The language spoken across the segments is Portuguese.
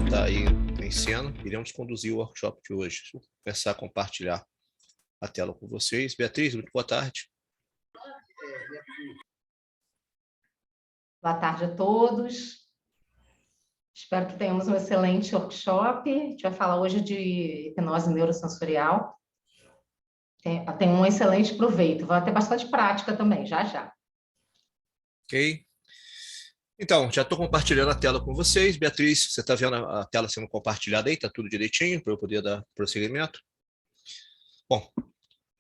está aí em cena, iremos conduzir o workshop de hoje. Vou começar a compartilhar a tela com vocês. Beatriz, muito boa tarde. Boa tarde a todos. Espero que tenhamos um excelente workshop. A gente vai falar hoje de hipnose neurosensorial. Tem um excelente proveito. Vai ter bastante prática também, já. Ok. Então, já estou compartilhando a tela com vocês. Beatriz, você está vendo a tela sendo compartilhada aí? Está tudo direitinho para eu poder dar prosseguimento? Bom,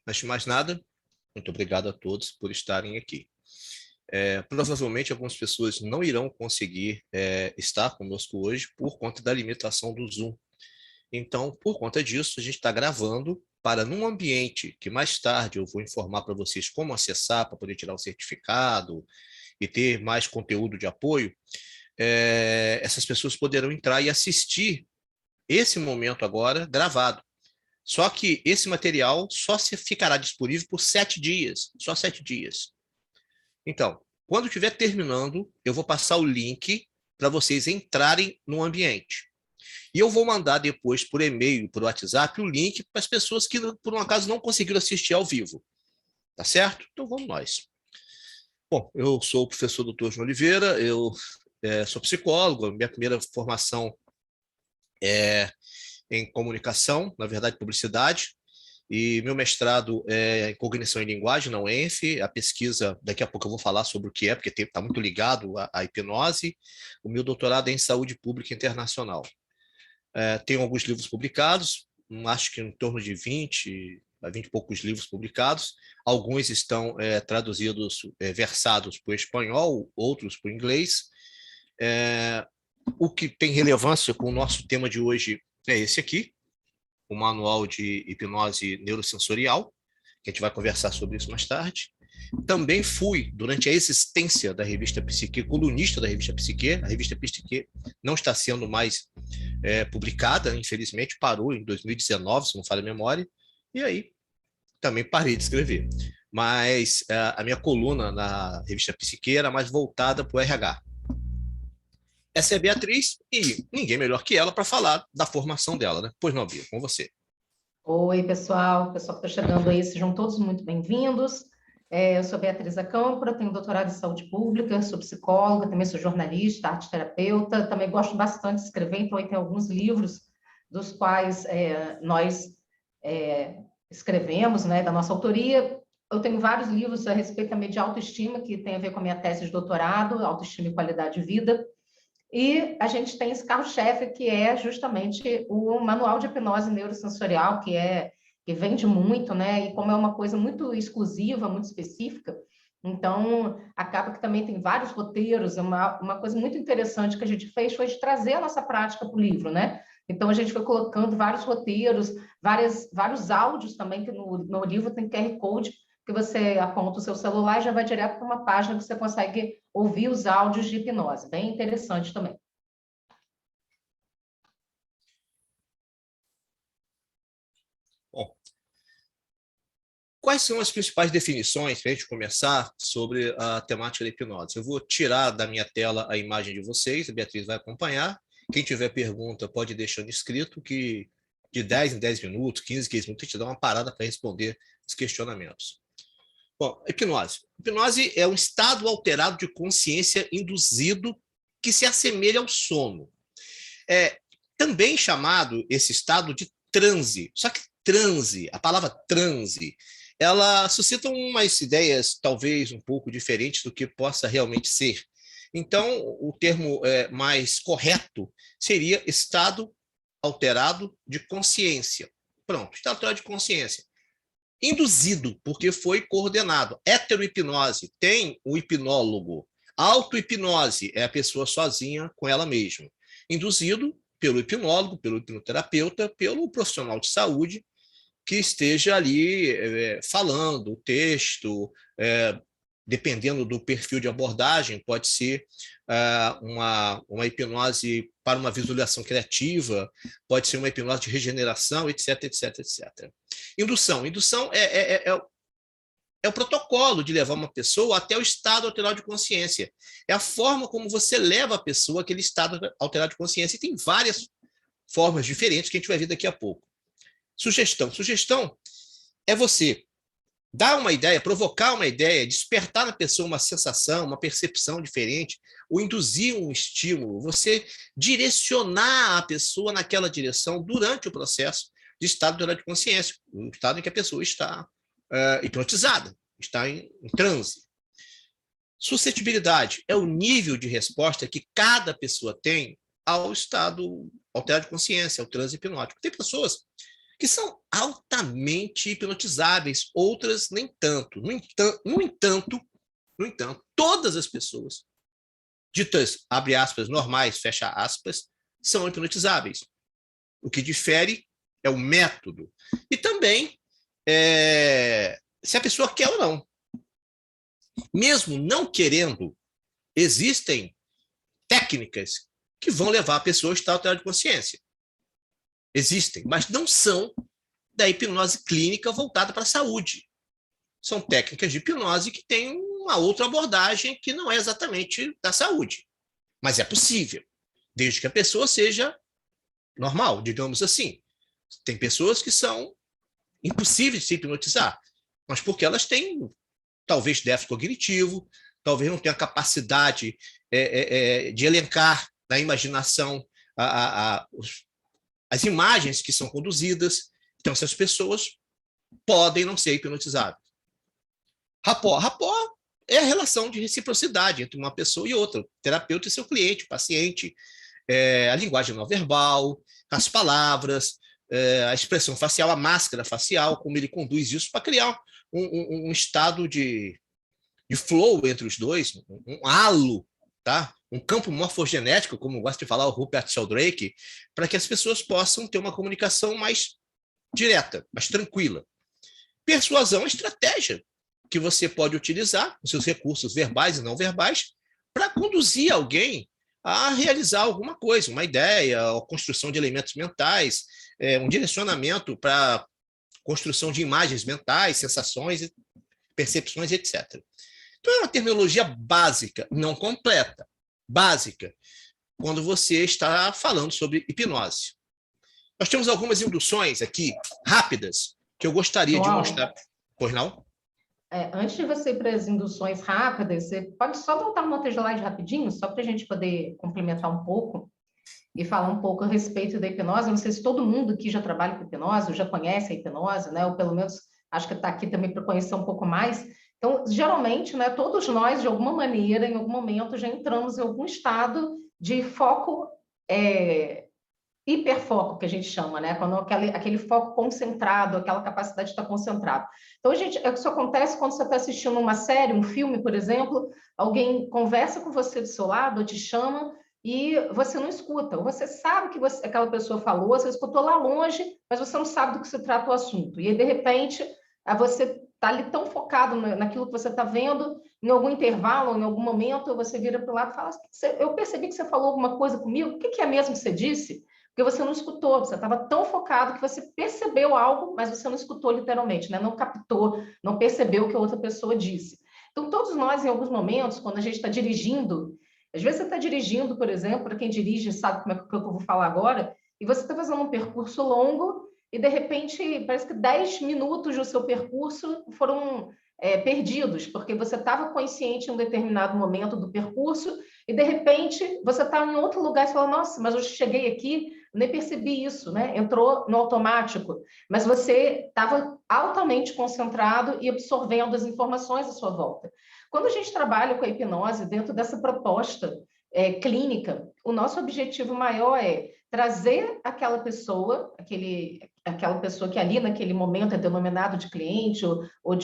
antes de mais nada, muito obrigado a todos por estarem aqui. Provavelmente algumas pessoas não irão conseguir estar conosco hoje por conta da limitação do Zoom. Então, por conta disso, a gente está gravando para, num ambiente que mais tarde eu vou informar para vocês como acessar para poder tirar o certificado e ter mais conteúdo de apoio, essas pessoas poderão entrar e assistir esse momento agora gravado. Só que esse material só ficará disponível por 7 dias, só 7 dias. Então, quando estiver terminando, eu vou passar o link para vocês entrarem no ambiente. E eu vou mandar depois por e-mail, por WhatsApp, o link para as pessoas que, por um acaso, não conseguiram assistir ao vivo. Tá certo? Então, vamos nós. Bom, eu sou o professor Dr. João Oliveira, eu sou psicólogo, minha primeira formação é em comunicação, na verdade, publicidade, e meu mestrado é em cognição e linguagem, na UENF, a pesquisa, daqui a pouco eu vou falar sobre o que é, porque está muito ligado à hipnose, o meu doutorado é em saúde pública internacional. Tenho alguns livros publicados, acho que em torno de 20 e poucos livros publicados, alguns estão traduzidos, versados para o espanhol, outros para o inglês. O que tem relevância com o nosso tema de hoje é esse aqui, o Manual de Hipnose Neurosensorial, que a gente vai conversar sobre isso mais tarde. Também fui, durante a existência da revista Psique, colunista da revista Psique. A revista Psique não está sendo mais publicada, infelizmente, parou em 2019, se não falha a memória, e aí também parei de escrever. Mas a minha coluna na revista Psique era mais voltada para o RH. Essa é a Beatriz, e ninguém melhor que ela para falar da formação dela, né? Pois não, Bia, com você. Oi, pessoal que está chegando aí, sejam todos muito bem-vindos. Eu sou Beatriz Acâmpora, tenho doutorado em saúde pública, sou psicóloga, também sou jornalista, arte-terapeuta, também gosto bastante de escrever, então aí tem alguns livros dos quais nós escrevemos, né, da nossa autoria. Eu tenho vários livros a respeito também de autoestima, que tem a ver com a minha tese de doutorado, autoestima e qualidade de vida. E a gente tem esse carro-chefe, que é justamente o Manual de Hipnose Neurosensorial, que vende muito, né? E como é uma coisa muito exclusiva, muito específica, então acaba que também tem vários roteiros. Uma coisa muito interessante que a gente fez foi de trazer a nossa prática para o livro, né? Então a gente foi colocando vários roteiros, vários áudios também, que no livro tem QR Code, que você aponta o seu celular e já vai direto para uma página que você consegue ouvir os áudios de hipnose. Bem interessante também. Bom, quais são as principais definições, para a gente começar, sobre a temática da hipnose? Eu vou tirar da minha tela a imagem de vocês, a Beatriz vai acompanhar. Quem tiver pergunta pode ir deixando escrito, que de 10 em 10 minutos, 15 em 15 minutos, a gente dá uma parada para responder os questionamentos. Bom, hipnose. Hipnose é um estado alterado de consciência induzido que se assemelha ao sono. Também chamado esse estado de transe. Só que transe, a palavra transe, ela suscita umas ideias talvez um pouco diferentes do que possa realmente ser. Então, o termo mais correto seria estado alterado de consciência. Pronto, estado alterado de consciência. Induzido, porque foi coordenado. Heterohipnose, tem o hipnólogo. Auto-hipnose é a pessoa sozinha com ela mesma. Induzido pelo hipnólogo, pelo hipnoterapeuta, pelo profissional de saúde que esteja ali falando o texto, dependendo do perfil de abordagem, pode ser uma hipnose para uma visualização criativa, pode ser uma hipnose de regeneração, etc, etc, etc. Indução é o protocolo de levar uma pessoa até o estado alterado de consciência. É a forma como você leva a pessoa àquele estado alterado de consciência. E tem várias formas diferentes que a gente vai ver daqui a pouco. Sugestão. Sugestão é você dar uma ideia, provocar uma ideia, despertar na pessoa uma sensação, uma percepção diferente, ou induzir um estímulo, você direcionar a pessoa naquela direção durante o processo de estado de consciência, um estado em que a pessoa está hipnotizada, está em transe. Suscetibilidade é o nível de resposta que cada pessoa tem ao estado alterado de consciência, ao transe hipnótico. Tem pessoas que são altamente hipnotizáveis, outras nem tanto. No entanto, todas as pessoas, ditas, abre aspas, normais, fecha aspas, são hipnotizáveis. O que difere é o método. E também se a pessoa quer ou não. Mesmo não querendo, existem técnicas que vão levar a pessoa a estar alterada de consciência. Existem, mas não são da hipnose clínica voltada para a saúde. São técnicas de hipnose que têm uma outra abordagem que não é exatamente da saúde. Mas é possível, desde que a pessoa seja normal, digamos assim. Tem pessoas que são impossíveis de se hipnotizar, mas porque elas têm, talvez, déficit cognitivo, talvez não tenham a capacidade de elencar na imaginação as imagens que são conduzidas. Então, essas pessoas podem não ser hipnotizáveis. Rapport é a relação de reciprocidade entre uma pessoa e outra, o terapeuta e seu cliente, o paciente, a linguagem não verbal, as palavras, a expressão facial, a máscara facial, como ele conduz isso para criar um estado de flow entre os dois, um halo, tá? Um campo morfogenético, como gosta de falar o Rupert Sheldrake, para que as pessoas possam ter uma comunicação mais direta, mais tranquila. Persuasão é estratégia que você pode utilizar, os seus recursos verbais e não verbais, para conduzir alguém a realizar alguma coisa, uma ideia, a construção de elementos mentais, um direcionamento para construção de imagens mentais, sensações, percepções, etc. Então, é uma terminologia básica, não completa, básica, quando você está falando sobre hipnose. Nós temos algumas induções aqui, rápidas, que eu gostaria de mostrar. Pois não? Antes de você ir para as induções rápidas, você pode só voltar no slide rapidinho, só para a gente poder complementar um pouco e falar um pouco a respeito da hipnose. Não sei se todo mundo aqui já trabalha com hipnose, ou já conhece a hipnose, né? Ou pelo menos acho que está aqui também para conhecer um pouco mais. Então, geralmente, né, todos nós, de alguma maneira, em algum momento, já entramos em algum estado de foco, hiperfoco, que a gente chama, né? Quando aquele foco concentrado, aquela capacidade de estar concentrado. Então, isso acontece quando você está assistindo uma série, um filme, por exemplo, alguém conversa com você do seu lado, ou te chama, e você não escuta. Ou você sabe que aquela pessoa falou, você escutou lá longe, mas você não sabe do que se trata o assunto. E aí, de repente, você está ali tão focado naquilo que você está vendo, em algum intervalo, em algum momento, você vira para o lado e fala: eu percebi que você falou alguma coisa comigo, o que é mesmo que você disse? Porque você não escutou, você estava tão focado que você percebeu algo, mas você não escutou literalmente, né? Não captou, não percebeu o que a outra pessoa disse. Então, todos nós, em alguns momentos, quando a gente está dirigindo, às vezes você está dirigindo, por exemplo, para quem dirige sabe como é que eu vou falar agora, e você está fazendo um percurso longo e, de repente, parece que 10 minutos do seu percurso foram perdidos, porque você estava consciente em um determinado momento do percurso e, de repente, você está em outro lugar e fala: nossa, mas eu cheguei aqui, nem percebi isso, né? Entrou no automático, mas você estava altamente concentrado e absorvendo as informações à sua volta. Quando a gente trabalha com a hipnose dentro dessa proposta clínica, o nosso objetivo maior é trazer aquela pessoa, aquela pessoa que ali naquele momento é denominado de cliente ou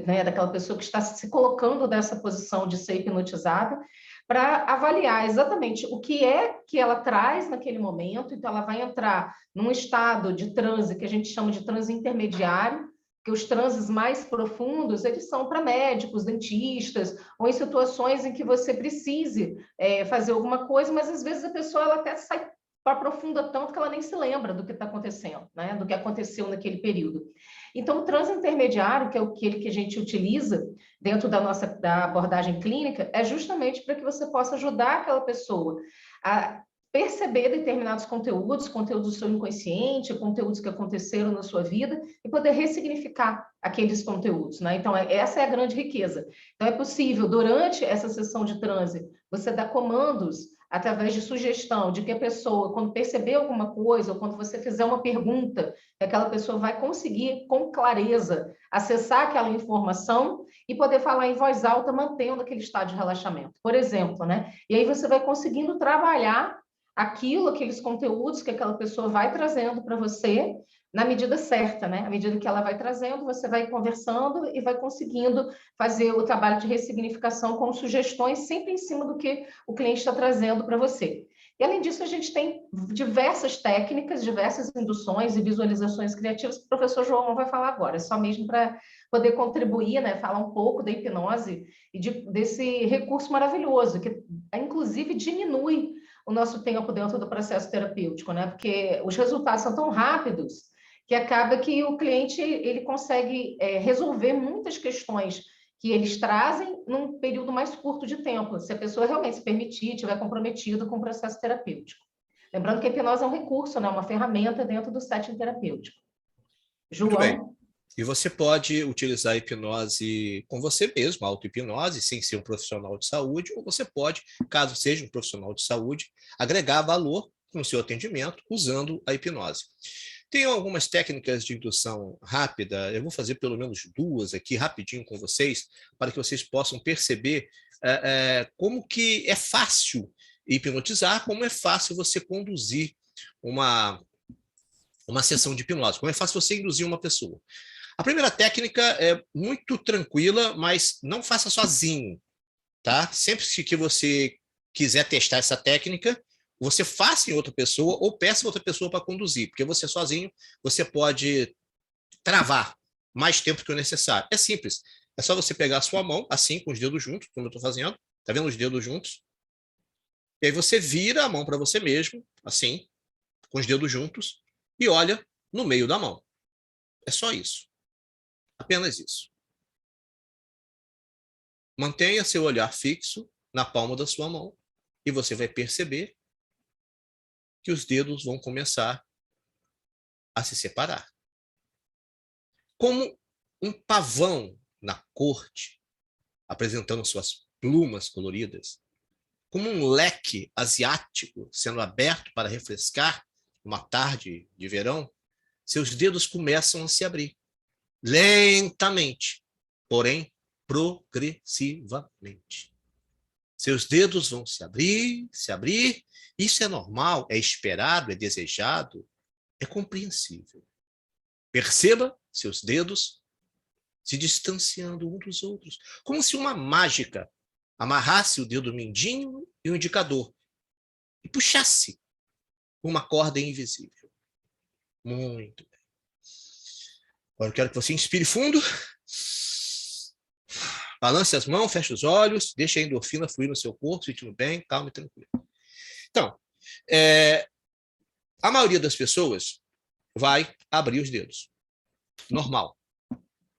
né, daquela pessoa que está se colocando nessa posição de ser hipnotizada, para avaliar exatamente o que é que ela traz naquele momento. Então, ela vai entrar num estado de transe que a gente chama de transe intermediário, que os transes mais profundos, eles são para médicos, dentistas, ou em situações em que você precise fazer alguma coisa, mas às vezes a pessoa ela até sai aprofunda tanto que ela nem se lembra do que está acontecendo, né? Do que aconteceu naquele período. Então, o transe intermediário, que é aquele que a gente utiliza dentro da abordagem clínica, é justamente para que você possa ajudar aquela pessoa a perceber determinados conteúdos, conteúdos do seu inconsciente, conteúdos que aconteceram na sua vida, e poder ressignificar aqueles conteúdos, né? Então, essa é a grande riqueza. Então, é possível, durante essa sessão de transe, você dar comandos através de sugestão, de que a pessoa, quando perceber alguma coisa, ou quando você fizer uma pergunta, que aquela pessoa vai conseguir, com clareza, acessar aquela informação e poder falar em voz alta, mantendo aquele estado de relaxamento, por exemplo, né? E aí você vai conseguindo trabalhar aqueles conteúdos que aquela pessoa vai trazendo para você na medida certa, né? À medida que ela vai trazendo, você vai conversando e vai conseguindo fazer o trabalho de ressignificação com sugestões sempre em cima do que o cliente está trazendo para você. E, além disso, a gente tem diversas técnicas, diversas induções e visualizações criativas que o professor João não vai falar agora, é só mesmo para poder contribuir, né? Falar um pouco da hipnose e desse recurso maravilhoso, que, inclusive, diminui o nosso tempo dentro do processo terapêutico, né? Porque os resultados são tão rápidos que acaba que o cliente ele consegue resolver muitas questões que eles trazem num período mais curto de tempo, se a pessoa realmente se permitir, estiver comprometida com o processo terapêutico. Lembrando que a hipnose é um recurso, né? Uma ferramenta dentro do setting terapêutico. Muito bem. João? E você pode utilizar a hipnose com você mesmo, a auto-hipnose, sem ser um profissional de saúde, ou você pode, caso seja um profissional de saúde, agregar valor no seu atendimento usando a hipnose. Tem algumas técnicas de indução rápida, eu vou fazer pelo menos duas aqui rapidinho com vocês, para que vocês possam perceber como que é fácil hipnotizar, como é fácil você conduzir uma sessão de hipnose, como é fácil você induzir uma pessoa. A primeira técnica é muito tranquila, mas não faça sozinho, tá? Sempre que você quiser testar essa técnica, você faça em outra pessoa ou peça outra pessoa para conduzir, porque você sozinho, você pode travar mais tempo que o necessário. É simples, é só você pegar a sua mão, assim, com os dedos juntos, como eu estou fazendo, tá vendo os dedos juntos? E aí você vira a mão para você mesmo, assim, com os dedos juntos, e olha no meio da mão. É só isso. Apenas isso. Mantenha seu olhar fixo na palma da sua mão e você vai perceber que os dedos vão começar a se separar. Como um pavão na corte, apresentando suas plumas coloridas, como um leque asiático sendo aberto para refrescar uma tarde de verão, seus dedos começam a se abrir. Lentamente, porém progressivamente. Seus dedos vão se abrir, se abrir. Isso é normal, é esperado, é desejado, é compreensível. Perceba seus dedos se distanciando um dos outros, como se uma mágica amarrasse o dedo mindinho e o indicador e puxasse uma corda invisível. Muito bem. Agora eu quero que você inspire fundo, balance as mãos, feche os olhos, deixe a endorfina fluir no seu corpo, sentindo bem, calmo e tranquilo. Então, a maioria das pessoas vai abrir os dedos. Normal.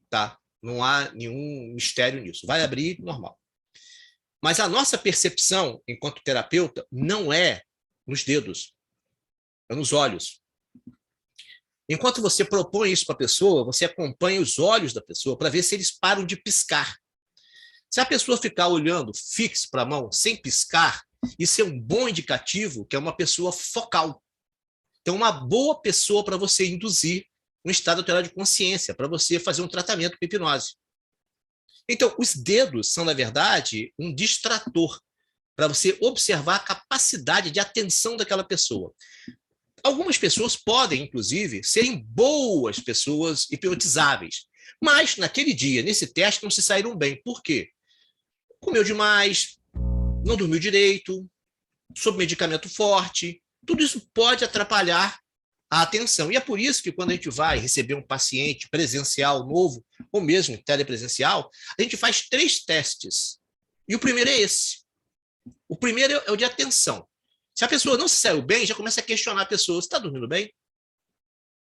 Tá? Não há nenhum mistério nisso. Vai abrir, normal. Mas a nossa percepção, enquanto terapeuta, não é nos dedos, é nos olhos. Enquanto você propõe isso para a pessoa, você acompanha os olhos da pessoa para ver se eles param de piscar. Se a pessoa ficar olhando fixo para a mão, sem piscar, isso é um bom indicativo que é uma pessoa focal. Então, uma boa pessoa para você induzir um estado alterado de consciência, para você fazer um tratamento com hipnose. Então, os dedos são, na verdade, um distrator para você observar a capacidade de atenção daquela pessoa. Algumas pessoas podem, inclusive, serem boas pessoas hipnotizáveis, mas naquele dia, nesse teste, não se saíram bem. Por quê? Comeu demais, não dormiu direito, sob medicamento forte. Tudo isso pode atrapalhar a atenção. E é por isso que quando a gente vai receber um paciente presencial novo, ou mesmo telepresencial, a gente faz 3 testes. E o primeiro é esse. O primeiro é o de atenção. Se a pessoa não se saiu bem, já começa a questionar a pessoa. Você está dormindo bem?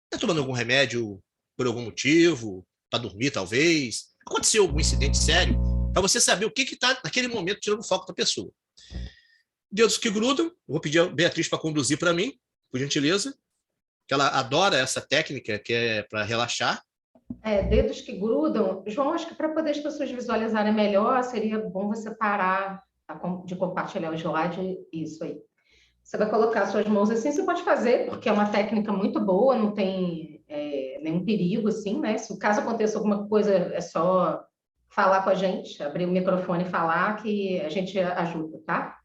Está tomando algum remédio por algum motivo? Para dormir, talvez? Aconteceu algum incidente sério? Para você saber o que está, naquele momento, tirando o foco da pessoa. Dedos que grudam. Vou pedir a Beatriz para conduzir para mim, por gentileza, que ela adora essa técnica, que é para relaxar. Dedos que grudam. João, acho que para poder as pessoas visualizarem melhor, seria bom você parar de compartilhar o slide. Isso aí. Você vai colocar suas mãos assim, você pode fazer, porque é uma técnica muito boa, não tem nenhum perigo, assim, né? Se o caso aconteça alguma coisa, é só falar com a gente, abrir o microfone e falar que a gente ajuda, tá?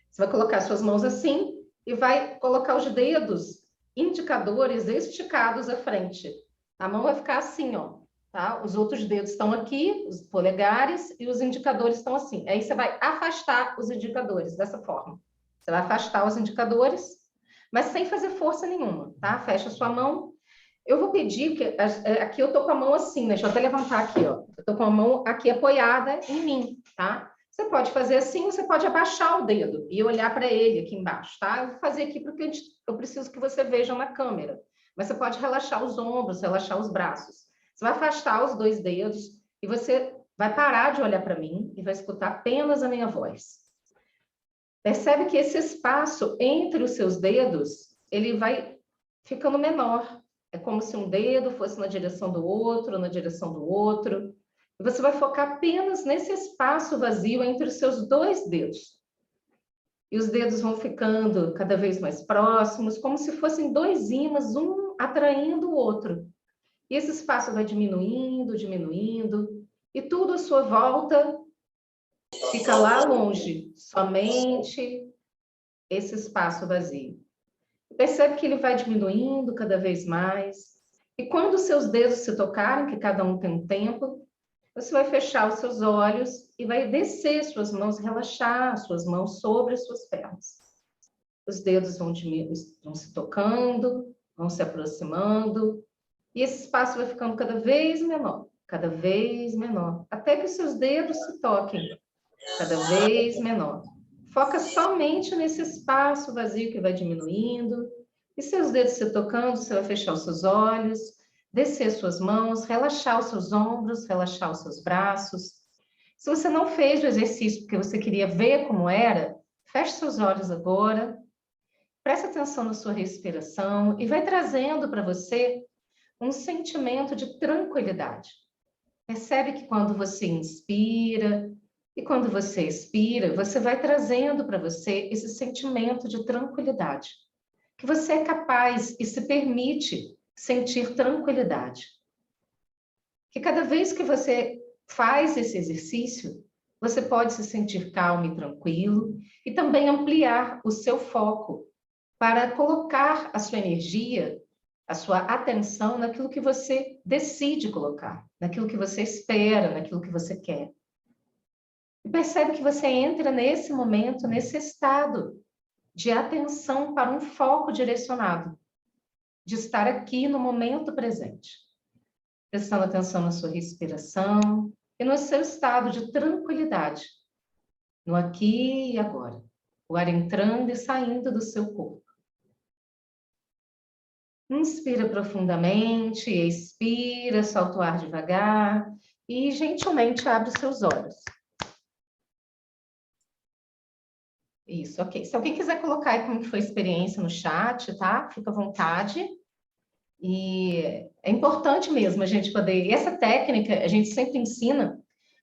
Você vai colocar suas mãos assim e vai colocar os dedos indicadores esticados à frente. A mão vai ficar assim, ó, tá? Os outros dedos estão aqui, os polegares, e os indicadores estão assim. Aí você vai afastar os indicadores dessa forma. Você vai afastar os indicadores, mas sem fazer força nenhuma, tá? Fecha a sua mão. Eu vou pedir que... Aqui eu tô com a mão assim, né? Deixa eu até levantar aqui, ó. Eu tô com a mão aqui apoiada em mim, tá? Você pode fazer assim, você pode abaixar o dedo e olhar para ele aqui embaixo, tá? Eu vou fazer aqui porque eu preciso que você veja na câmera. Mas você pode relaxar os ombros, relaxar os braços. Você vai afastar os dois dedos e você vai parar de olhar para mim e vai escutar apenas a minha voz. Percebe que esse espaço entre os seus dedos, ele vai ficando menor. É como se um dedo fosse na direção do outro, na direção do outro. E você vai focar apenas nesse espaço vazio entre os seus dois dedos. E os dedos vão ficando cada vez mais próximos, como se fossem dois ímãs, um atraindo o outro. E esse espaço vai diminuindo, diminuindo, e tudo à sua volta fica lá longe, somente esse espaço vazio. Percebe que ele vai diminuindo cada vez mais. E quando os seus dedos se tocarem, que cada um tem um tempo, você vai fechar os seus olhos e vai descer suas mãos, relaxar suas mãos sobre as suas pernas. Os dedos vão se tocando, vão se aproximando, e esse espaço vai ficando cada vez menor, até que os seus dedos se toquem, cada vez menor. Foca somente nesse espaço vazio que vai diminuindo, e seus dedos se tocando, você vai fechar os seus olhos, descer suas mãos, relaxar os seus ombros, relaxar os seus braços. Se você não fez o exercício porque você queria ver como era, feche seus olhos agora, preste atenção na sua respiração e vai trazendo para você um sentimento de tranquilidade. Percebe que quando você inspira e quando você expira, você vai trazendo para você esse sentimento de tranquilidade, que você é capaz e se permite sentir tranquilidade. Que cada vez que você faz esse exercício, você pode se sentir calmo e tranquilo e também ampliar o seu foco para colocar a sua energia, a sua atenção naquilo que você decide colocar, naquilo que você espera, naquilo que você quer. E percebe que você entra nesse momento, nesse estado de atenção para um foco direcionado, de estar aqui no momento presente, prestando atenção na sua respiração e no seu estado de tranquilidade, no aqui e agora, o ar entrando e saindo do seu corpo. Inspira profundamente, expira, solta o ar devagar e gentilmente abre os seus olhos. Isso, ok. Se alguém quiser colocar aí como foi a experiência no chat, tá? Fica à vontade. E é importante mesmo a gente poder... Essa técnica a gente sempre ensina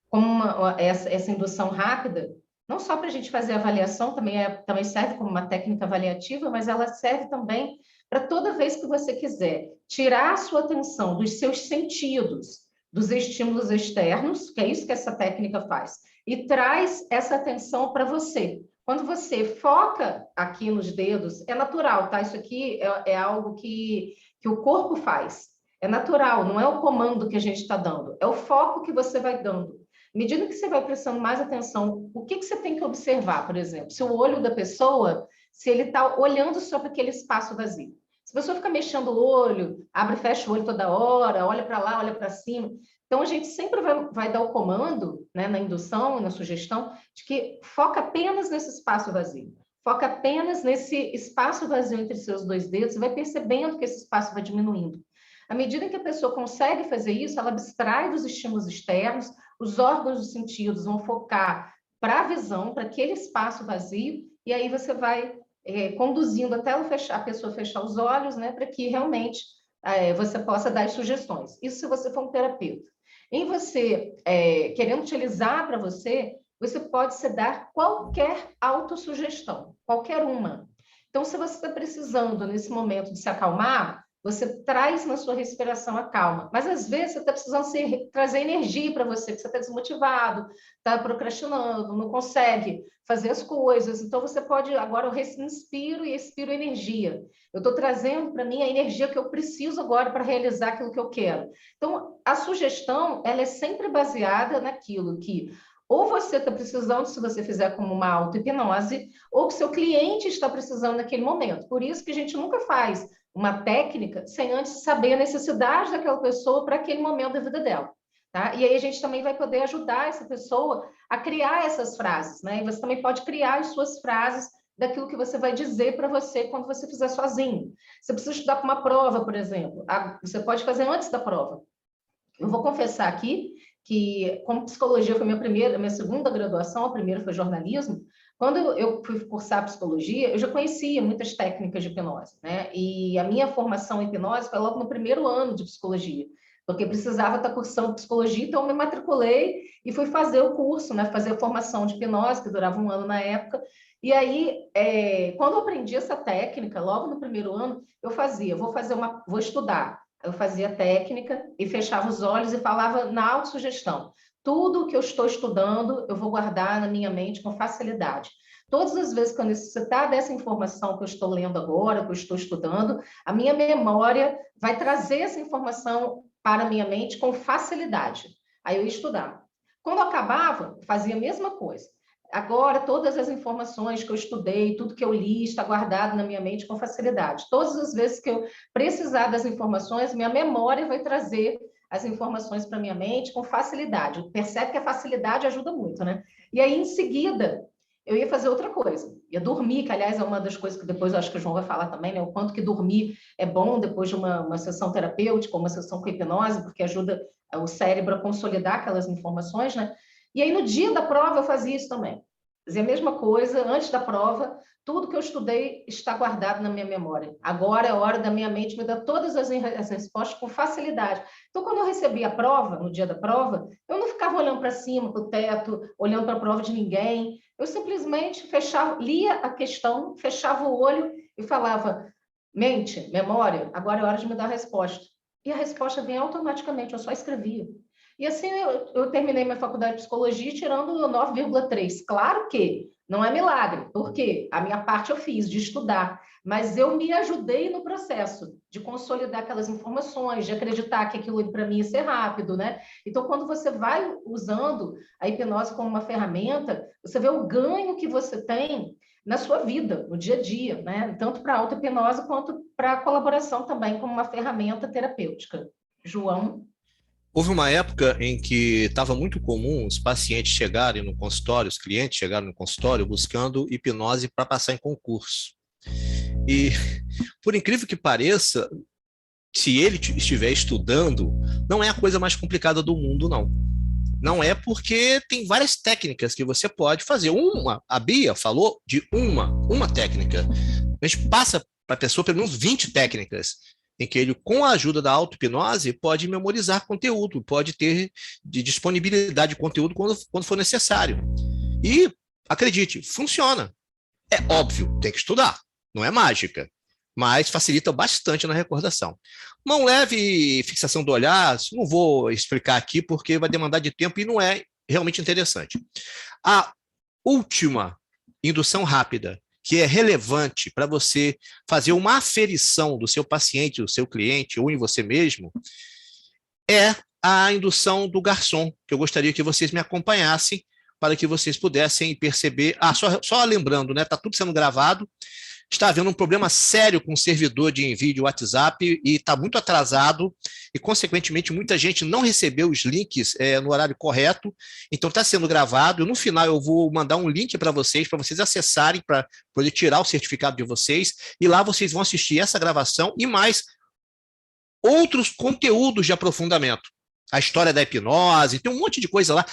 como essa indução rápida, não só para a gente fazer avaliação, também serve como uma técnica avaliativa, mas ela serve também para toda vez que você quiser tirar a sua atenção dos seus sentidos, dos estímulos externos, que é isso que essa técnica faz, e traz essa atenção para você. Quando você foca aqui nos dedos, é natural, tá? Isso aqui é algo que o corpo faz. É natural, não é o comando que a gente está dando, é o foco que você vai dando. À medida que você vai prestando mais atenção, o que você tem que observar, por exemplo? Se o olho da pessoa, se ele está olhando só para aquele espaço vazio. Se a pessoa fica mexendo o olho, abre e fecha o olho toda hora, olha para lá, olha para cima. Então, a gente sempre vai dar o comando, né, na indução, na sugestão, de que foca apenas nesse espaço vazio. Foca apenas nesse espaço vazio entre seus dois dedos e vai percebendo que esse espaço vai diminuindo. À medida que a pessoa consegue fazer isso, ela abstrai dos estímulos externos, os órgãos dos sentidos vão focar para a visão, para aquele espaço vazio, e aí você vai conduzindo até a pessoa fechar os olhos, né, para que realmente você possa dar as sugestões. Isso se você for um terapeuta. Em você, querendo utilizar para você, você pode se dar qualquer autossugestão, qualquer uma. Então, se você está precisando, nesse momento, de se acalmar, você traz na sua respiração a calma. Mas, às vezes, você está precisando trazer energia para você, que você está desmotivado, está procrastinando, não consegue fazer as coisas. Então, você pode... Agora, eu inspiro e expiro energia. Eu estou trazendo para mim a energia que eu preciso agora para realizar aquilo que eu quero. Então, a sugestão, ela é sempre baseada naquilo que ou você está precisando, se você fizer como uma auto-hipnose, ou que seu cliente está precisando naquele momento. Por isso que a gente nunca faz uma técnica sem antes saber a necessidade daquela pessoa para aquele momento da vida dela. Tá? E aí a gente também vai poder ajudar essa pessoa a criar essas frases, né? E você também pode criar as suas frases daquilo que você vai dizer para você quando você fizer sozinho. Você precisa estudar para uma prova, por exemplo. Você pode fazer antes da prova. Eu vou confessar aqui que, como psicologia foi minha segunda graduação, a primeira foi jornalismo, quando eu fui cursar psicologia, eu já conhecia muitas técnicas de hipnose, né? E a minha formação em hipnose foi logo no primeiro ano de psicologia, porque precisava estar cursando psicologia, então eu me matriculei e fui fazer o curso, né? Fazer a formação de hipnose, que durava um ano na época. E aí, quando eu aprendi essa técnica, logo no primeiro ano, vou estudar. Eu fazia técnica e fechava os olhos e falava na autossugestão. Tudo que eu estou estudando, eu vou guardar na minha mente com facilidade. Todas as vezes que eu necessitar dessa informação que eu estou lendo agora, que eu estou estudando, a minha memória vai trazer essa informação para a minha mente com facilidade. Aí eu ia estudar. Quando eu acabava, fazia a mesma coisa. Agora, todas as informações que eu estudei, tudo que eu li, está guardado na minha mente com facilidade. Todas as vezes que eu precisar das informações, minha memória vai trazer as informações para minha mente com facilidade. Percebe que a facilidade ajuda muito, né? E aí, em seguida, eu ia fazer outra coisa. Ia dormir, que, aliás, é uma das coisas que depois eu acho que o João vai falar também, né? O quanto que dormir é bom depois de uma sessão terapêutica, uma sessão com hipnose, porque ajuda o cérebro a consolidar aquelas informações, né? E aí, no dia da prova, eu fazia isso também. Fazia a mesma coisa, antes da prova, tudo que eu estudei está guardado na minha memória. Agora é a hora da minha mente me dar todas as respostas com facilidade. Então, quando eu recebia a prova, no dia da prova, eu não ficava olhando para cima, para o teto, olhando para a prova de ninguém. Eu simplesmente lia a questão, fechava o olho e falava: mente, memória, agora é hora de me dar a resposta. E a resposta vinha automaticamente, eu só escrevia. E assim eu terminei minha faculdade de psicologia tirando 9,3. Claro que não é milagre, porque a minha parte eu fiz de estudar, mas eu me ajudei no processo de consolidar aquelas informações, de acreditar que aquilo para mim ia ser rápido, né? Então, quando você vai usando a hipnose como uma ferramenta, você vê o ganho que você tem na sua vida, no dia a dia, né? Tanto para a auto-hipnose quanto para a colaboração também como uma ferramenta terapêutica. João? Houve uma época em que estava muito comum os pacientes chegarem no consultório, os clientes chegarem no consultório buscando hipnose para passar em concurso. E, por incrível que pareça, se ele estiver estudando, não é a coisa mais complicada do mundo, não. Não é, porque tem várias técnicas que você pode fazer. A Bia falou de uma técnica. A gente passa para a pessoa pelo menos 20 técnicas, em que ele, com a ajuda da auto-hipnose, pode memorizar conteúdo, pode ter de disponibilidade de conteúdo quando for necessário. E, acredite, funciona. É óbvio, tem que estudar, não é mágica, mas facilita bastante na recordação. Mão leve e fixação do olhar, não vou explicar aqui porque vai demandar de tempo e não é realmente interessante. A última indução rápida, que é relevante para você fazer uma aferição do seu paciente, do seu cliente ou em você mesmo, é a indução do garçom, que eu gostaria que vocês me acompanhassem para que vocês pudessem perceber. Só lembrando, né? Está tudo sendo gravado. Está havendo um problema sério com o servidor de envio de WhatsApp e está muito atrasado e, consequentemente, muita gente não recebeu os links no horário correto. Então, está sendo gravado. No final, eu vou mandar um link para vocês acessarem para poder tirar o certificado de vocês. E lá vocês vão assistir essa gravação e mais outros conteúdos de aprofundamento. A história da hipnose, tem um monte de coisa lá.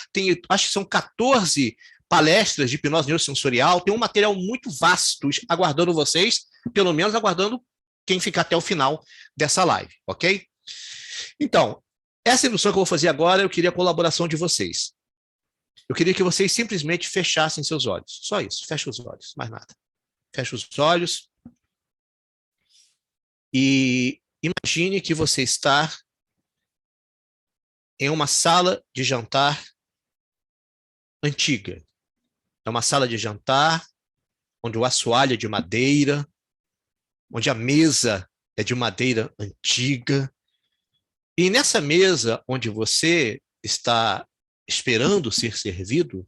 Acho que são 14 palestras de hipnose neurosensorial, tem um material muito vasto aguardando vocês, pelo menos aguardando quem ficar até o final dessa live, ok? Então, essa indução que eu vou fazer agora, eu queria a colaboração de vocês. Eu queria que vocês simplesmente fechassem seus olhos. Só isso, fecha os olhos, mais nada. Fecha os olhos e imagine que você está em uma sala de jantar antiga. É uma sala de jantar onde o assoalho é de madeira, onde a mesa é de madeira antiga. E nessa mesa onde você está esperando ser servido,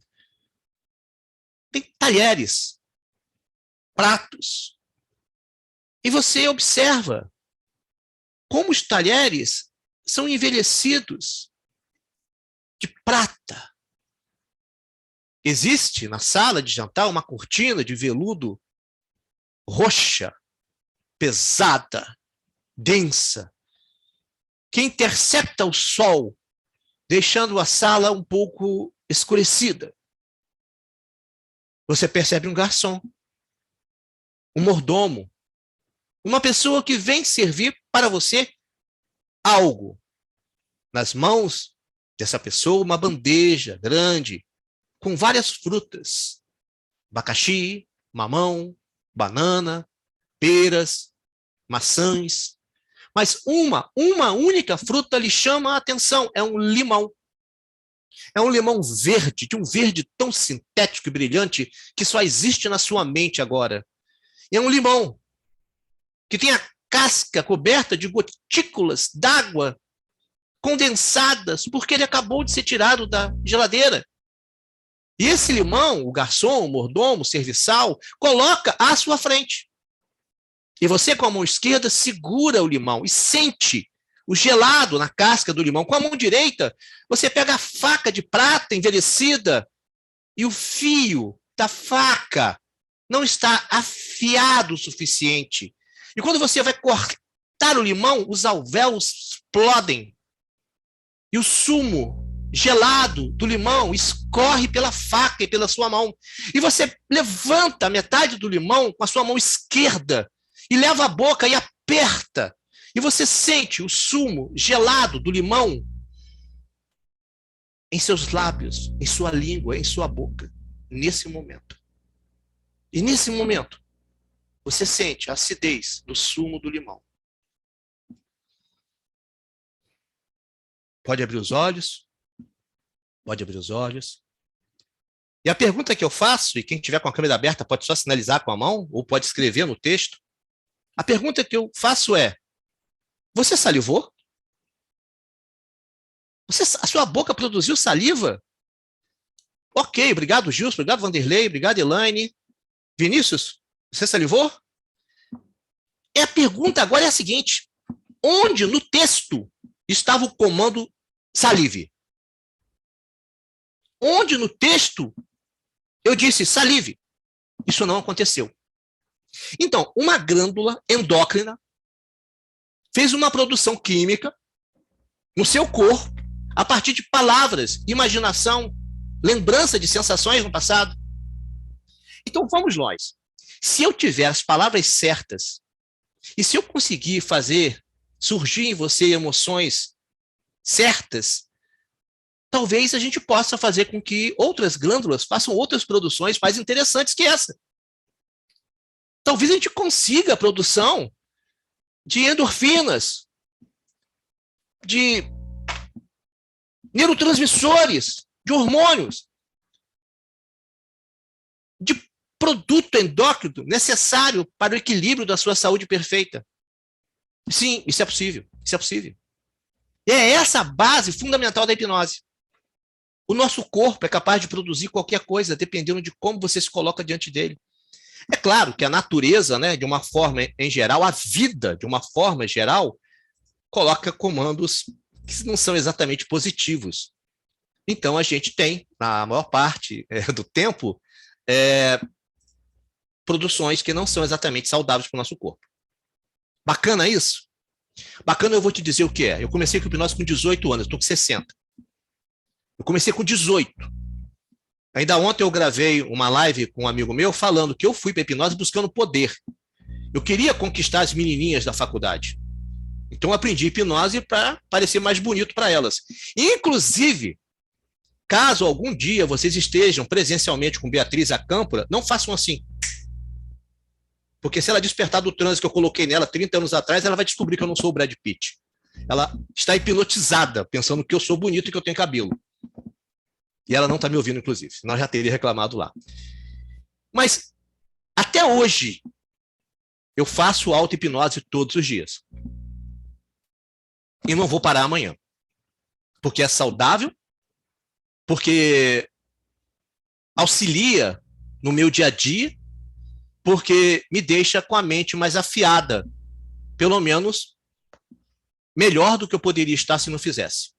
tem talheres, pratos. E você observa como os talheres são envelhecidos de prata. Existe na sala de jantar uma cortina de veludo roxa, pesada, densa, que intercepta o sol, deixando a sala um pouco escurecida. Você percebe um garçom, um mordomo, uma pessoa que vem servir para você algo. Nas mãos dessa pessoa, uma bandeja grande, com várias frutas, abacaxi, mamão, banana, peras, maçãs. Mas uma única fruta lhe chama a atenção, é um limão. É um limão verde, de um verde tão sintético e brilhante que só existe na sua mente agora. E é um limão que tem a casca coberta de gotículas d'água condensadas, porque ele acabou de ser tirado da geladeira. E esse limão, o garçom, o mordomo, o serviçal, coloca à sua frente. E você, com a mão esquerda, segura o limão e sente o gelado na casca do limão. Com a mão direita, você pega a faca de prata envelhecida e o fio da faca não está afiado o suficiente. E quando você vai cortar o limão, os alvéolos explodem. E o sumo gelado do limão escorre pela faca e pela sua mão. E você levanta a metade do limão com a sua mão esquerda e leva a boca e aperta. E você sente o sumo gelado do limão em seus lábios, em sua língua, em sua boca, nesse momento. E nesse momento, você sente a acidez do sumo do limão. Pode abrir os olhos. Pode abrir os olhos. E a pergunta que eu faço, e quem tiver com a câmera aberta pode só sinalizar com a mão, ou pode escrever no texto. A pergunta que eu faço é: você salivou? A sua boca produziu saliva? Ok, obrigado, Gilson, obrigado, Vanderlei, obrigado, Elaine. Vinícius, você salivou? E a pergunta agora é a seguinte: onde no texto estava o comando salive? Onde no texto eu disse salive? Isso não aconteceu. Então, uma glândula endócrina fez uma produção química no seu corpo a partir de palavras, imaginação, lembrança de sensações no passado. Então, vamos nós. Se eu tiver as palavras certas e se eu conseguir fazer surgir em você emoções certas, talvez a gente possa fazer com que outras glândulas façam outras produções mais interessantes que essa. Talvez a gente consiga a produção de endorfinas, de neurotransmissores, de hormônios, de produto endócrino necessário para o equilíbrio da sua saúde perfeita. Sim, isso é possível. Isso é possível. E é essa a base fundamental da hipnose. O nosso corpo é capaz de produzir qualquer coisa, dependendo de como você se coloca diante dele. É claro que a natureza, né, de uma forma em geral, a vida, de uma forma geral, coloca comandos que não são exatamente positivos. Então, a gente tem, na maior parte do tempo, produções que não são exatamente saudáveis para o nosso corpo. Bacana isso? Bacana, eu vou te dizer o que é. Eu comecei com hipnose com 18 anos, estou com 60. Eu comecei com 18. Ainda ontem eu gravei uma live com um amigo meu falando que eu fui para hipnose buscando poder. Eu queria conquistar as menininhas da faculdade. Então eu aprendi hipnose para parecer mais bonito para elas. Inclusive, caso algum dia vocês estejam presencialmente com Beatriz Acâmpora, não façam assim. Porque se ela despertar do transe que eu coloquei nela 30 anos atrás, ela vai descobrir que eu não sou o Brad Pitt. Ela está hipnotizada, pensando que eu sou bonito e que eu tenho cabelo. E ela não está me ouvindo, inclusive. Senão já teria reclamado lá. Mas, até hoje, eu faço auto-hipnose todos os dias. E não vou parar amanhã. Porque é saudável, porque auxilia no meu dia a dia, porque me deixa com a mente mais afiada. Pelo menos melhor do que eu poderia estar se não fizesse.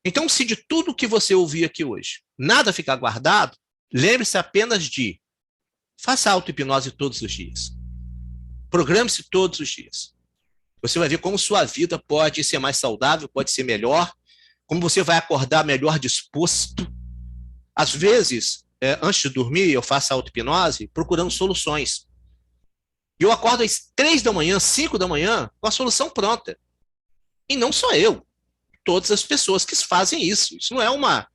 Então, se de tudo que você ouvir aqui hoje, nada ficar guardado, lembre-se apenas de faça auto-hipnose todos os dias. Programe-se todos os dias. Você vai ver como sua vida pode ser mais saudável, pode ser melhor, como você vai acordar melhor disposto. Às vezes, antes de dormir, eu faço auto-hipnose procurando soluções. E eu acordo às 3 da manhã, 5 da manhã, com a solução pronta. E não só eu, todas as pessoas que fazem isso. Isso não é uma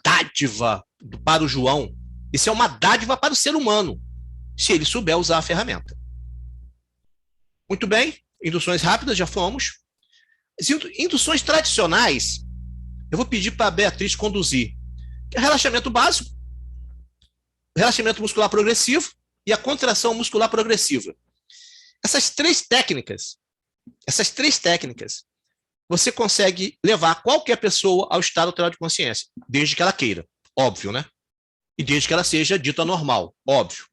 dádiva para o João. Isso é uma dádiva para o ser humano, se ele souber usar a ferramenta. Muito bem, induções rápidas, já fomos. As induções tradicionais, eu vou pedir para a Beatriz conduzir. Que é relaxamento básico, relaxamento muscular progressivo e a contração muscular progressiva. Essas três técnicas, você consegue levar qualquer pessoa ao estado alterado de consciência, desde que ela queira, óbvio, né? E desde que ela seja dita normal, óbvio.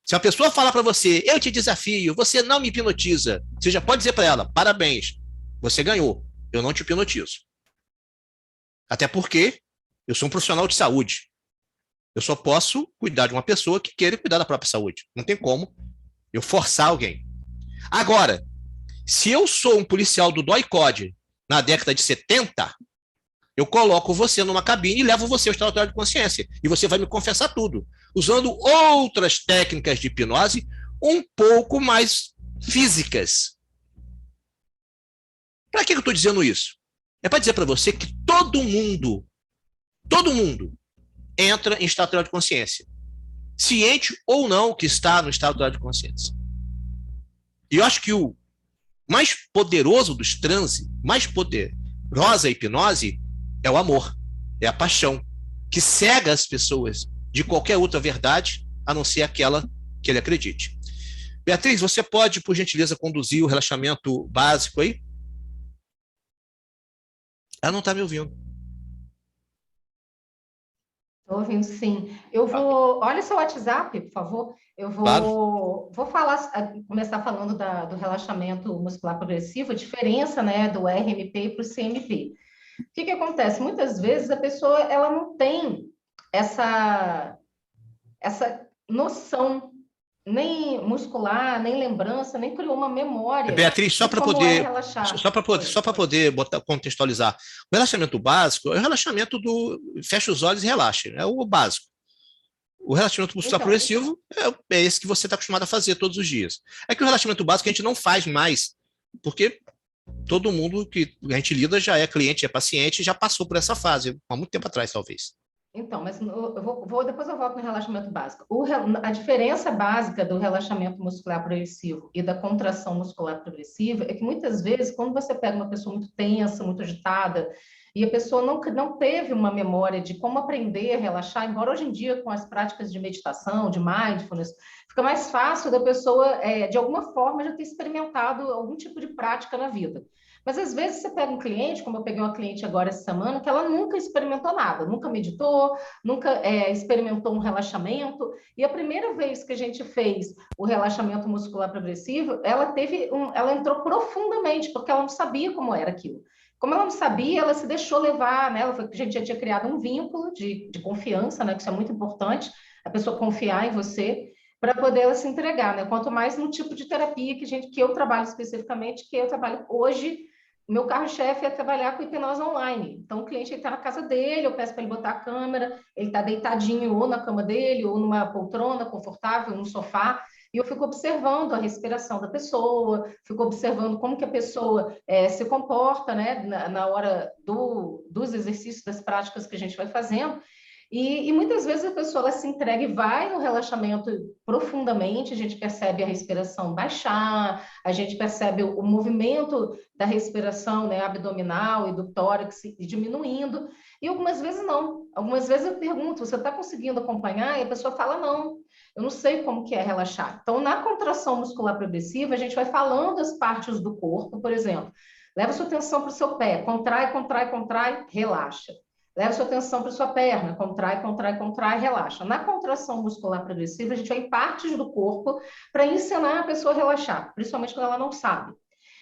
Se a pessoa falar para você, eu te desafio, você não me hipnotiza, você já pode dizer para ela, parabéns, você ganhou, eu não te hipnotizo. Até porque eu sou um profissional de saúde. Eu só posso cuidar de uma pessoa que queira cuidar da própria saúde. Não tem como eu forçar alguém. Agora, se eu sou um policial do DOI-CODE na década de 70, eu coloco você numa cabine e levo você ao estado alterado de consciência. E você vai me confessar tudo, usando outras técnicas de hipnose um pouco mais físicas. Para que eu estou dizendo isso? É para dizer para você que todo mundo entra em estado alterado de consciência, ciente ou não que está no estado alterado de consciência. E eu acho que o mais poderoso dos transe, mais poderosa hipnose, é o amor, é a paixão, que cega as pessoas de qualquer outra verdade, a não ser aquela que ele acredite. Beatriz, você pode, por gentileza, conduzir o relaxamento básico aí? Ela não está me ouvindo. Estou ouvindo, sim. Eu vou. Olha seu WhatsApp, por favor. Eu vou, Claro. vou falar, começar falando do relaxamento muscular progressivo, a diferença, né, do RMP para o CMP. O que acontece? Muitas vezes a pessoa ela não tem essa noção nem muscular, nem lembrança, nem criou uma memória Beatriz, de como é relaxar. só para poder contextualizar, o relaxamento básico é o relaxamento do fecha os olhos e relaxa, é o básico. O relaxamento muscular progressivo é esse que você está acostumado a fazer todos os dias. É que o relaxamento básico a gente não faz mais, porque todo mundo que a gente lida já é cliente, é paciente, já passou por essa fase, há muito tempo atrás, talvez. Então, mas depois eu volto no relaxamento básico. A diferença básica do relaxamento muscular progressivo e da contração muscular progressiva é que muitas vezes, quando você pega uma pessoa muito tensa, muito agitada, e a pessoa não teve uma memória de como aprender a relaxar, embora hoje em dia, com as práticas de meditação, de mindfulness, fica mais fácil da pessoa, de alguma forma, já ter experimentado algum tipo de prática na vida. Mas às vezes você pega um cliente, como eu peguei uma cliente agora essa semana, que ela nunca experimentou nada, nunca meditou, nunca experimentou um relaxamento, e a primeira vez que a gente fez o relaxamento muscular progressivo, ela entrou profundamente, porque ela não sabia como era aquilo. Como ela não sabia, ela se deixou levar, né? A gente já tinha criado um vínculo de confiança, né? Que isso é muito importante, a pessoa confiar em você, para poder ela se entregar, né? Quanto mais no tipo de terapia que eu trabalho especificamente, que eu trabalho hoje o meu carro-chefe é trabalhar com hipnose online. Então, o cliente está na casa dele, eu peço para ele botar a câmera, ele está deitadinho ou na cama dele, ou numa poltrona confortável, num sofá, e eu fico observando a respiração da pessoa, fico observando como que a pessoa se comporta, né, na hora dos exercícios, das práticas que a gente vai fazendo. E muitas vezes a pessoa ela se entrega e vai no relaxamento profundamente, a gente percebe a respiração baixar, a gente percebe o movimento da respiração, né, abdominal e do tórax diminuindo, e algumas vezes não. Algumas vezes eu pergunto, você está conseguindo acompanhar? E a pessoa fala, não, eu não sei como que é relaxar. Então, na contração muscular progressiva, a gente vai falando as partes do corpo, por exemplo, leva sua atenção para o seu pé, contrai, contrai, contrai, relaxa. Leva sua atenção para sua perna, contrai, contrai, contrai, relaxa. Na contração muscular progressiva, a gente vai em partes do corpo para ensinar a pessoa a relaxar, principalmente quando ela não sabe.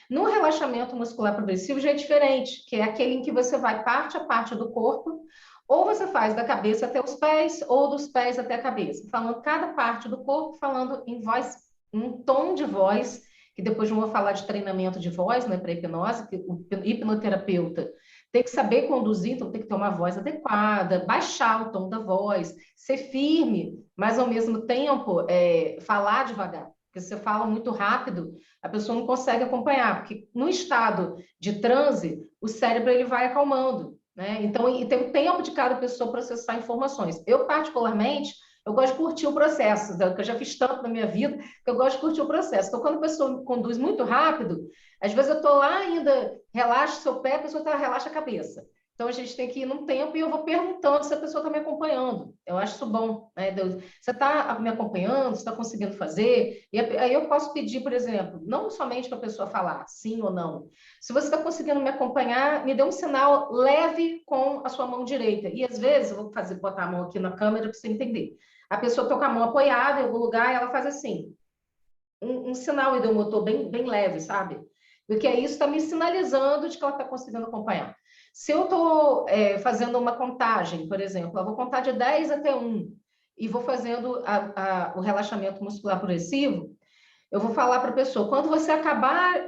No relaxamento muscular progressivo já é diferente, que é aquele em que você vai parte a parte do corpo, ou você faz da cabeça até os pés, ou dos pés até a cabeça, falando cada parte do corpo, falando em voz, um tom de voz, que depois eu vou falar de treinamento de voz, né, para hipnose, que o hipnoterapeuta tem que saber conduzir, então tem que ter uma voz adequada, baixar o tom da voz, ser firme, mas ao mesmo tempo falar devagar. Porque se você fala muito rápido, a pessoa não consegue acompanhar, porque no estado de transe, o cérebro ele vai acalmando, né? Então, e tem o tempo de cada pessoa processar informações. Eu, particularmente, eu gosto de curtir o processo, que eu já fiz tanto na minha vida, que eu gosto de curtir o processo. Então, quando a pessoa conduz muito rápido, às vezes eu estou lá ainda, relaxa o seu pé, a pessoa relaxa a cabeça. Então, a gente tem que ir num tempo e eu vou perguntando se a pessoa está me acompanhando. Eu acho isso bom, né? Você está me acompanhando? Você está conseguindo fazer? E aí eu posso pedir, por exemplo, não somente para a pessoa falar sim ou não. Se você está conseguindo me acompanhar, me dê um sinal leve com a sua mão direita. E às vezes, eu vou botar a mão aqui na câmera para você entender. A pessoa está com a mão apoiada em algum lugar e ela faz assim, um sinal ideomotor bem leve, sabe? Porque isso está me sinalizando de que ela está conseguindo acompanhar. Se eu estou fazendo uma contagem, por exemplo, eu vou contar de 10 até 1 e vou fazendo o relaxamento muscular progressivo, eu vou falar para a pessoa, quando você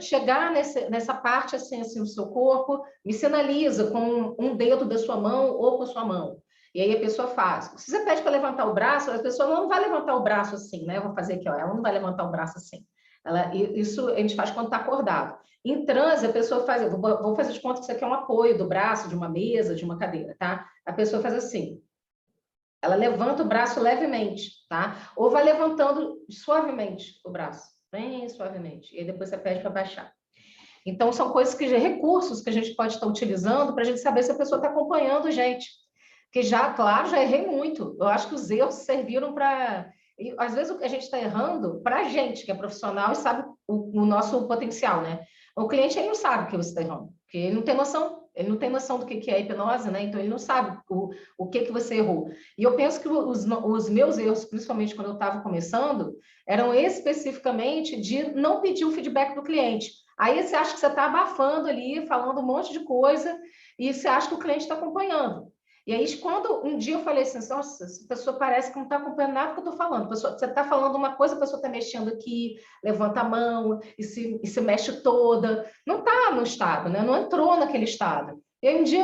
chegar nessa parte assim do seu corpo, me sinaliza com um dedo da sua mão ou com a sua mão. E aí a pessoa faz. Se você pede para levantar o braço, a pessoa não vai levantar o braço assim, né? Eu vou fazer aqui, ó. Ela não vai levantar o braço assim. Isso a gente faz quando está acordado. Em transe, a pessoa faz. Vou fazer de conta que isso aqui é um apoio do braço, de uma mesa, de uma cadeira, tá? A pessoa faz assim. Ela levanta o braço levemente, tá? Ou vai levantando suavemente o braço, bem suavemente. E aí depois você pede para baixar. Então, são coisas recursos que a gente pode estar utilizando para a gente saber se a pessoa está acompanhando a gente. Que já, claro, já errei muito. Eu acho que os erros serviram para. Às vezes a gente está errando para a gente, que é profissional e sabe o nosso potencial, né? O cliente ele não sabe o que você está errando, porque ele não tem noção. Ele não tem noção do que é hipnose, né? Então ele não sabe o que você errou. E eu penso que os meus erros, principalmente quando eu estava começando, eram especificamente de não pedir o feedback do cliente. Aí você acha que você está abafando ali, falando um monte de coisa, e você acha que o cliente está acompanhando. E aí, quando um dia eu falei assim, nossa, essa pessoa parece que não está acompanhando nada que eu estou falando. Você está falando uma coisa, a pessoa está mexendo aqui, levanta a mão e se mexe toda. Não está no estado, né? Não entrou naquele estado. E aí um dia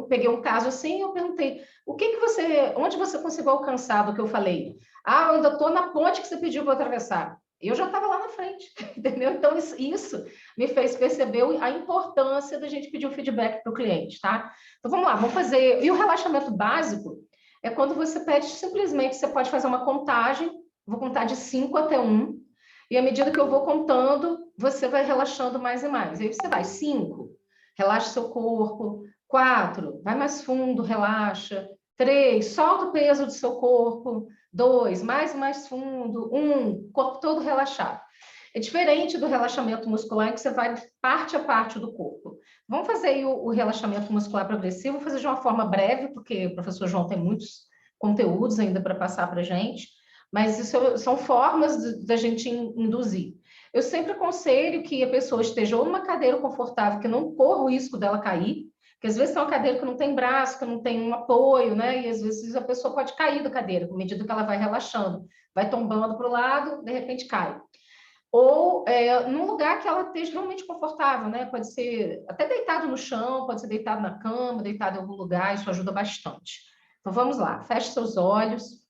peguei um caso assim e eu perguntei, onde você conseguiu alcançar do que eu falei? Ah, eu ainda estou na ponte que você pediu para atravessar. Eu já estava lá na frente, entendeu? Então, isso me fez perceber a importância da gente pedir o feedback para o cliente, tá? Então, vamos lá, vamos fazer... E o relaxamento básico é quando você pede, simplesmente, você pode fazer uma contagem, vou contar de 5 até 1, e à medida que eu vou contando, você vai relaxando mais e mais. Aí você vai, 5, relaxa seu corpo, 4, vai mais fundo, relaxa, 3, solta o peso do seu corpo, 2, mais fundo, 1, corpo todo relaxado. É diferente do relaxamento muscular, em que você vai parte a parte do corpo. Vamos fazer aí o relaxamento muscular progressivo, vou fazer de uma forma breve, porque o professor João tem muitos conteúdos ainda para passar para a gente, mas isso são formas da gente induzir. Eu sempre aconselho que a pessoa esteja ou numa cadeira confortável, que não corra o risco dela cair, porque às vezes tem uma cadeira que não tem braço, que não tem um apoio, né? E às vezes a pessoa pode cair da cadeira, à medida que ela vai relaxando, vai tombando para o lado, de repente cai. ou num lugar que ela esteja realmente confortável, né? Pode ser até deitado no chão, pode ser deitado na cama, deitado em algum lugar, isso ajuda bastante. Então, vamos lá, feche seus olhos,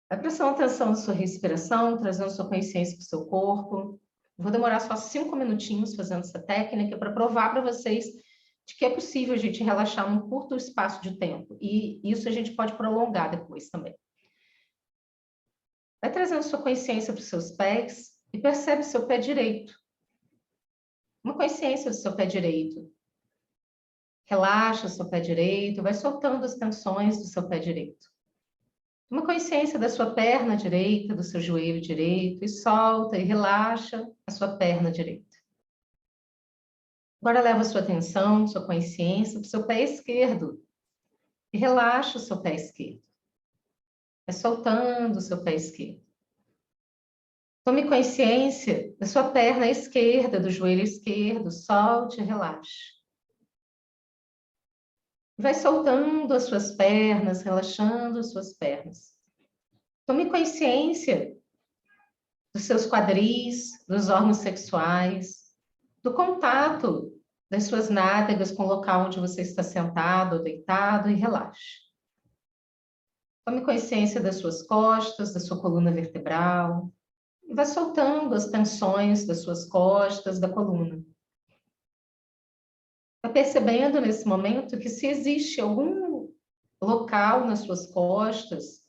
vai prestando atenção na sua respiração, trazendo sua consciência para o seu corpo. Vou demorar só 5 minutinhos fazendo essa técnica para provar para vocês de que é possível a gente relaxar num curto espaço de tempo. E isso a gente pode prolongar depois também. Vai trazendo sua consciência para os seus pés e percebe o seu pé direito. Uma consciência do seu pé direito. Relaxa o seu pé direito, vai soltando as tensões do seu pé direito. Uma consciência da sua perna direita, do seu joelho direito, e solta e relaxa a sua perna direita. Agora leva a sua atenção, sua consciência para o seu pé esquerdo e relaxa o seu pé esquerdo. Vai soltando o seu pé esquerdo. Tome consciência da sua perna esquerda, do joelho esquerdo, solte e relaxe. Vai soltando as suas pernas, relaxando as suas pernas. Tome consciência dos seus quadris, dos órgãos sexuais, do contato das suas nádegas com o local onde você está sentado ou deitado e relaxe. Tome consciência das suas costas, da sua coluna vertebral e vá soltando as tensões das suas costas, da coluna. Está percebendo nesse momento que se existe algum local nas suas costas,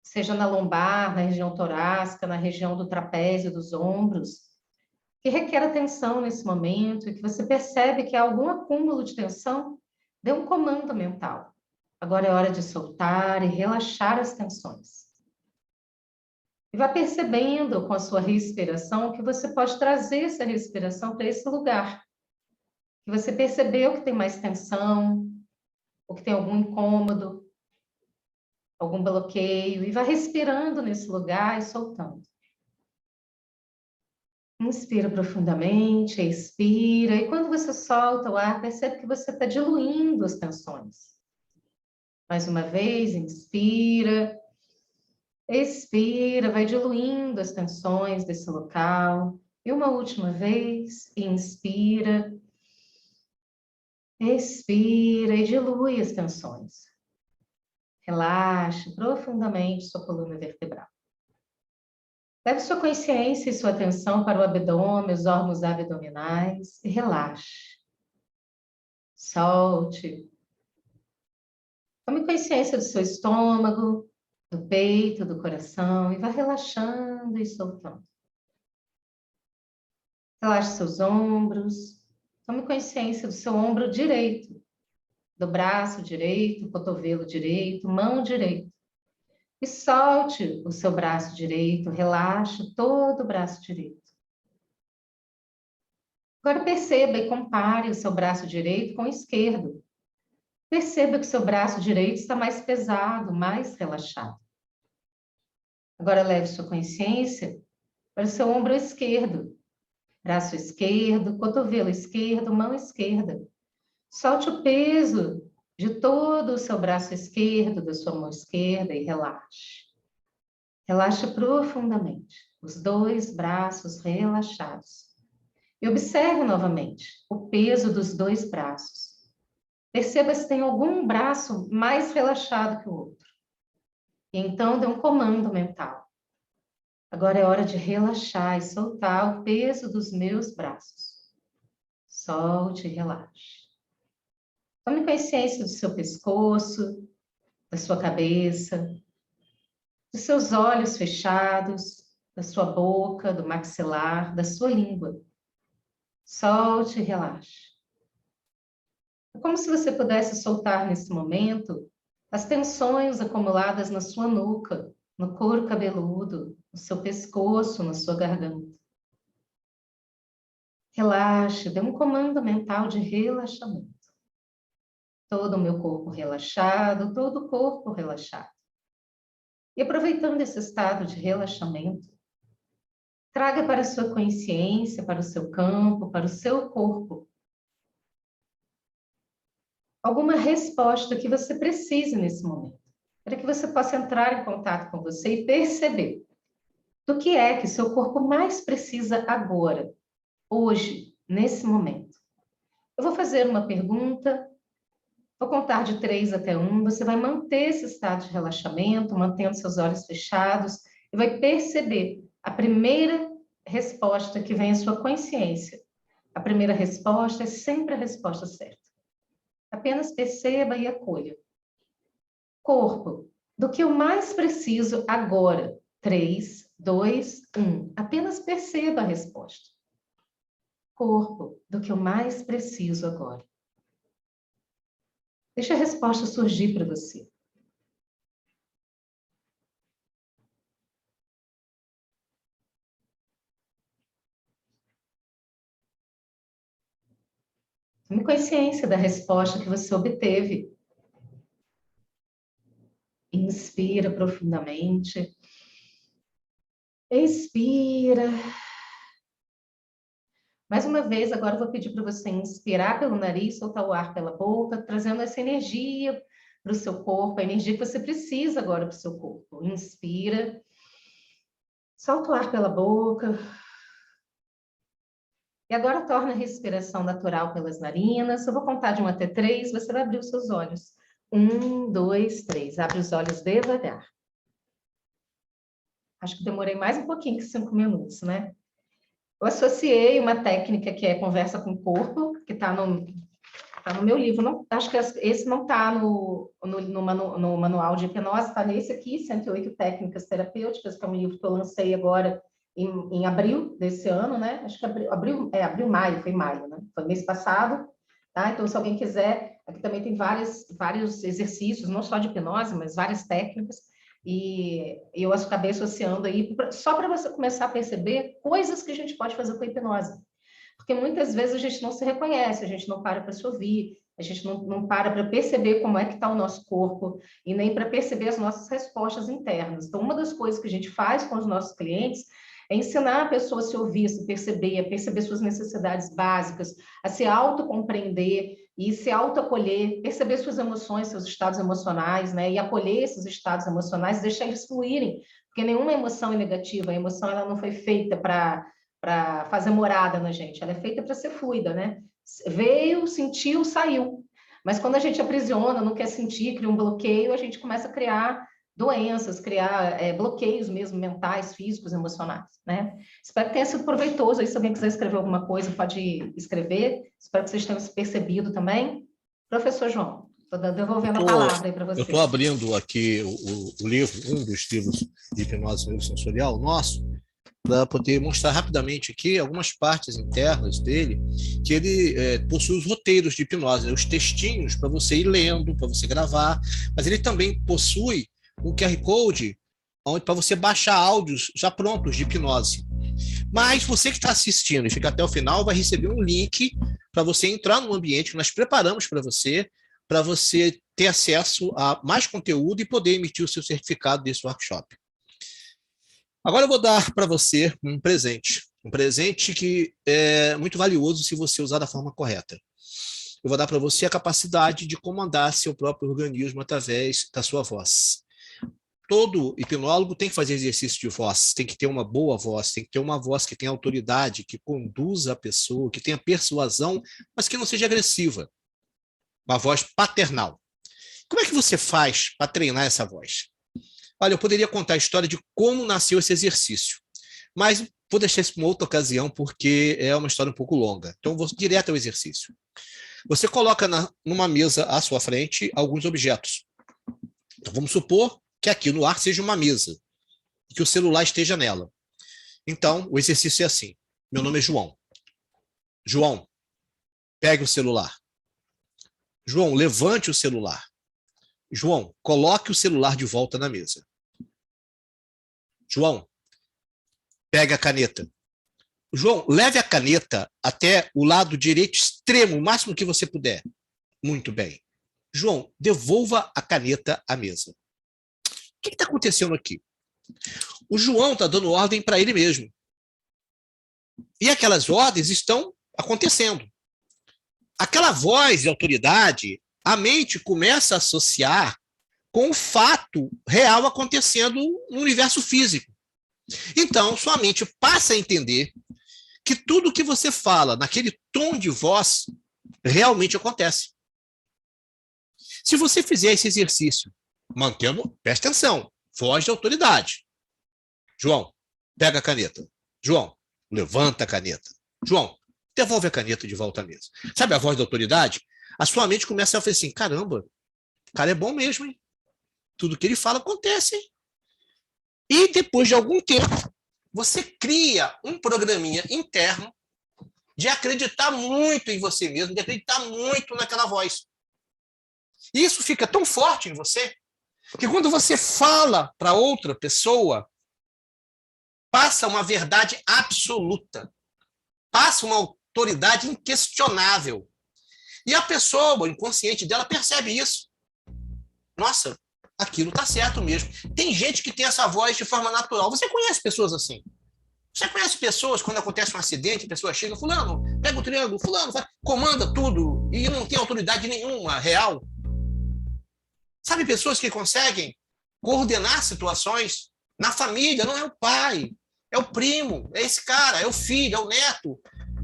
seja na lombar, na região torácica, na região do trapézio, dos ombros, que requer atenção nesse momento e que você percebe que há algum acúmulo de tensão, dê um comando mental. Agora é hora de soltar e relaxar as tensões. E vá percebendo com a sua respiração que você pode trazer essa respiração para esse lugar. Que você percebeu que tem mais tensão, ou que tem algum incômodo, algum bloqueio, e vá respirando nesse lugar e soltando. Inspira profundamente, expira, e quando você solta o ar, percebe que você está diluindo as tensões. Mais uma vez, inspira, expira, vai diluindo as tensões desse local. E uma última vez, inspira, expira e dilui as tensões. Relaxe profundamente sua coluna vertebral. Leve sua consciência e sua atenção para o abdômen, os órgãos abdominais e relaxe. Solte. Tome consciência do seu estômago, do peito, do coração e vá relaxando e soltando. Relaxe seus ombros. Tome consciência do seu ombro direito, do braço direito, cotovelo direito, mão direita. E solte o seu braço direito, relaxe todo o braço direito. Agora perceba e compare o seu braço direito com o esquerdo. Perceba que o seu braço direito está mais pesado, mais relaxado. Agora leve sua consciência para o seu ombro esquerdo. Braço esquerdo, cotovelo esquerdo, mão esquerda. Solte o peso de todo o seu braço esquerdo, da sua mão esquerda e relaxe. Relaxe profundamente, os dois braços relaxados. E observe novamente o peso dos dois braços. Perceba se tem algum braço mais relaxado que o outro. E então dê um comando mental. Agora é hora de relaxar e soltar o peso dos meus braços. Solte e relaxe. Tome consciência do seu pescoço, da sua cabeça, dos seus olhos fechados, da sua boca, do maxilar, da sua língua. Solte e relaxe. É como se você pudesse soltar nesse momento as tensões acumuladas na sua nuca, no couro cabeludo, no seu pescoço, na sua garganta. Relaxe, dê um comando mental de relaxamento. Todo o meu corpo relaxado, todo o corpo relaxado. E aproveitando esse estado de relaxamento, traga para a sua consciência, para o seu campo, para o seu corpo, alguma resposta que você precise nesse momento. para que você possa entrar em contato com você e perceber do que é que seu corpo mais precisa agora, hoje, nesse momento. Eu vou fazer uma pergunta, vou contar de 3 até 1, você vai manter esse estado de relaxamento, mantendo seus olhos fechados, e vai perceber a primeira resposta que vem à sua consciência. A primeira resposta é sempre a resposta certa. Apenas perceba e acolha. Corpo, do que eu mais preciso agora? 3, 2, 1. Apenas perceba a resposta. Corpo, do que eu mais preciso agora. Deixa a resposta surgir para você. Tome consciência da resposta que você obteve. Inspira profundamente. Expira. Mais uma vez, agora eu vou pedir para você inspirar pelo nariz, soltar o ar pela boca, trazendo essa energia para o seu corpo, a energia que você precisa agora para o seu corpo. Inspira. Solta o ar pela boca. E agora torna a respiração natural pelas narinas. Eu vou contar de 1 até 3, você vai abrir os seus olhos. 1, 2, 3. Abre os olhos devagar. Acho que demorei mais um pouquinho que 5 minutos, né? Eu associei uma técnica que é conversa com o corpo, que está no meu livro. Não, acho que esse não está no manual de hipnose, está nesse aqui, 108 Técnicas Terapêuticas, que é um livro que eu lancei agora em abril desse ano, né? Acho que maio, foi maio, né? Foi mês passado, tá? Então, se alguém quiser, aqui também tem vários exercícios, não só de hipnose, mas várias técnicas, e eu acabei associando aí, só para você começar a perceber coisas que a gente pode fazer com a hipnose. Porque muitas vezes a gente não se reconhece, a gente não para se ouvir, a gente não para perceber como é que está o nosso corpo e nem para perceber as nossas respostas internas. Então, uma das coisas que a gente faz com os nossos clientes é ensinar a pessoa a se ouvir, a se perceber, a perceber suas necessidades básicas, a se autocompreender e se autoacolher, perceber suas emoções, seus estados emocionais, né? E acolher esses estados emocionais, deixar eles fluírem, porque nenhuma emoção é negativa, a emoção ela não foi feita para fazer morada na gente, ela é feita para ser fluida, né? Veio, sentiu, saiu. Mas quando a gente aprisiona, não quer sentir, cria um bloqueio, a gente começa a criar doenças, criar bloqueios mesmo mentais, físicos, emocionais, né? Espero que tenha sido proveitoso. Aí, se alguém quiser escrever alguma coisa, pode escrever. Espero que vocês tenham se percebido também. Professor João, estou devolvendo a palavra aí para você. Eu estou abrindo aqui o livro, um dos livros de hipnose neurosensorial nosso, para poder mostrar rapidamente aqui algumas partes internas dele, que ele possui os roteiros de hipnose, né? Os textinhos para você ir lendo, para você gravar, mas ele também possui um QR Code para você baixar áudios já prontos de hipnose. Mas você que está assistindo e fica até o final vai receber um link para você entrar no ambiente que nós preparamos para você ter acesso a mais conteúdo e poder emitir o seu certificado desse workshop. Agora eu vou dar para você um presente que é muito valioso se você usar da forma correta. Eu vou dar para você a capacidade de comandar seu próprio organismo através da sua voz. Todo hipnólogo tem que fazer exercício de voz, tem que ter uma boa voz, tem que ter uma voz que tenha autoridade, que conduza a pessoa, que tenha persuasão, mas que não seja agressiva. Uma voz paternal. Como é que você faz para treinar essa voz? Olha, eu poderia contar a história de como nasceu esse exercício, mas vou deixar isso para uma outra ocasião, porque é uma história um pouco longa. Então, vou direto ao exercício. Você coloca numa mesa à sua frente alguns objetos. Então, vamos supor que aqui no ar seja uma mesa, e que o celular esteja nela. Então, o exercício é assim. Meu nome é João. João, pegue o celular. João, levante o celular. João, coloque o celular de volta na mesa. João, pegue a caneta. João, leve a caneta até o lado direito extremo, o máximo que você puder. Muito bem. João, devolva a caneta à mesa. O que está acontecendo aqui? O João está dando ordem para ele mesmo. E aquelas ordens estão acontecendo. Aquela voz de autoridade, a mente começa a associar com o fato real acontecendo no universo físico. Então, sua mente passa a entender que tudo que você fala naquele tom de voz realmente acontece. Se você fizer esse exercício, mantendo, presta atenção, voz de autoridade. João, pega a caneta. João, levanta a caneta. João, devolve a caneta de volta à mesa. Sabe a voz da autoridade? A sua mente começa a falar assim, caramba, o cara é bom mesmo, hein? Tudo que ele fala acontece, hein? E depois de algum tempo, você cria um programinha interno de acreditar muito em você mesmo, de acreditar muito naquela voz. E isso fica tão forte em você, que quando você fala para outra pessoa, passa uma verdade absoluta, passa uma autoridade inquestionável. E a pessoa, o inconsciente dela, percebe isso. Nossa, aquilo está certo mesmo. Tem gente que tem essa voz de forma natural. Você conhece pessoas assim? Você conhece pessoas, quando acontece um acidente, a pessoa chega, fulano, pega o triângulo, fulano, comanda tudo, e não tem autoridade nenhuma real. Sabe, pessoas que conseguem coordenar situações na família, não é o pai, é o primo, é esse cara, é o filho, é o neto.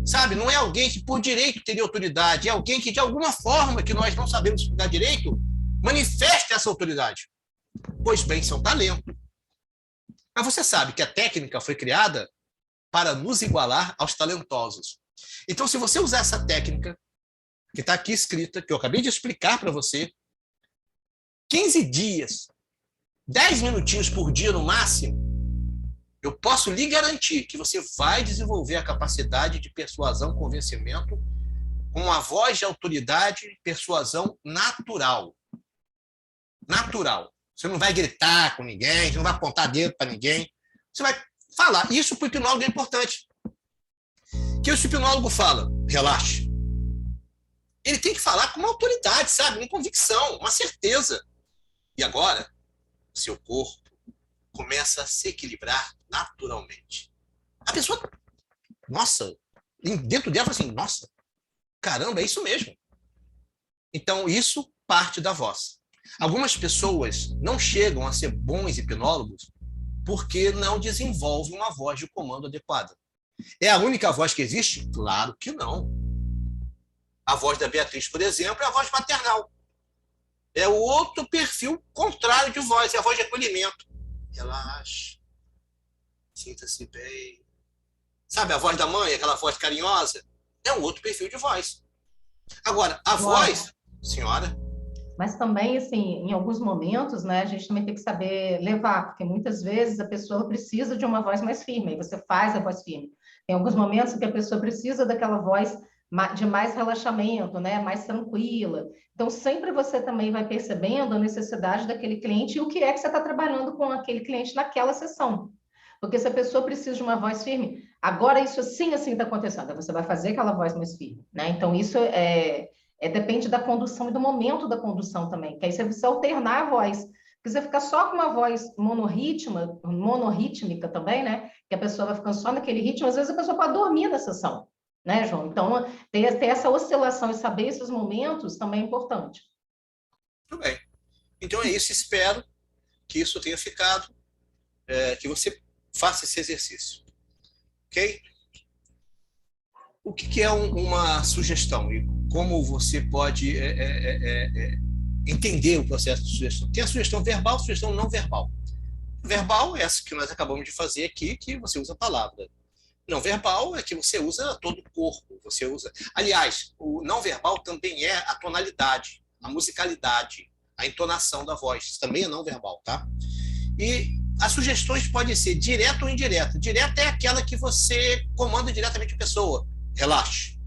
Sabe, não é alguém que por direito teria autoridade, é alguém que de alguma forma, que nós não sabemos explicar direito, manifesta essa autoridade. Pois bem, isso é um talento. Mas você sabe que a técnica foi criada para nos igualar aos talentosos. Então, se você usar essa técnica, que está aqui escrita, que eu acabei de explicar para você, 15 dias, 10 minutinhos por dia no máximo, eu posso lhe garantir que você vai desenvolver a capacidade de persuasão, convencimento, com uma voz de autoridade, persuasão natural. Natural. Você não vai gritar com ninguém, você não vai apontar dedo para ninguém. Você vai falar. Isso para o hipnólogo é importante. Que o hipnólogo fala, relaxe. Ele tem que falar com uma autoridade, sabe? Uma convicção, uma certeza. E agora, seu corpo começa a se equilibrar naturalmente. A pessoa, nossa, dentro dela fala assim, nossa, caramba, é isso mesmo. Então, isso parte da voz. Algumas pessoas não chegam a ser bons hipnólogos porque não desenvolvem uma voz de comando adequada. É a única voz que existe? Claro que não. A voz da Beatriz, por exemplo, é a voz maternal. É o outro perfil contrário de voz, é a voz de acolhimento. Relaxe. Sinta-se bem. Sabe a voz da mãe, aquela voz carinhosa? É um outro perfil de voz. Agora, a voz... Senhora? Mas também, assim, em alguns momentos, né, a gente também tem que saber levar, porque muitas vezes a pessoa precisa de uma voz mais firme, e você faz a voz firme. Tem alguns momentos que a pessoa precisa daquela voz de mais relaxamento, né, mais tranquila. Então, sempre você também vai percebendo a necessidade daquele cliente e o que é que você está trabalhando com aquele cliente naquela sessão. Porque se a pessoa precisa de uma voz firme, agora isso assim está acontecendo, você vai fazer aquela voz mais firme, né? Então, isso depende da condução e do momento da condução também, que aí você precisa alternar a voz. Porque você ficar só com uma voz monorrítmica também, né? Que a pessoa vai ficando só naquele ritmo, às vezes a pessoa pode dormir na sessão, né, João? Então, ter essa oscilação e saber esses momentos também é importante. Tudo bem. Então é isso, espero que isso tenha ficado, que você faça esse exercício. Ok? O que é uma sugestão e como você pode entender o processo de sugestão? Tem a sugestão verbal, a sugestão não verbal. Verbal é essa que nós acabamos de fazer aqui, que você usa a palavra. Não verbal é que você usa todo o corpo. Você usa. Aliás, o não verbal também é a tonalidade, a musicalidade, a entonação da voz. Isso também é não verbal, tá? E as sugestões podem ser direta ou indireta. Direta é aquela que você comanda diretamente a pessoa. Relaxe.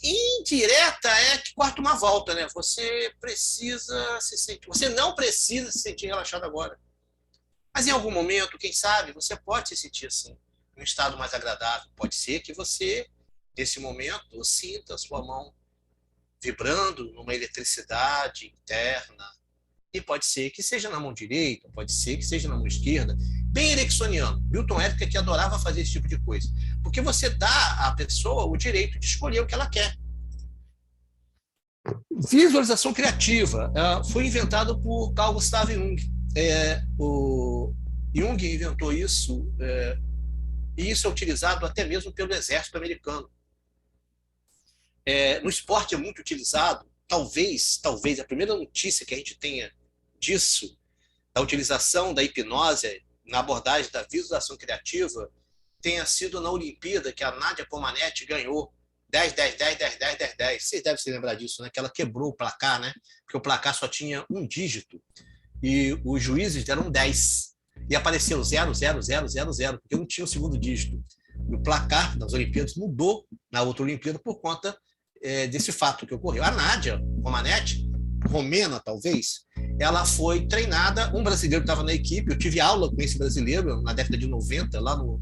Indireta é que corta uma volta, né? Você precisa se sentir. Você não precisa se sentir relaxado agora. Mas em algum momento, quem sabe, você pode se sentir assim, num estado mais agradável. Pode ser que você, nesse momento, sinta a sua mão vibrando numa eletricidade interna. E pode ser que seja na mão direita, pode ser que seja na mão esquerda. Bem ericksoniano. Milton Erickson que adorava fazer esse tipo de coisa. Porque você dá à pessoa o direito de escolher o que ela quer. Visualização criativa foi inventado por Carl Gustav Jung. O Jung inventou isso, e isso é utilizado até mesmo pelo exército americano. No esporte é muito utilizado. Talvez a primeira notícia que a gente tenha disso, da utilização da hipnose na abordagem da visualização criativa, tenha sido na Olimpíada, que a Nadia Comaneci ganhou 10, 10, 10, 10, 10, 10, 10. Vocês devem se lembrar disso, né? Que ela quebrou o placar, né? Porque o placar só tinha um dígito e os juízes deram 10. E apareceu 0, 0, 0, 0, 0, porque não tinha o segundo dígito. E o placar das Olimpíadas mudou na outra Olimpíada por conta desse fato que ocorreu. A Nadia Comaneci, romena talvez, ela foi treinada, um brasileiro estava na equipe, eu tive aula com esse brasileiro na década de 90, lá no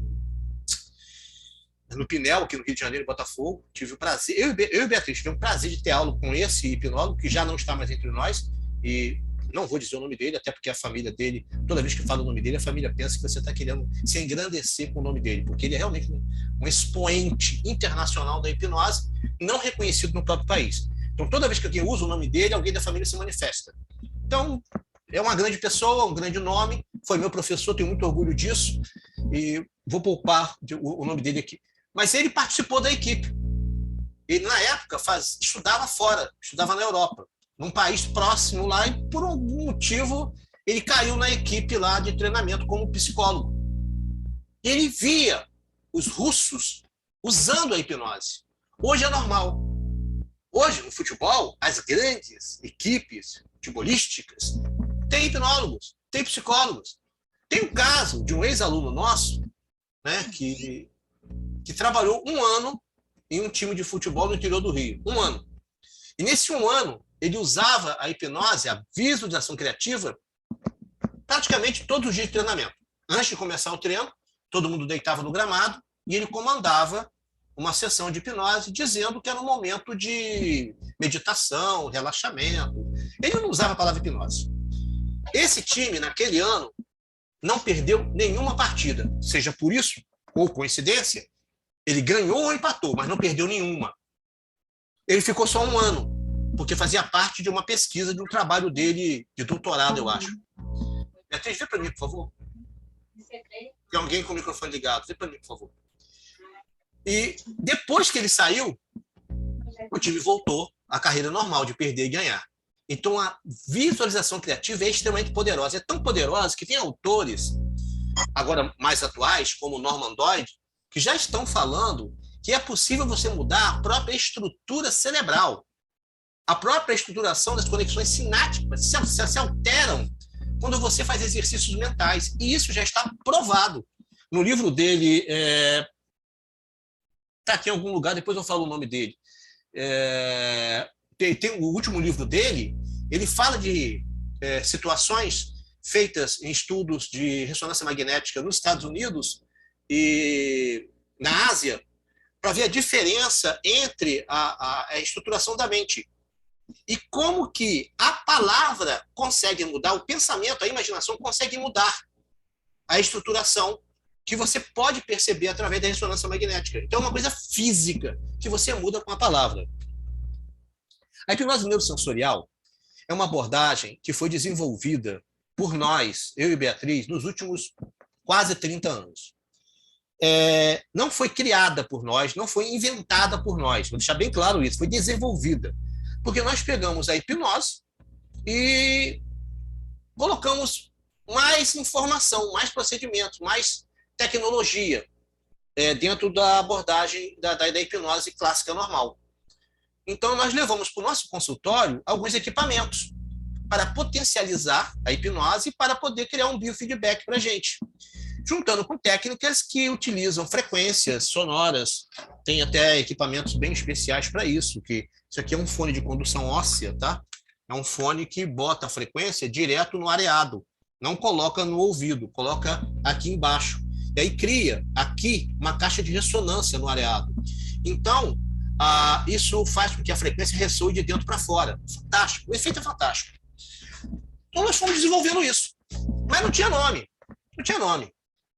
Pinel, aqui no Rio de Janeiro, em Botafogo. Tive o prazer, eu e Beatriz, tive o prazer de ter aula com esse hipnólogo, que já não está mais entre nós, e não vou dizer o nome dele, até porque a família dele, toda vez que fala o nome dele, a família pensa que você está querendo se engrandecer com o nome dele, porque ele é realmente um expoente internacional da hipnose, não reconhecido no próprio país. Então, toda vez que alguém usa o nome dele, alguém da família se manifesta. Então, é uma grande pessoa, um grande nome, foi meu professor, tenho muito orgulho disso, e vou poupar o nome dele aqui. Mas ele participou da equipe. Ele, na época, estudava fora, estudava na Europa, num país próximo lá, e por algum motivo ele caiu na equipe lá de treinamento como psicólogo. E ele via os russos usando a hipnose. Hoje é normal. Hoje, no futebol, as grandes equipes futebolísticas têm hipnólogos, têm psicólogos. Tem o caso de um ex-aluno nosso, né, que trabalhou 1 ano em um time de futebol no interior do Rio. 1 ano. E nesse 1 ano, ele usava a hipnose, a visualização criativa, praticamente todos os dias de treinamento. Antes de começar o treino, todo mundo deitava no gramado e ele comandava uma sessão de hipnose, dizendo que era um momento de meditação, relaxamento. Ele não usava a palavra hipnose. Esse time, naquele ano, não perdeu nenhuma partida. Seja por isso, ou coincidência, ele ganhou ou empatou, mas não perdeu nenhuma. Ele ficou só 1 ano, porque fazia parte de uma pesquisa, de um trabalho dele de doutorado, eu acho. Beatriz, vê para mim, por favor. Tem alguém com o microfone ligado. Vê para mim, por favor. E depois que ele saiu, o time voltou à carreira normal de perder e ganhar. Então, a visualização criativa é extremamente poderosa. É tão poderosa que tem autores, agora mais atuais, como Norman Doidge, que já estão falando que é possível você mudar a própria estrutura cerebral. A própria estruturação das conexões sinápticas se alteram quando você faz exercícios mentais. E isso já está provado. No livro dele, está aqui em algum lugar, depois eu falo o nome dele. Tem o último livro dele, ele fala de situações feitas em estudos de ressonância magnética nos Estados Unidos e na Ásia, para ver a diferença entre a estruturação da mente e como que a palavra consegue mudar, o pensamento, a imaginação consegue mudar a estruturação que você pode perceber através da ressonância magnética. Então, é uma coisa física que você muda com a palavra. A hipnose neurosensorial é uma abordagem que foi desenvolvida por nós, eu e Beatriz, nos últimos quase 30 anos. Não foi criada por nós, não foi inventada por nós, vou deixar bem claro isso, foi desenvolvida. Porque nós pegamos a hipnose e colocamos mais informação, mais procedimentos, mais tecnologia dentro da abordagem da hipnose clássica normal. Então, nós levamos para o nosso consultório alguns equipamentos para potencializar a hipnose e para poder criar um biofeedback para a gente, juntando com técnicas que utilizam frequências sonoras. Tem até equipamentos bem especiais para isso, que isso aqui é um fone de condução óssea, tá? É um fone que bota a frequência direto no areado, não coloca no ouvido, coloca aqui embaixo. E aí cria aqui uma caixa de ressonância no areado. Então, isso faz com que a frequência ressoe de dentro para fora. Fantástico, o efeito é fantástico. Então nós fomos desenvolvendo isso, mas não tinha nome. Não tinha nome.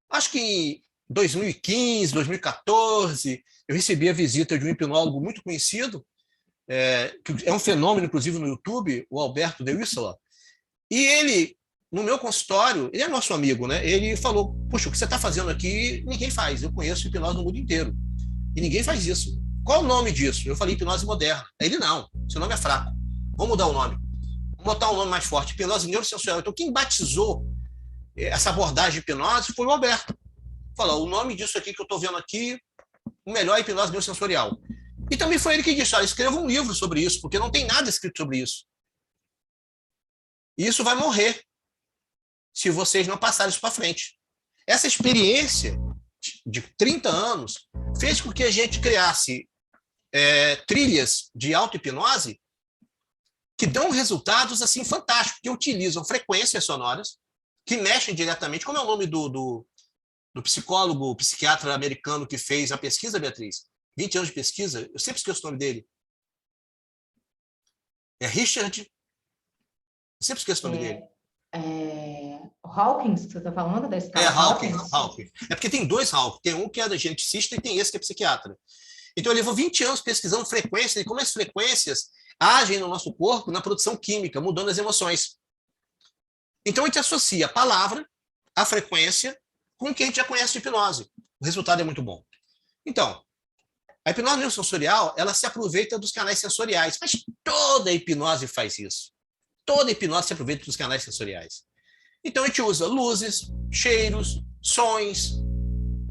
Acho que em 2015, 2014, eu recebi a visita de um hipnólogo muito conhecido, que é um fenômeno, inclusive, no YouTube, o Alberto De Ursula, e ele, no meu consultório, ele é nosso amigo, né? Ele falou, puxa, o que você está fazendo aqui, ninguém faz. Eu conheço hipnose no mundo inteiro. E ninguém faz isso. Qual o nome disso? Eu falei hipnose moderna. Ele, não. Seu nome é fraco. Vamos mudar o nome. Vamos botar um nome mais forte. Hipnose neurosensorial. Então, quem batizou essa abordagem de hipnose foi o Alberto. Falou, o nome disso aqui que eu estou vendo aqui, o melhor é hipnose neurosensorial. E também foi ele que disse, olha, escreva um livro sobre isso, porque não tem nada escrito sobre isso. E isso vai morrer se vocês não passarem isso para frente. Essa experiência de 30 anos fez com que a gente criasse trilhas de auto-hipnose que dão resultados assim fantásticos, que utilizam frequências sonoras, que mexem diretamente. Como é o nome do psicólogo, psiquiatra americano que fez a pesquisa, Beatriz? 20 anos de pesquisa, eu sempre esqueço o nome dele. É Richard... Eu sempre esqueço o nome dele. Hawkins, que você está falando da escala Hawkins. É porque tem dois Hawkins. Tem um que é geneticista e tem esse que é psiquiatra. Então, ele levou 20 anos pesquisando frequências e como as frequências agem no nosso corpo na produção química, mudando as emoções. Então, a gente associa a palavra, a frequência, com o que a gente já conhece de hipnose. O resultado é muito bom. Então, a hipnose neurosensorial, ela se aproveita dos canais sensoriais, mas toda a hipnose faz isso. Toda a hipnose se aproveita dos canais sensoriais. Então, a gente usa luzes, cheiros, sons,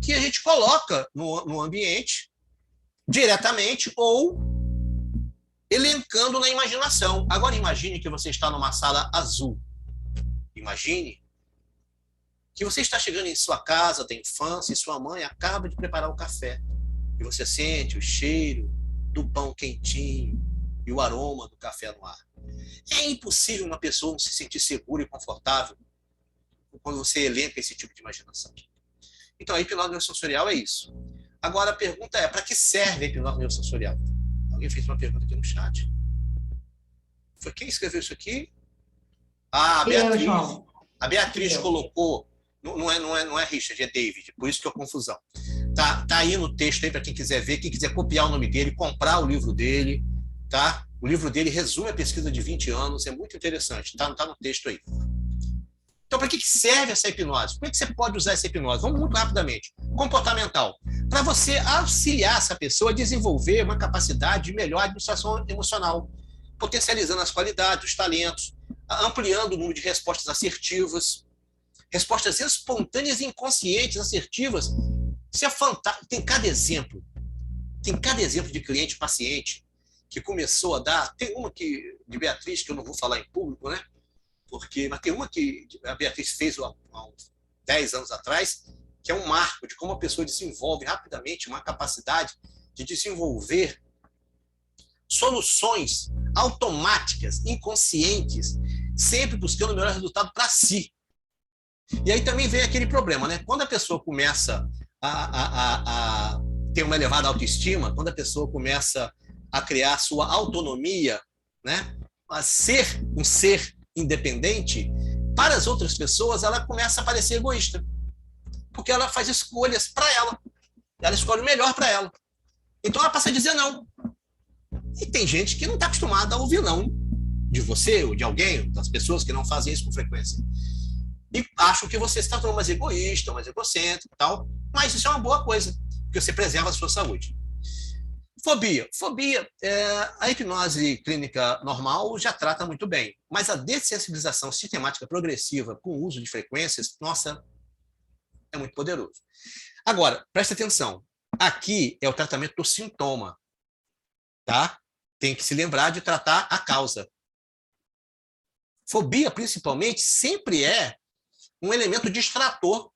que a gente coloca no ambiente diretamente ou elencando na imaginação. Agora, imagine que você está numa sala azul. Imagine que você está chegando em sua casa da infância e sua mãe acaba de preparar o café. E você sente o cheiro do pão quentinho e o aroma do café no ar. É impossível uma pessoa não se sentir segura e confortável quando você elenca esse tipo de imaginação. Então, a hipnose neurosensorial é isso. Agora, a pergunta é, para que serve a hipnose neurosensorial? Alguém fez uma pergunta aqui no chat. Foi quem escreveu isso aqui? A Beatriz. A Beatriz colocou... Não é Richard, é David, por isso que é a confusão. Tá aí no texto aí para quem quiser ver, quem quiser copiar o nome dele, comprar o livro dele, tá? O livro dele resume a pesquisa de 20 anos, é muito interessante, tá no texto aí. Então, para que serve essa hipnose? Como é que você pode usar essa hipnose? Vamos muito rapidamente. Comportamental. Para você auxiliar essa pessoa a desenvolver uma capacidade de melhor administração emocional, potencializando as qualidades, os talentos, ampliando o número de respostas assertivas, respostas espontâneas e inconscientes, assertivas. Isso é fantástico. Tem cada exemplo de cliente, paciente, que começou a dar. Tem uma de Beatriz, que eu não vou falar em público, né? Mas tem uma que a Beatriz fez há uns 10 anos atrás, que é um marco de como a pessoa desenvolve rapidamente uma capacidade de desenvolver soluções automáticas, inconscientes, sempre buscando o melhor resultado para si. E aí também vem aquele problema, né? Quando a pessoa começa a ter uma elevada autoestima, quando a pessoa começa a criar sua autonomia, né? A ser um ser independente, para as outras pessoas ela começa a parecer egoísta, porque ela faz escolhas para ela escolhe o melhor para ela. Então ela passa a dizer não. E tem gente que não está acostumada a ouvir não de você ou de alguém, das pessoas que não fazem isso com frequência. E acham que você está tornando mais egoísta, mais egocêntrico e tal, mas isso é uma boa coisa, porque você preserva a sua saúde. Fobia. A hipnose clínica normal já trata muito bem, mas a dessensibilização sistemática progressiva com o uso de frequências, nossa, é muito poderoso. Agora, preste atenção, aqui é o tratamento do sintoma, tá? Tem que se lembrar de tratar a causa. Fobia, principalmente, sempre é um elemento distrator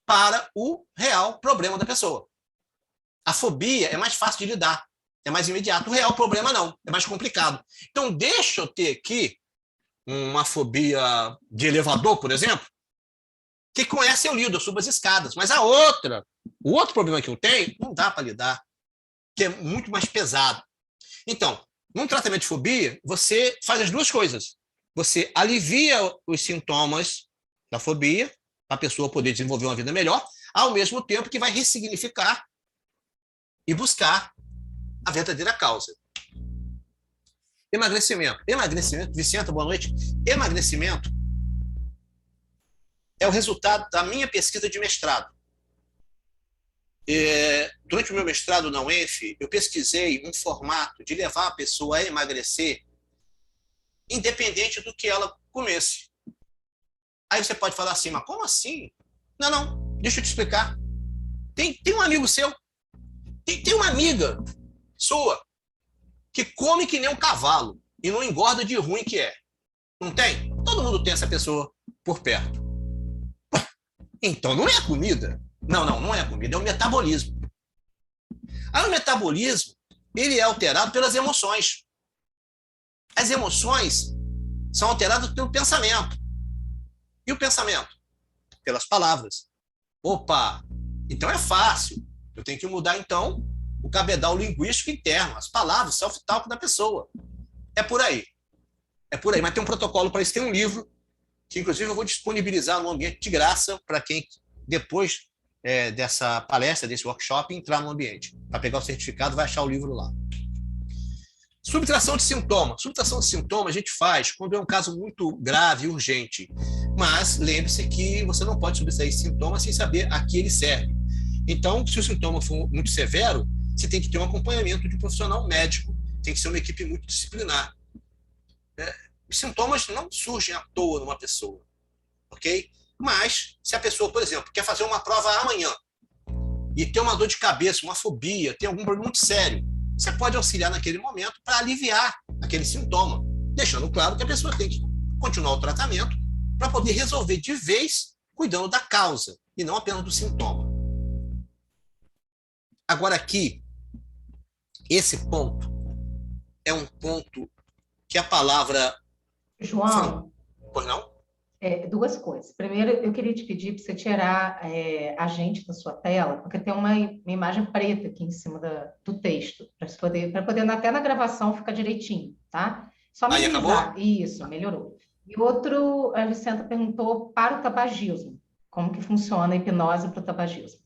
para o real problema da pessoa. A fobia é mais fácil de lidar, é mais imediato. O real problema não, é mais complicado. Então, deixa eu ter aqui uma fobia de elevador, por exemplo, que com essa eu lido, eu subo as escadas. Mas o outro problema que eu tenho, não dá para lidar, que é muito mais pesado. Então, num tratamento de fobia, você faz as duas coisas. Você alivia os sintomas da fobia, para a pessoa poder desenvolver uma vida melhor, ao mesmo tempo que vai ressignificar e buscar a verdadeira causa. Emagrecimento. Emagrecimento, Vicenta, boa noite. Emagrecimento é o resultado da minha pesquisa de mestrado. Durante o meu mestrado na UENF, eu pesquisei um formato de levar a pessoa a emagrecer independente do que ela comesse. Aí você pode falar assim, mas como assim? Não, não, deixa eu te explicar. Tem um amigo seu, tem uma amiga sua que come que nem um cavalo e não engorda de ruim que é. Não tem? Todo mundo tem essa pessoa por perto. Então não é a comida. Não é a comida, é o metabolismo. Aí o metabolismo, ele é alterado pelas emoções. As emoções são alteradas pelo pensamento. E o pensamento? Pelas palavras. Opa, então é fácil. Eu tenho que mudar, então, o cabedal linguístico interno, as palavras, o self-talk da pessoa. É por aí. É por aí. Mas tem um protocolo para isso. Tem um livro que, inclusive, eu vou disponibilizar no ambiente de graça para quem, depois dessa palestra, desse workshop, entrar no ambiente. Para pegar o certificado, vai achar o livro lá. Subtração de sintomas. Subtração de sintomas a gente faz quando é um caso muito grave e urgente. Mas lembre-se que você não pode subtrair sintomas sem saber a que ele serve. Então, se o sintoma for muito severo, você tem que ter um acompanhamento de um profissional médico. Tem que ser uma equipe multidisciplinar. Os sintomas não surgem à toa numa pessoa. Ok? Mas, se a pessoa, por exemplo, quer fazer uma prova amanhã e tem uma dor de cabeça, uma fobia, tem algum problema muito sério, você pode auxiliar naquele momento para aliviar aquele sintoma, deixando claro que a pessoa tem que continuar o tratamento para poder resolver de vez, cuidando da causa e não apenas do sintoma. Agora aqui, esse ponto é um ponto que a palavra... João, pois não? Duas coisas. Primeiro, eu queria te pedir para você tirar a gente da sua tela, porque tem uma imagem preta aqui em cima do texto, para poder até na gravação ficar direitinho, tá? Só Aí minimizar. acabou? Isso, melhorou. E outro, a Vicenta perguntou para o tabagismo, como que funciona a hipnose para o tabagismo.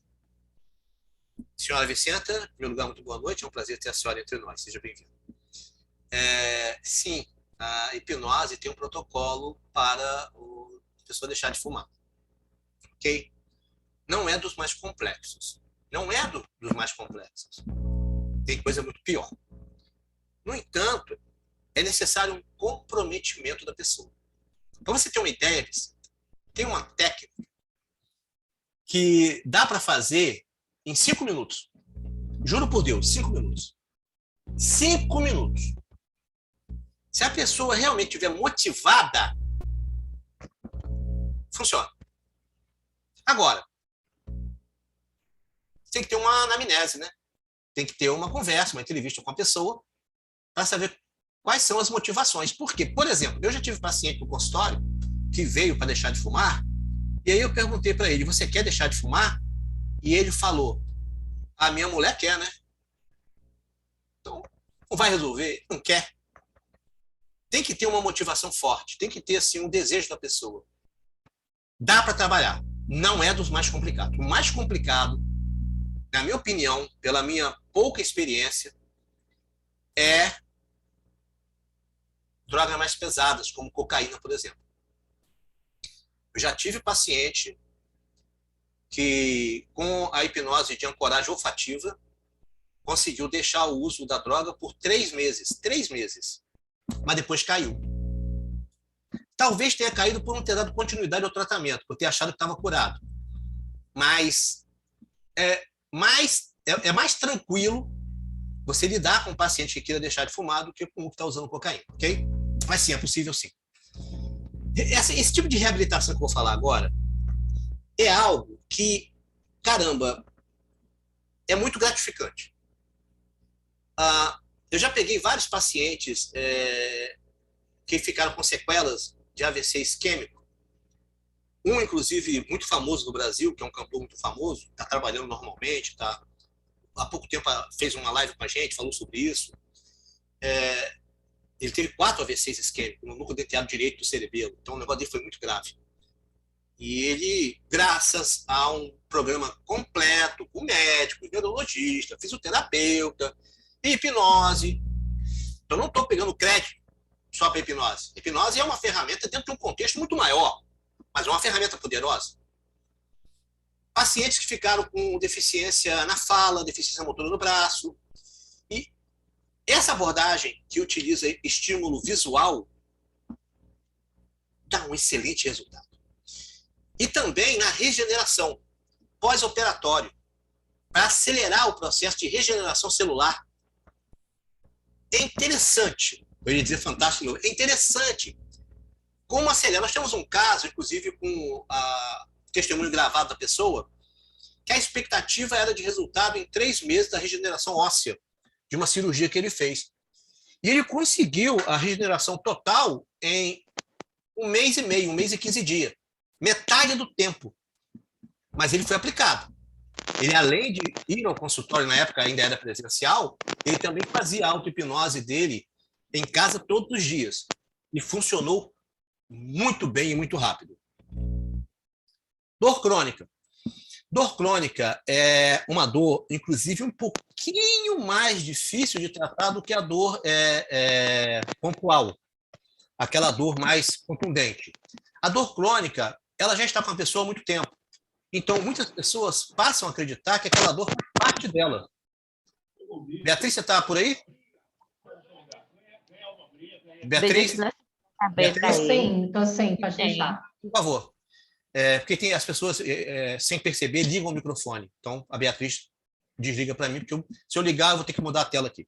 Senhora Vicenta, em primeiro lugar, muito boa noite, é um prazer ter a senhora entre nós, seja bem-vinda. Sim, a hipnose tem um protocolo para a pessoa deixar de fumar. Ok? Não é dos mais complexos. Não é dos mais complexos. Tem coisa muito pior. No entanto, é necessário um comprometimento da pessoa. Para você ter uma ideia, tem uma técnica que dá para fazer em 5 minutos. Juro por Deus, 5 minutos. 5 minutos. Se a pessoa realmente estiver motivada, funciona. Agora, tem que ter uma anamnese, né? Tem que ter uma conversa, uma entrevista com a pessoa para saber quais são as motivações. Por quê? Por exemplo, eu já tive paciente no consultório que veio para deixar de fumar, e aí eu perguntei para ele, você quer deixar de fumar? E ele falou, a minha mulher quer, né? Então, não vai resolver, não quer. Tem que ter uma motivação forte, tem que ter assim, um desejo da pessoa. Dá para trabalhar, não é dos mais complicados. O mais complicado, na minha opinião, pela minha pouca experiência, é drogas mais pesadas, como cocaína, por exemplo. Eu já tive paciente que, com a hipnose de ancoragem olfativa, conseguiu deixar o uso da droga por 3 meses. 3 meses. Mas depois caiu. Talvez tenha caído por não ter dado continuidade ao tratamento, por ter achado que estava curado. Mas é mais tranquilo você lidar com um paciente que queira deixar de fumar do que com o que está usando cocaína, ok? Mas sim, é possível sim. Esse tipo de reabilitação que eu vou falar agora é algo que, caramba, é muito gratificante. Eu já peguei vários pacientes que ficaram com sequelas de AVC isquêmico. Um, inclusive, muito famoso no Brasil, que é um cantor muito famoso, está trabalhando normalmente, há pouco tempo fez uma live com a gente, falou sobre isso. Ele teve 4 AVCs isquêmicos no núcleo denteado direito do cerebelo, então o negócio dele foi muito grave. E ele, graças a um programa completo, com médico, neurologista, fisioterapeuta, hipnose, eu não estou pegando crédito só para hipnose. Hipnose é uma ferramenta dentro de um contexto muito maior, mas é uma ferramenta poderosa. Pacientes que ficaram com deficiência na fala, deficiência motora no braço. E essa abordagem que utiliza estímulo visual dá um excelente resultado. E também na regeneração pós-operatório, para acelerar o processo de regeneração celular. É interessante, eu ia dizer fantástico, é interessante como acelera. Nós temos um caso, inclusive, com o testemunho gravado da pessoa, que a expectativa era de resultado em 3 meses da regeneração óssea, de uma cirurgia que ele fez. E ele conseguiu a regeneração total em 1 mês e meio, 1 mês e 15 dias. Metade do tempo. Mas ele foi aplicado. Ele, além de ir ao consultório, na época ainda era presencial, ele também fazia a auto-hipnose dele em casa todos os dias. E funcionou muito bem e muito rápido. Dor crônica. Dor crônica é uma dor, inclusive, um pouquinho mais difícil de tratar do que a dor pontual, aquela dor mais contundente. A dor crônica, ela já está com a pessoa há muito tempo. Então, muitas pessoas passam a acreditar que aquela dor faz parte dela. Beatriz, você está por aí? Beatriz? Estou sim, pode deixar. Por favor. Porque tem as pessoas, sem perceber, ligam o microfone. Então, a Beatriz desliga para mim, porque se eu ligar, eu vou ter que mudar a tela aqui.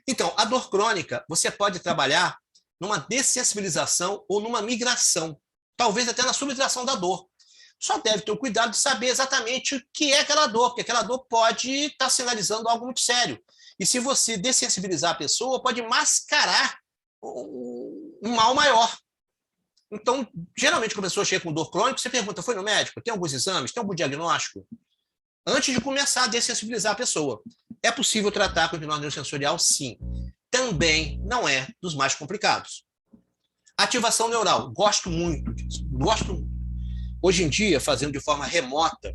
Então, a dor crônica, você pode trabalhar numa dessensibilização ou numa migração, talvez até na subtração da dor. Só deve ter o cuidado de saber exatamente o que é aquela dor, porque aquela dor pode estar sinalizando algo muito sério. E se você dessensibilizar a pessoa, pode mascarar um mal maior. Então, geralmente, quando a pessoa chega com dor crônica, você pergunta, foi no médico? Tem alguns exames? Tem algum diagnóstico? Antes de começar a dessensibilizar a pessoa. É possível tratar com hipnose neurosensorial? Sim. Também não é dos mais complicados. Ativação neural. Gosto muito disso. Hoje em dia, fazendo de forma remota,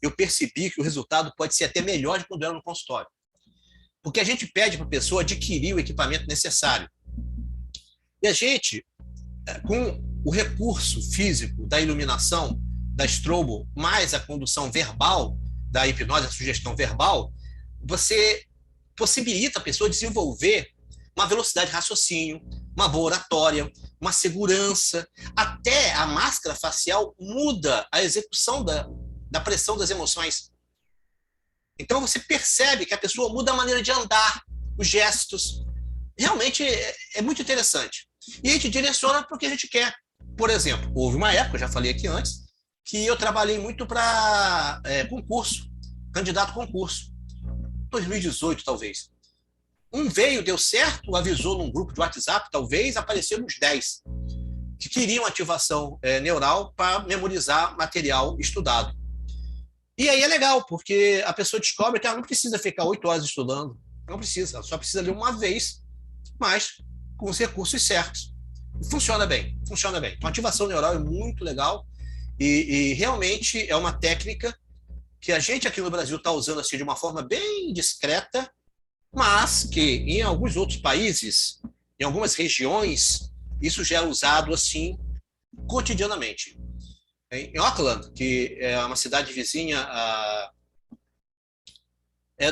eu percebi que o resultado pode ser até melhor do que quando era no consultório. Porque a gente pede para a pessoa adquirir o equipamento necessário. E a gente, com o recurso físico da iluminação, da strobo, mais a condução verbal, da hipnose, a sugestão verbal, você possibilita a pessoa desenvolver uma velocidade de raciocínio, uma boa oratória, uma segurança. Até a máscara facial muda a execução da pressão das emoções. Então você percebe que a pessoa muda a maneira de andar, os gestos. Realmente é muito interessante. E a gente direciona para o que a gente quer. Por exemplo, houve uma época, eu já falei aqui antes, que eu trabalhei muito para concurso, candidato a concurso. 2018, talvez. Um veio, deu certo, avisou num grupo de WhatsApp, talvez, apareceram uns 10 que queriam ativação neural para memorizar material estudado. E aí é legal, porque a pessoa descobre que ela não precisa ficar 8 horas estudando. Não precisa, ela só precisa ler uma vez, mas com os recursos certos. Funciona bem, funciona bem. Então, a ativação neural é muito legal e realmente é uma técnica que a gente aqui no Brasil está usando assim, de uma forma bem discreta, mas que em alguns outros países, em algumas regiões, isso já é usado assim cotidianamente. Em Auckland, que é uma cidade vizinha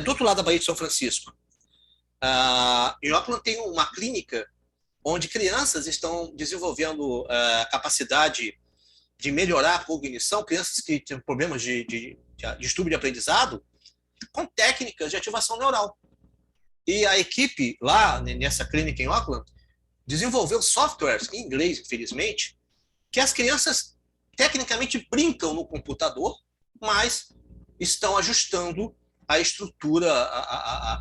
do outro lado da Baía de São Francisco, em Auckland tem uma clínica onde crianças estão desenvolvendo a capacidade de melhorar a cognição, crianças que têm problemas de distúrbio de aprendizado, com técnicas de ativação neural. E a equipe lá, nessa clínica em Auckland, desenvolveu softwares, em inglês, infelizmente, que as crianças tecnicamente brincam no computador, mas estão ajustando a estrutura,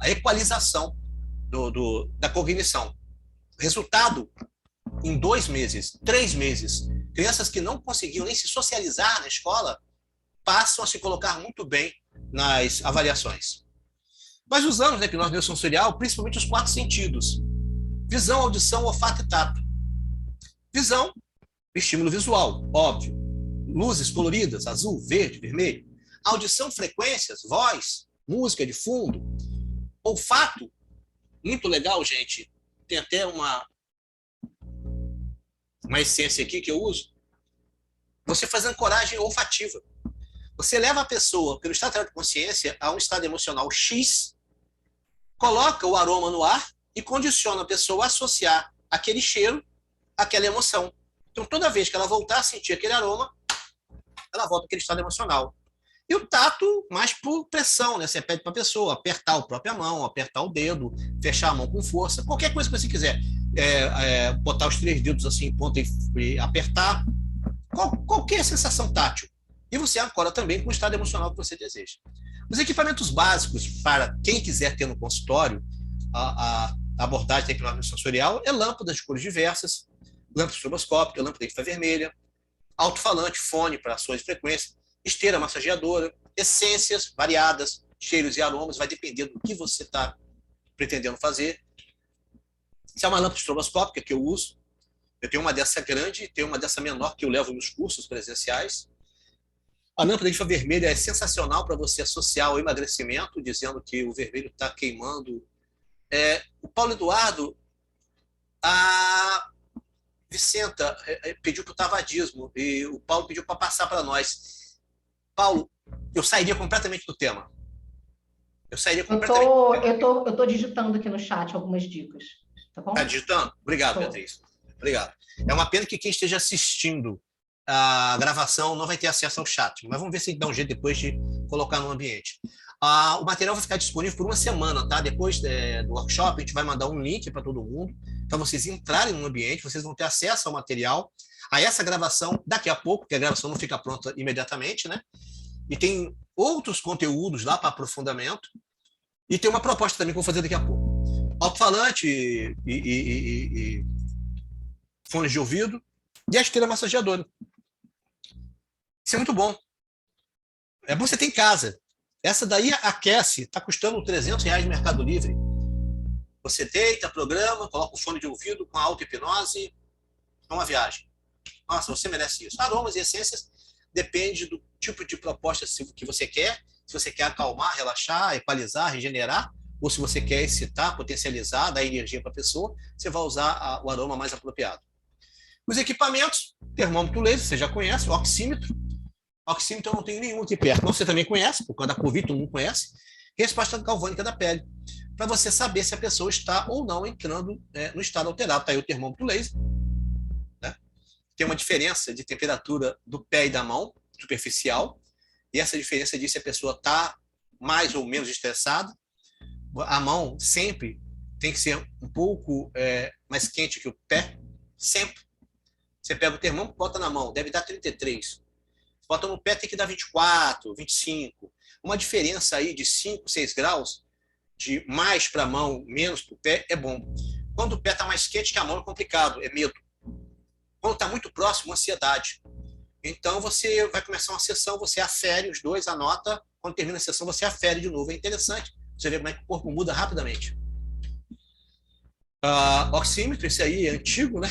a equalização da cognição. Resultado, em 2 meses, 3 meses, crianças que não conseguiam nem se socializar na escola passam a se colocar muito bem nas avaliações. Nós usamos na hipnose neurosensorial principalmente os 4 sentidos: visão, audição, olfato e tato. Visão, estímulo visual, óbvio. Luzes coloridas, azul, verde, vermelho. Audição, frequências, voz, música de fundo. Olfato, muito legal, gente. Tem até uma uma essência aqui que eu uso, você faz ancoragem olfativa. Você leva a pessoa, pelo estado alterado de consciência, a um estado emocional X, coloca o aroma no ar e condiciona a pessoa a associar aquele cheiro àquela emoção. Então, toda vez que ela voltar a sentir aquele aroma, ela volta àquele estado emocional. E o tato, mais por pressão, né? Você pede para a pessoa apertar a própria mão, apertar o dedo, fechar a mão com força, qualquer coisa que você quiser. Botar os 3 dedos assim em ponta e apertar. Qualquer sensação tátil. E você ancora também com o estado emocional que você deseja. Os equipamentos básicos para quem quiser ter no consultório a abordagem da hipnose sensorial é lâmpadas de cores diversas, lâmpada estroboscópica, lâmpada de infravermelha, alto-falante, fone para sons de frequência, esteira massageadora, essências variadas, cheiros e aromas, vai depender do que você está pretendendo fazer. Se é uma lâmpada estroboscópica que eu uso, eu tenho uma dessa grande e tenho uma dessa menor que eu levo nos cursos presenciais. A lâmpada de infravermelho é sensacional para você associar ao emagrecimento, dizendo que o vermelho está queimando. O Paulo Eduardo, a Vicenta pediu para o tabagismo e o Paulo pediu para passar para nós. Paulo, eu sairia completamente do tema. Eu sairia completamente do tema. Eu tô digitando aqui no chat algumas dicas, tá bom? Está digitando? Obrigado, Beatriz. Obrigado. É uma pena que quem esteja assistindo a gravação não vai ter acesso ao chat, mas vamos ver se dá um jeito depois de colocar no ambiente. O material vai ficar disponível por uma semana, tá? Depois do workshop, a gente vai mandar um link para todo mundo, para vocês entrarem no ambiente, vocês vão ter acesso ao material, a essa gravação daqui a pouco, porque a gravação não fica pronta imediatamente, né? E tem outros conteúdos lá para aprofundamento, e tem uma proposta também que eu vou fazer daqui a pouco. Alto-falante e fones de ouvido, e a esteira massageadora. Isso é muito bom. É bom você ter em casa. Essa daí aquece, está custando R$300 no Mercado Livre. Você deita, programa, coloca o fone de ouvido com a auto-hipnose, é uma viagem. Nossa, você merece isso. Aromas e essências depende do tipo de proposta que você quer. Se você quer acalmar, relaxar, equalizar, regenerar, ou se você quer excitar, potencializar, dar energia para a pessoa, você vai usar o aroma mais apropriado. Os equipamentos, termômetro laser, você já conhece, o oxímetro. Oxímetro eu não tenho nenhum aqui perto. Não, você também conhece, por causa da Covid, todo mundo conhece. Resposta galvânica da pele, para você saber se a pessoa está ou não entrando no estado alterado. Está aí o termômetro laser. Né? Tem uma diferença de temperatura do pé e da mão, superficial, e essa diferença diz se a pessoa está mais ou menos estressada. A mão sempre tem que ser um pouco mais quente que o pé, sempre. Você pega o termômetro, bota na mão, deve dar 33. Bota no pé, tem que dar 24, 25. Uma diferença aí de 5, 6 graus, de mais para a mão, menos para o pé, é bom. Quando o pé está mais quente que a mão é complicado, é medo. Quando está muito próximo, ansiedade. Então, você vai começar uma sessão, você afere os dois, anota. Quando termina a sessão, você afere de novo. É interessante. Você vê como é que o corpo muda rapidamente. Oxímetro, esse aí é antigo, né?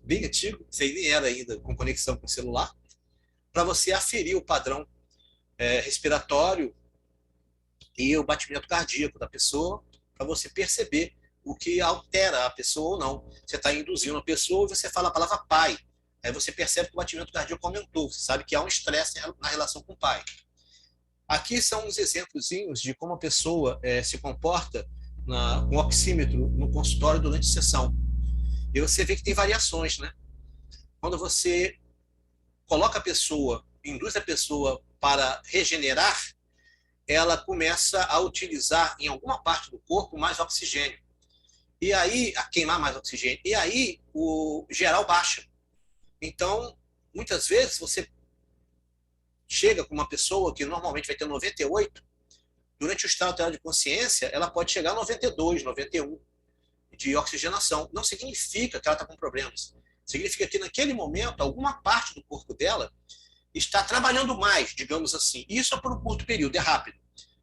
Bem antigo. Esse aí nem era ainda com conexão com o celular. Para você aferir o padrão respiratório e o batimento cardíaco da pessoa, para você perceber o que altera a pessoa ou não. Você está induzindo a pessoa e você fala a palavra pai. Aí você percebe que o batimento cardíaco aumentou. Você sabe que há um estresse na relação com o pai. Aqui são uns exemplos de como a pessoa se comporta com o oxímetro no consultório durante a sessão. E você vê que tem variações, né? Quando você coloca a pessoa, induz a pessoa para regenerar, ela começa a utilizar em alguma parte do corpo mais oxigênio. E aí, a queimar mais oxigênio. E aí, o geral baixa. Então, muitas vezes, você chega com uma pessoa que normalmente vai ter 98, durante o estado alterado de consciência, ela pode chegar a 92, 91 de oxigenação. Não significa que ela está com problemas. Significa que, naquele momento, alguma parte do corpo dela está trabalhando mais, digamos assim. Isso é por um curto período, é rápido.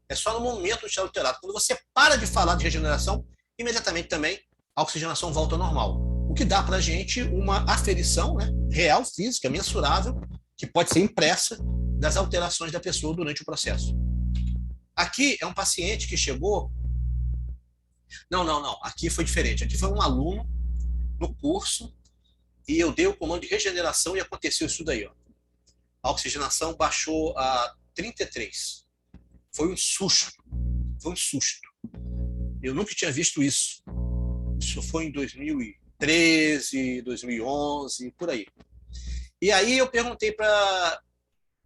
É só no momento do estado alterado. Quando você para de falar de regeneração, imediatamente também a oxigenação volta ao normal. O que dá para a gente uma aferição, né, real, física, mensurável, que pode ser impressa das alterações da pessoa durante o processo. Aqui é um paciente que chegou... Não. Aqui foi diferente. Aqui foi um aluno no curso. e eu dei o comando de regeneração e aconteceu isso daí, ó. A oxigenação baixou a 33. Foi um susto. Foi um susto. Eu nunca tinha visto isso. Isso foi em 2013, 2011, por aí. E aí eu perguntei para...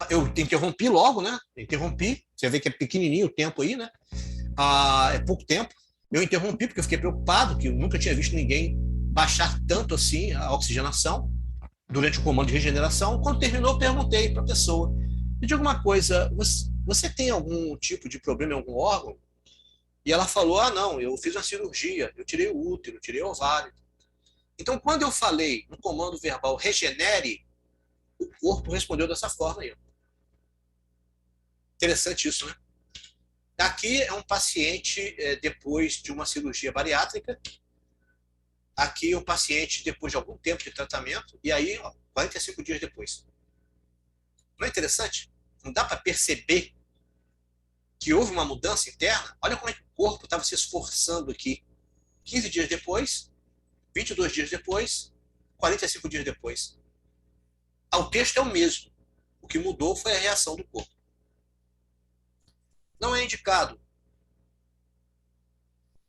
Eu interrompi logo, né? Interrompi. Você vê que é pequenininho o tempo aí, né? É pouco tempo. Eu interrompi porque eu fiquei preocupado, que eu nunca tinha visto ninguém baixar tanto assim a oxigenação durante o comando de regeneração. Quando terminou, eu perguntei para a pessoa: me diga uma coisa, você tem algum tipo de problema em algum órgão? E ela falou: ah, não, eu fiz uma cirurgia, eu tirei o útero, tirei o ovário. Então, quando eu falei no comando verbal regenere, o corpo respondeu dessa forma aí. Interessante isso, né? Aqui é um paciente depois de uma cirurgia bariátrica. Aqui o paciente depois de algum tempo de tratamento. E aí, ó, 45 dias depois. Não é interessante? Não dá para perceber que houve uma mudança interna? Olha como é que o corpo estava se esforçando aqui. 15 dias depois, 22 dias depois, 45 dias depois. O texto é o mesmo. O que mudou foi a reação do corpo. Não é indicado.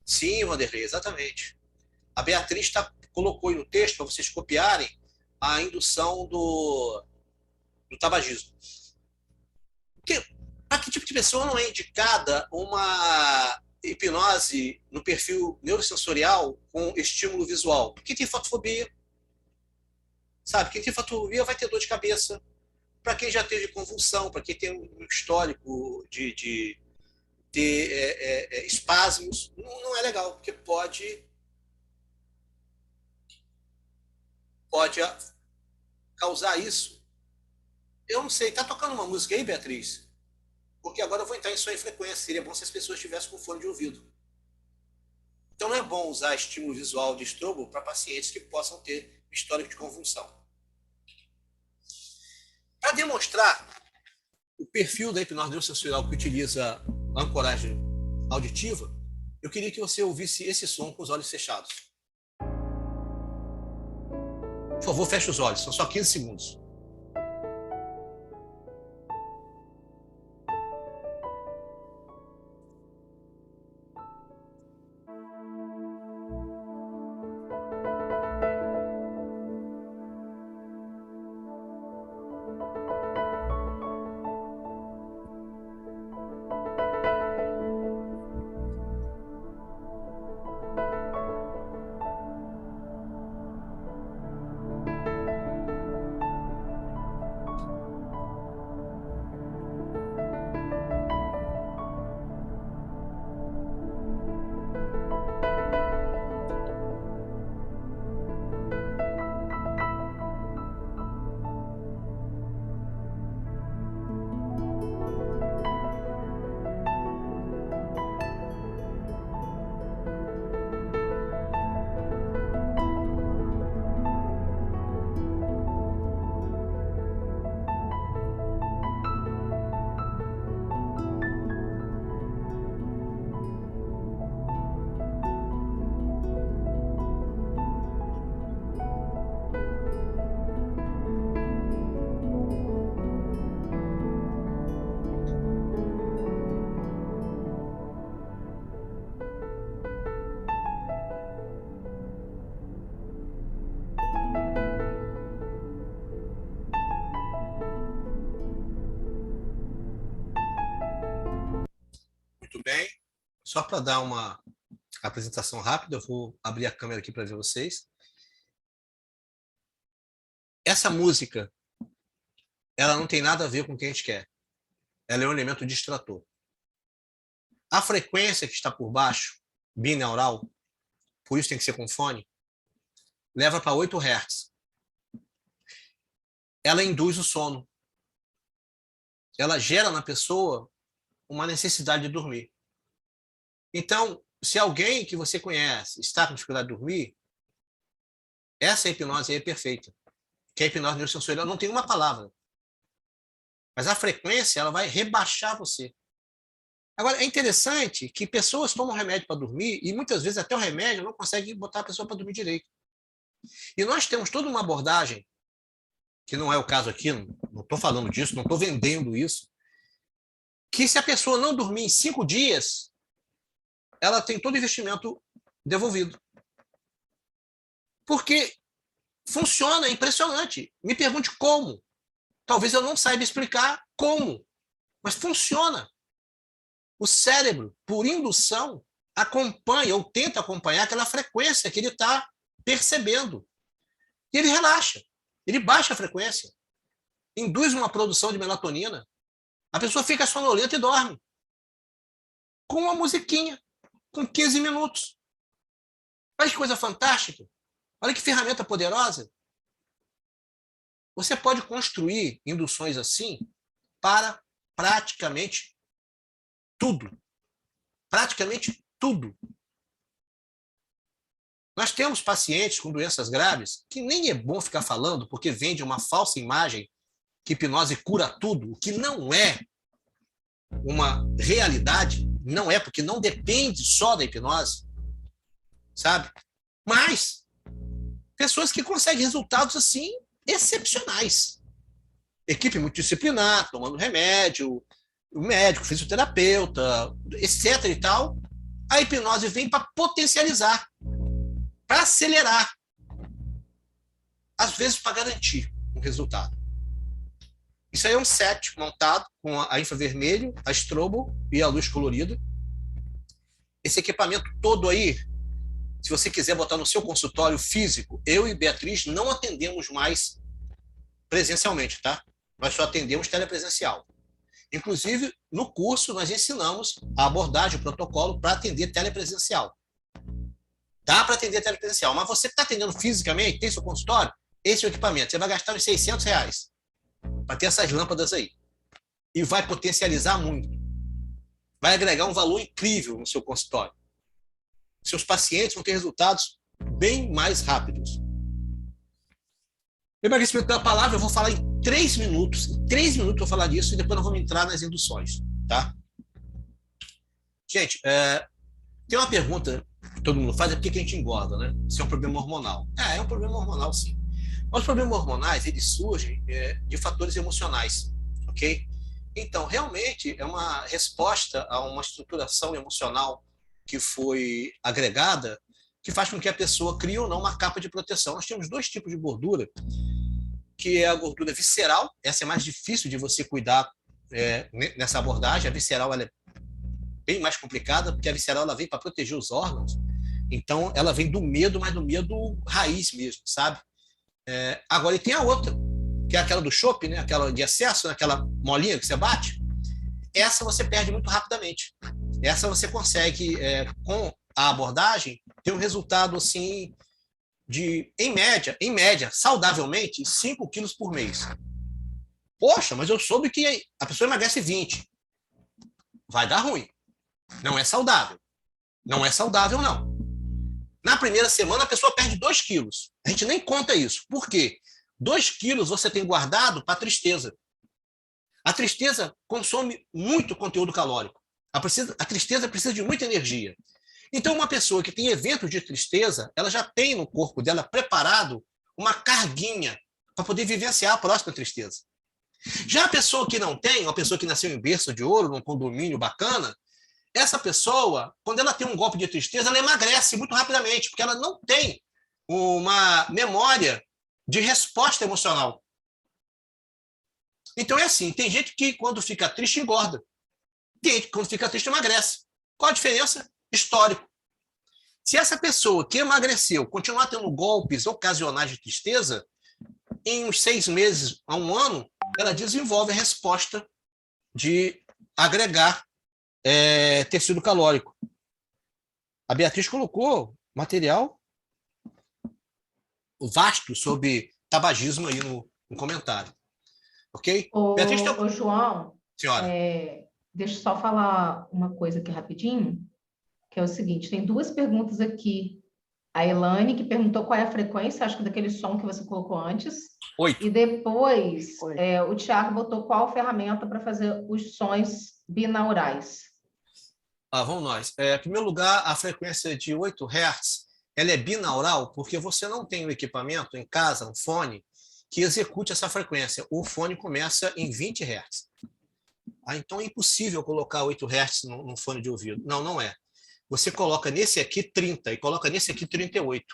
Sim, Vanderlei, exatamente. A Beatriz colocou aí no texto para vocês copiarem a indução do tabagismo. Para que tipo de pessoa não é indicada uma hipnose no perfil neurosensorial com estímulo visual? Quem tem fotofobia, sabe? Quem tem fotofobia vai ter dor de cabeça. Para quem já teve convulsão, para quem tem um histórico de ter espasmos, não é legal, porque pode causar isso. Eu não sei, tá tocando uma música aí, Beatriz? Porque agora eu vou entrar em sonho e frequência. Seria bom se as pessoas estivessem com fone de ouvido. Então não é bom usar estímulo visual de estrobo para pacientes que possam ter histórico de convulsão. Para demonstrar o perfil da hipnose neurosensorial que utiliza a ancoragem auditiva, eu queria que você ouvisse esse som com os olhos fechados. Por favor, feche os olhos, são só 15 segundos. Muito bem. Só para dar uma apresentação rápida, eu vou abrir a câmera aqui para ver vocês. Essa música, ela não tem nada a ver com o que a gente quer. Ela é um elemento distrator. A frequência que está por baixo, binaural, por isso tem que ser com fone, leva para 8 Hz. Ela induz o sono. Ela gera na pessoa uma necessidade de dormir. Então, se alguém que você conhece está com dificuldade de dormir, essa hipnose aí é perfeita. Que a hipnose neurosensorial não tem uma palavra. Mas a frequência, ela vai rebaixar você. Agora, é interessante que pessoas tomam remédio para dormir e muitas vezes até o remédio não consegue botar a pessoa para dormir direito. E nós temos toda uma abordagem, que não é o caso aqui, não estou falando disso, não estou vendendo isso, que se a pessoa não dormir em 5 dias, ela tem todo o investimento devolvido. Porque funciona, é impressionante. Me pergunte como. Talvez eu não saiba explicar como, mas funciona. O cérebro, por indução, acompanha ou tenta acompanhar aquela frequência que ele está percebendo. E ele relaxa, ele baixa a frequência, induz uma produção de melatonina, a pessoa fica sonolenta e dorme. Com uma musiquinha, com 15 minutos. Olha que coisa fantástica. Olha que ferramenta poderosa. Você pode construir induções assim para praticamente tudo. Praticamente tudo. Nós temos pacientes com doenças graves que nem é bom ficar falando porque vende uma falsa imagem que hipnose cura tudo, o que não é uma realidade, não é, porque não depende só da hipnose, sabe? Mas pessoas que conseguem resultados assim excepcionais. Equipe multidisciplinar, tomando remédio, o médico, fisioterapeuta, etc. e tal. A hipnose vem para potencializar, para acelerar, às vezes para garantir um resultado. Isso aí é um set montado com a infravermelho, a estrobo e a luz colorida. Esse equipamento todo aí, se você quiser botar no seu consultório físico, eu e Beatriz não atendemos mais presencialmente, tá? Nós só atendemos telepresencial. Inclusive, no curso, nós ensinamos a abordagem, o protocolo para atender telepresencial. Dá para atender telepresencial, mas você que está atendendo fisicamente, tem seu consultório, esse é o equipamento. Você vai gastar uns R$600 para ter essas lâmpadas aí. E vai potencializar muito. Vai agregar um valor incrível no seu consultório. Seus pacientes vão ter resultados bem mais rápidos. Emagrecimento da palavra, eu vou falar em 3 minutos. Em 3 minutos eu vou falar disso e depois nós vamos entrar nas induções, tá? Gente, tem uma pergunta que todo mundo faz, é por que a gente engorda, né? Se é um problema hormonal. É um problema hormonal, sim. Mas os problemas hormonais, eles surgem de fatores emocionais, ok? Então, realmente, é uma resposta a uma estruturação emocional que foi agregada, que faz com que a pessoa crie ou não uma capa de proteção. Nós temos 2 tipos de gordura, que é a gordura visceral, essa é mais difícil de você cuidar nessa abordagem. A visceral ela é bem mais complicada, porque a visceral ela vem para proteger os órgãos, então ela vem do medo, mas do medo raiz mesmo, sabe? Agora, e tem a outra, que é aquela do chope, né? Aquela de excesso, aquela molinha que você bate. Essa você perde muito rapidamente. Essa você consegue, com a abordagem, ter um resultado assim de, em média, saudavelmente, 5 quilos por mês. Poxa, mas eu soube que a pessoa emagrece 20. Vai dar ruim. Não é saudável. Não é saudável, não. Na primeira semana, a pessoa perde 2 quilos. A gente nem conta isso. Por quê? 2 quilos você tem guardado para a tristeza. A tristeza consome muito conteúdo calórico. A tristeza precisa de muita energia. Então, uma pessoa que tem evento de tristeza, ela já tem no corpo dela preparado uma carguinha para poder vivenciar a próxima tristeza. Já a pessoa que não tem, uma pessoa que nasceu em berço de ouro, num condomínio bacana, essa pessoa, quando ela tem um golpe de tristeza, ela emagrece muito rapidamente, porque ela não tem uma memória de resposta emocional. Então é assim, tem gente que quando fica triste engorda. Tem gente que quando fica triste emagrece. Qual a diferença? Histórico. Se essa pessoa que emagreceu continuar tendo golpes ocasionais de tristeza, em uns 6 meses a 1 ano, ela desenvolve a resposta de agregar tecido calórico. A Beatriz colocou material vasto sobre tabagismo aí no comentário. Ok? Beatriz, João, senhora. Deixa eu só falar uma coisa aqui rapidinho, que é o seguinte, tem 2 perguntas aqui. A Elane, que perguntou qual é a frequência, acho que daquele som que você colocou antes. 8. E depois, o Thiago botou qual ferramenta para fazer os sons binaurais. Vamos nós. Em primeiro lugar, a frequência de 8 Hz ela é binaural porque você não tem um equipamento em casa, um fone, que execute essa frequência. O fone começa em 20 Hz. Então é impossível colocar 8 Hz no fone de ouvido. Não, não é. Você coloca nesse aqui 30 e coloca nesse aqui 38.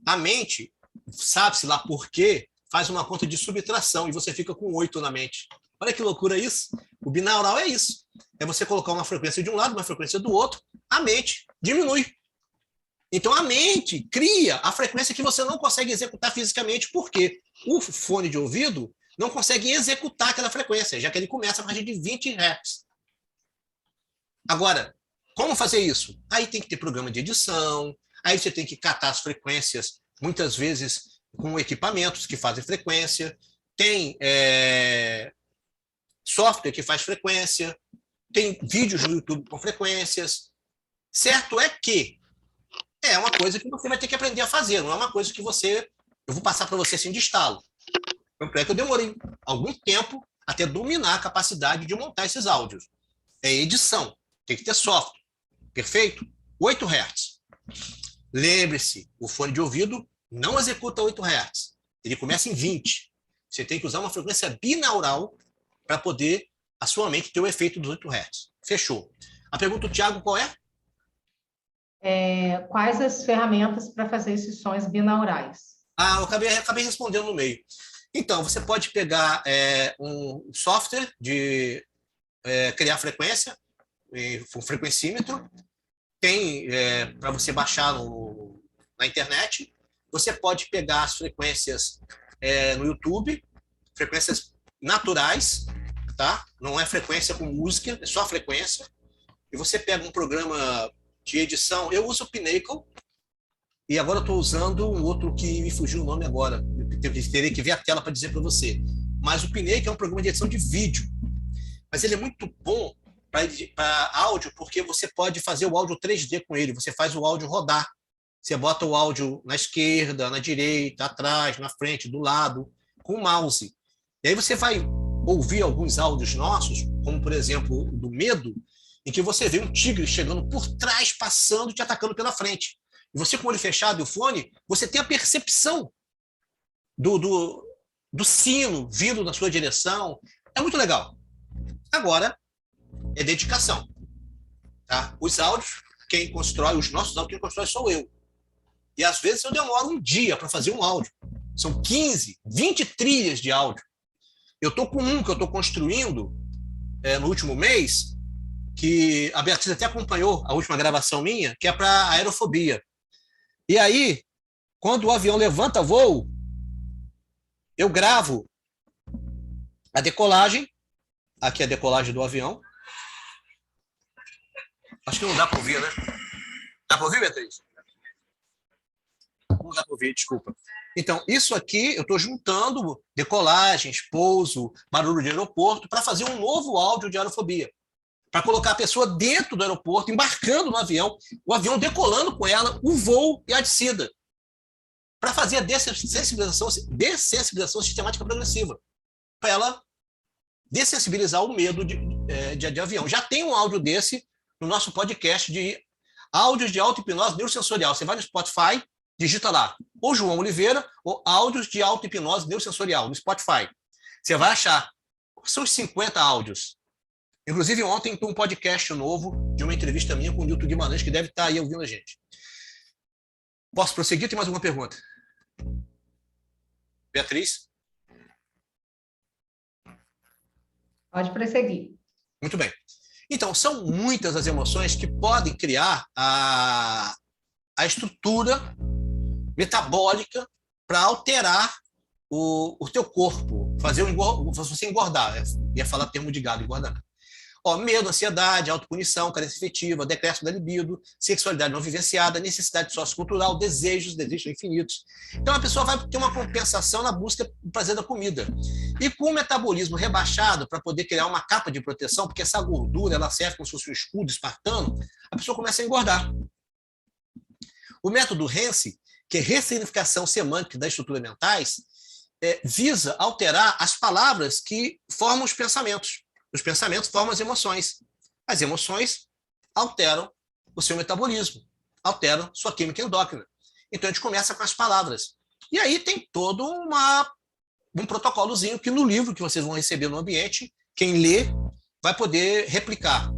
A mente, sabe-se lá por quê, faz uma conta de subtração e você fica com 8 na mente. Olha que loucura isso. O binaural é isso. É você colocar uma frequência de um lado, uma frequência do outro, a mente diminui. Então a mente cria a frequência que você não consegue executar fisicamente, porque o fone de ouvido não consegue executar aquela frequência, já que ele começa a partir de 20 Hz. Agora, como fazer isso? Aí tem que ter programa de edição, aí você tem que catar as frequências, muitas vezes com equipamentos que fazem frequência, tem software que faz frequência, tem vídeos no YouTube com frequências. Certo é que é uma coisa que você vai ter que aprender a fazer, não é uma coisa que eu vou passar para você assim de estalo. Tanto é que eu demorei algum tempo até dominar a capacidade de montar esses áudios. É edição, tem que ter software. Perfeito? 8 Hz. Lembre-se, o fone de ouvido não executa 8 Hz. Ele começa em 20. Você tem que usar uma frequência binaural para poder a sua mente ter o efeito dos 8 Hz. Fechou. A pergunta do Thiago qual é? Quais as ferramentas para fazer esses sons binaurais? Eu acabei respondendo no meio. Então, você pode pegar um software de criar frequência, um frequencímetro, tem para você baixar na internet. Você pode pegar as frequências no YouTube, frequências naturais, tá? Não é frequência com música, é só frequência. E você pega um programa de edição, eu uso o Pinnacle, e agora eu estou usando um outro que me fugiu o nome agora, eu teria que ver a tela para dizer para você. Mas o Pinnacle é um programa de edição de vídeo, mas ele é muito bom para áudio, porque você pode fazer o áudio 3D com ele, você faz o áudio rodar. Você bota o áudio na esquerda, na direita, atrás, na frente, do lado, com o mouse. E aí você vai ouvir alguns áudios nossos, como, por exemplo, do medo, em que você vê um tigre chegando por trás, passando e te atacando pela frente. E você, com o olho fechado e o fone, você tem a percepção do sino vindo na sua direção. É muito legal. Agora, é dedicação. Tá? Os áudios, quem constrói, os nossos áudios, quem constrói sou eu. E às vezes eu demoro um dia para fazer um áudio. São 15, 20 trilhas de áudio. Eu estou com um que eu estou construindo no último mês, que a Beatriz até acompanhou a última gravação minha, que é para aerofobia. E aí, quando o avião levanta voo, eu gravo a decolagem, aqui é a decolagem do avião. Acho que não dá para ouvir, né? Dá para ouvir, Beatriz? Não dá para ouvir, desculpa. Então, isso aqui eu estou juntando decolagens, pouso, barulho de aeroporto, para fazer um novo áudio de aerofobia. Para colocar a pessoa dentro do aeroporto, embarcando no avião, o avião decolando com ela, o voo e a descida. Para fazer a dessensibilização sistemática progressiva. Para ela dessensibilizar o medo de avião. Já tem um áudio desse no nosso podcast de áudios de auto-hipnose neurosensorial. Você vai no Spotify, digita lá, ou João Oliveira, ou áudios de auto-hipnose neurosensorial, no Spotify. Você vai achar. São os 50 áudios. Inclusive, ontem tem um podcast novo de uma entrevista minha com o Nilton Guimarães, que deve estar aí ouvindo a gente. Posso prosseguir? Tem mais alguma pergunta? Beatriz? Pode prosseguir. Muito bem. Então, são muitas as emoções que podem criar a estrutura metabólica para alterar o teu corpo, fazer você engordar. Ia falar termo de gado, engordar. Medo, ansiedade, autopunição, carência afetiva, decréscimo da libido, sexualidade não vivenciada, necessidade sociocultural, desejos infinitos. Então, a pessoa vai ter uma compensação na busca do prazer da comida. E com o metabolismo rebaixado, para poder criar uma capa de proteção, porque essa gordura ela serve como se fosse um escudo espartano, a pessoa começa a engordar. O método Hansen, que é ressignificação semântica das estruturas mentais, visa alterar as palavras que formam os pensamentos. Os pensamentos formam as emoções. As emoções alteram o seu metabolismo. alteram sua química endócrina. Então, a gente começa com as palavras. E aí tem todo um protocolozinho que no livro que vocês vão receber no ambiente, quem lê vai poder replicar.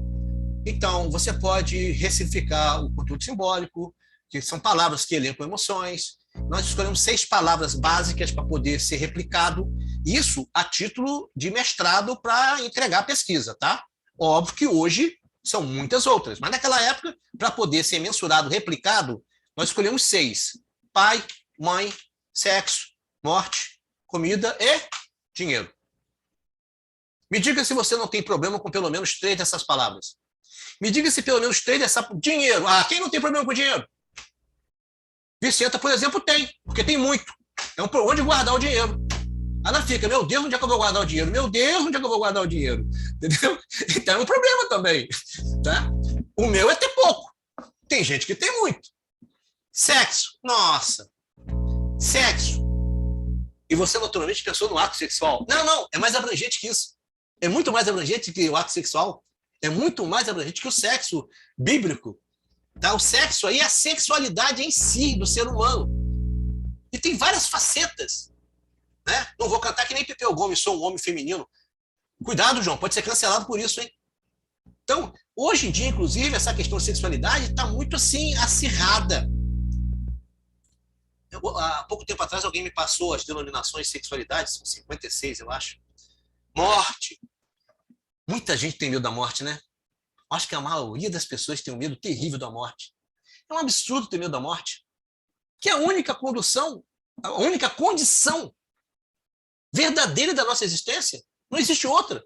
Então, você pode ressignificar o conteúdo simbólico, que são palavras que elencam emoções. Nós escolhemos 6 palavras básicas para poder ser replicado. Isso a título de mestrado para entregar a pesquisa, tá? Óbvio que hoje são muitas outras, mas naquela época, para poder ser mensurado, replicado, nós escolhemos 6. Pai, mãe, sexo, morte, comida e dinheiro. Me diga se você não tem problema com pelo menos 3 dessas palavras. Me diga se pelo menos 3 dessas... Dinheiro. Quem não tem problema com dinheiro? Vicenta, por exemplo, tem, porque tem muito. É onde guardar o dinheiro. Ela fica, meu Deus, onde é que eu vou guardar o dinheiro? Meu Deus, onde é que eu vou guardar o dinheiro? Entendeu? Então é um problema também. Tá? O meu é ter pouco. Tem gente que tem muito. Sexo. Nossa. Sexo. E você naturalmente pensou no ato sexual. Não, é mais abrangente que isso. É muito mais abrangente que o ato sexual. É muito mais abrangente que o sexo bíblico. Tá? O sexo aí é a sexualidade em si do ser humano. E tem várias facetas. Né? Não vou cantar que nem Pepeu Gomes, sou um homem feminino. Cuidado, João, pode ser cancelado por isso, hein? Então, hoje em dia, inclusive, essa questão de sexualidade está muito assim, acirrada. Há pouco tempo atrás, alguém me passou as denominações de sexualidade, são 56, eu acho. Morte. Muita gente tem medo da morte, né? Acho que a maioria das pessoas tem um medo terrível da morte. É um absurdo ter medo da morte. Que é a única condução, a única condição verdadeira da nossa existência. Não existe outra.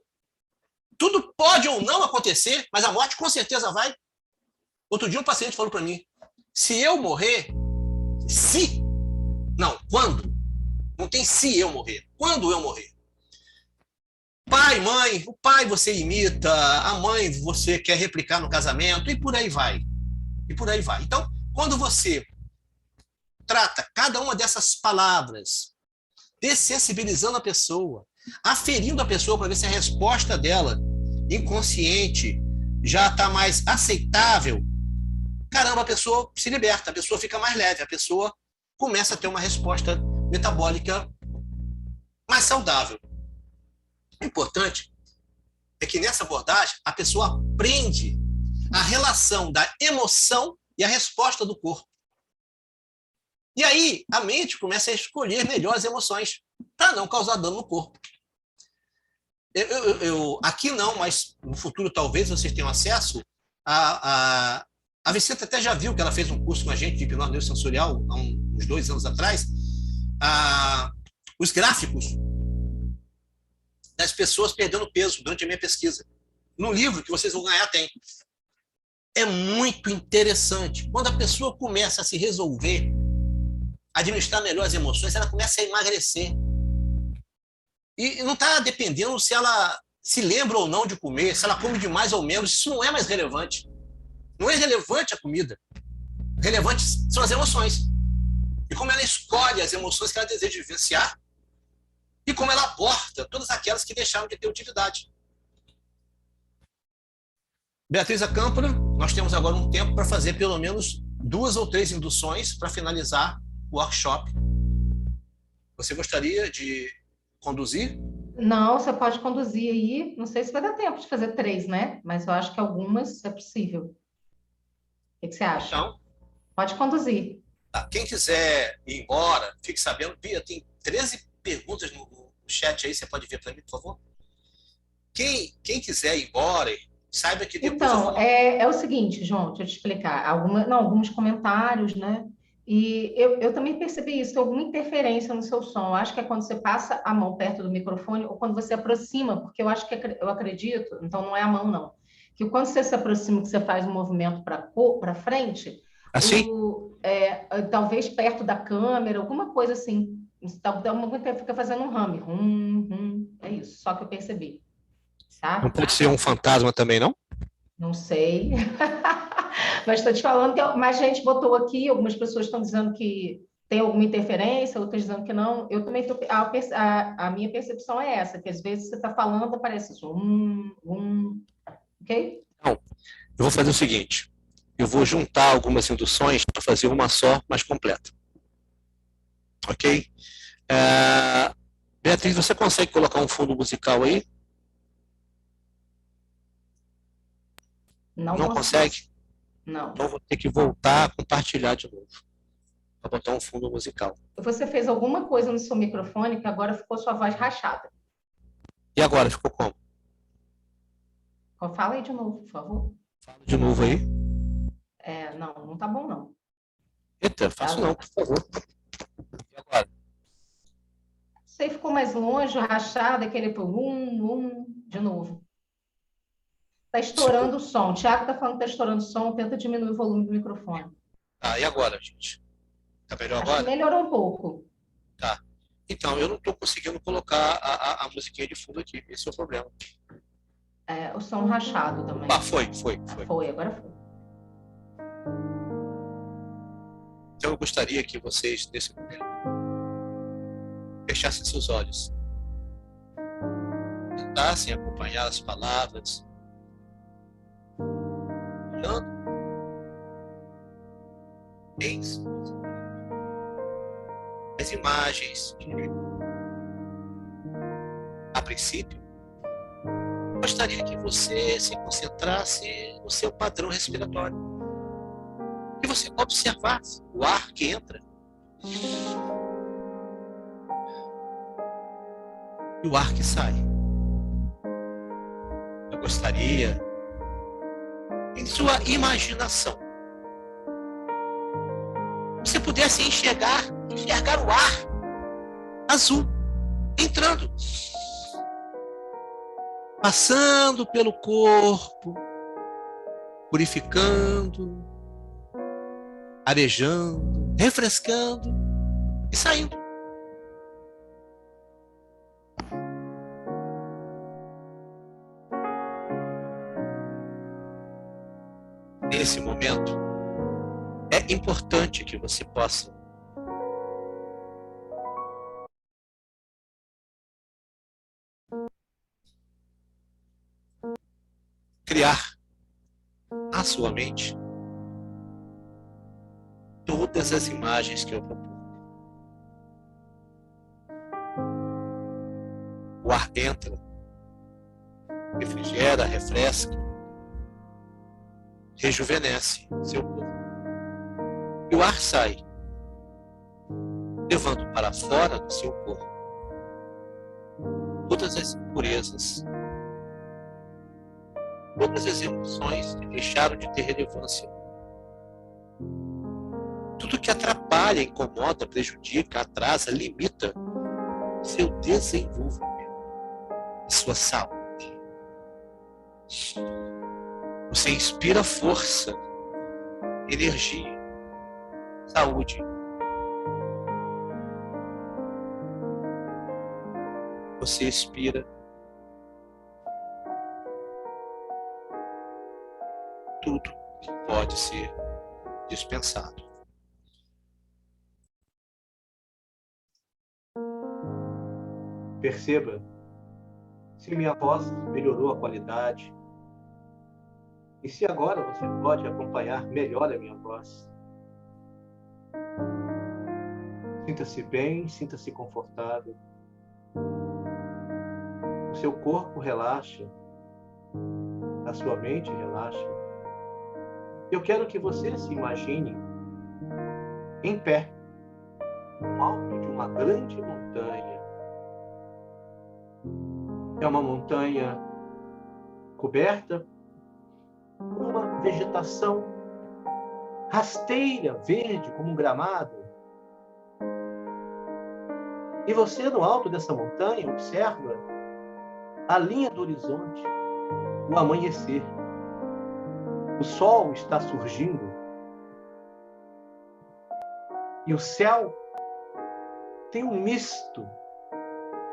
Tudo pode ou não acontecer, mas a morte com certeza vai. Outro dia um paciente falou para mim, se eu morrer, quando? Não tem se eu morrer. Quando eu morrer? Pai, mãe, o pai você imita, a mãe você quer replicar no casamento, e por aí vai. E por aí vai. Então, quando você trata cada uma dessas palavras, dessensibilizando a pessoa, aferindo a pessoa para ver se a resposta dela, inconsciente, já está mais aceitável, caramba, a pessoa se liberta, a pessoa fica mais leve, a pessoa começa a ter uma resposta metabólica mais saudável. O importante é que nessa abordagem a pessoa aprende a relação da emoção e a resposta do corpo. E aí a mente começa a escolher melhor as emoções para não causar dano no corpo. Aqui não, mas no futuro talvez vocês tenham acesso a Vicenta até já viu que ela fez um curso com a gente de hipnose neurosensorial há uns 2 anos atrás, os gráficos das pessoas perdendo peso durante a minha pesquisa. No livro que vocês vão ganhar tem. É muito interessante. Quando a pessoa começa a se resolver, administrar melhor as emoções, ela começa a emagrecer. E não está dependendo se ela se lembra ou não de comer, se ela come de mais ou menos, isso não é mais relevante. Não é relevante a comida. Relevante são as emoções. E como ela escolhe as emoções que ela deseja vivenciar e como ela aborta todas aquelas que deixaram de ter utilidade. Beatriz Acâmpora, nós temos agora um tempo para fazer pelo menos 2 ou 3 induções para finalizar o workshop. Você gostaria de conduzir? Não, você pode conduzir aí. Não sei se vai dar tempo de fazer 3, né? Mas eu acho que algumas é possível. O que você acha? Então, pode conduzir. Tá. Quem quiser ir embora, fique sabendo. Bia, tem 13 perguntas no chat aí, você pode ver para mim, por favor? Quem quiser ir embora, saiba que depois Então, é o seguinte, João, deixa eu te explicar. Alguns comentários, né? E eu também percebi isso, tem alguma interferência no seu som. Eu acho que é quando você passa a mão perto do microfone ou quando você aproxima, porque eu acredito, então não é a mão, não. Que quando você se aproxima, que você faz um movimento para frente, assim? Talvez perto da câmera, alguma coisa assim. Muito tempo fica fazendo um hum. É isso, só que eu percebi. Tá? Não pode ser um fantasma também, não? Não sei. Mas estou te falando que mais gente botou aqui, algumas pessoas estão dizendo que tem alguma interferência, outras dizendo que não. Eu também a minha percepção é essa, que às vezes você está falando, aparece isso, ok? Não. Eu vou fazer o seguinte. eu vou juntar algumas induções para fazer uma só, mais completa. Ok? Beatriz, você consegue colocar um fundo musical aí? Não consegue? Não. Então vou ter que voltar a compartilhar de novo. Para botar um fundo musical. Você fez alguma coisa no seu microfone que agora ficou sua voz rachada. E agora, ficou como? Fala aí de novo, por favor. Fala de novo aí. Não tá bom, não. Eita, faço não, por favor. E agora? Você ficou mais longe, rachado, aquele de novo. Tá estourando o som. O Thiago tá falando que tá estourando o som. Tenta diminuir o volume do microfone. E agora, gente? Tá melhor Acho agora? que melhorou um pouco. Tá. Então, eu não estou conseguindo colocar a musiquinha de fundo aqui. Esse é o problema. O som rachado também. Foi. Foi, agora foi. Então, eu gostaria que vocês, nesse momento, fechassem seus olhos. Tentassem acompanhar as palavras. Olhando. As imagens que, a princípio, gostaria que você se concentrasse no seu padrão respiratório. Que você observasse o ar que entra e o ar que sai. Eu gostaria, em sua imaginação, você pudesse enxergar o ar azul entrando, passando pelo corpo, purificando, arejando, refrescando e saindo. Nesse momento, é importante que você possa criar na sua mente todas as imagens que eu proponho. O ar entra, refrigera, refresca, rejuvenesce seu corpo. E o ar sai, levando para fora do seu corpo todas as impurezas, todas as emoções que deixaram de ter relevância. Tudo que atrapalha, incomoda, prejudica, atrasa, limita seu desenvolvimento, sua saúde. Você inspira força, energia, saúde. Você expira tudo que pode ser dispensado. Perceba se minha voz melhorou a qualidade e se agora você pode acompanhar melhor a minha voz. Sinta-se bem, sinta-se confortável. O seu corpo relaxa, a sua mente relaxa. Eu quero que você se imagine em pé, no alto de uma grande montanha. É uma montanha coberta por uma vegetação rasteira, verde, como um gramado. E você, no alto dessa montanha, observa a linha do horizonte, o amanhecer. O sol está surgindo. E o céu tem um misto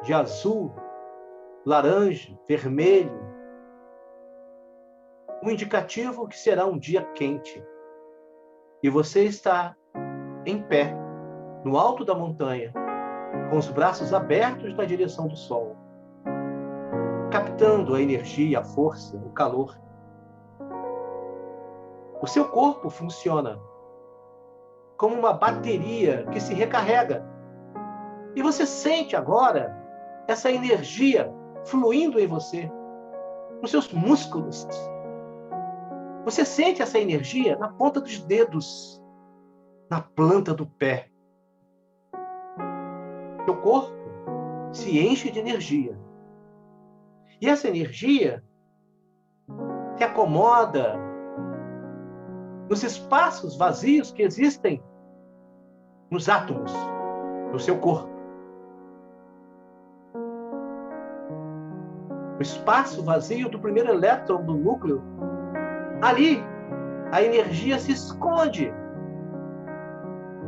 de azul, laranja, vermelho. Um indicativo que será um dia quente. E você está em pé, no alto da montanha, com os braços abertos na direção do sol, captando a energia, a força, o calor. O seu corpo funciona como uma bateria que se recarrega. E você sente agora essa energia fluindo em você, nos seus músculos. Você sente essa energia na ponta dos dedos, na planta do pé. Seu corpo se enche de energia. E essa energia se acomoda nos espaços vazios que existem nos átomos do seu corpo. O espaço vazio do primeiro elétron do núcleo. Ali, a energia se esconde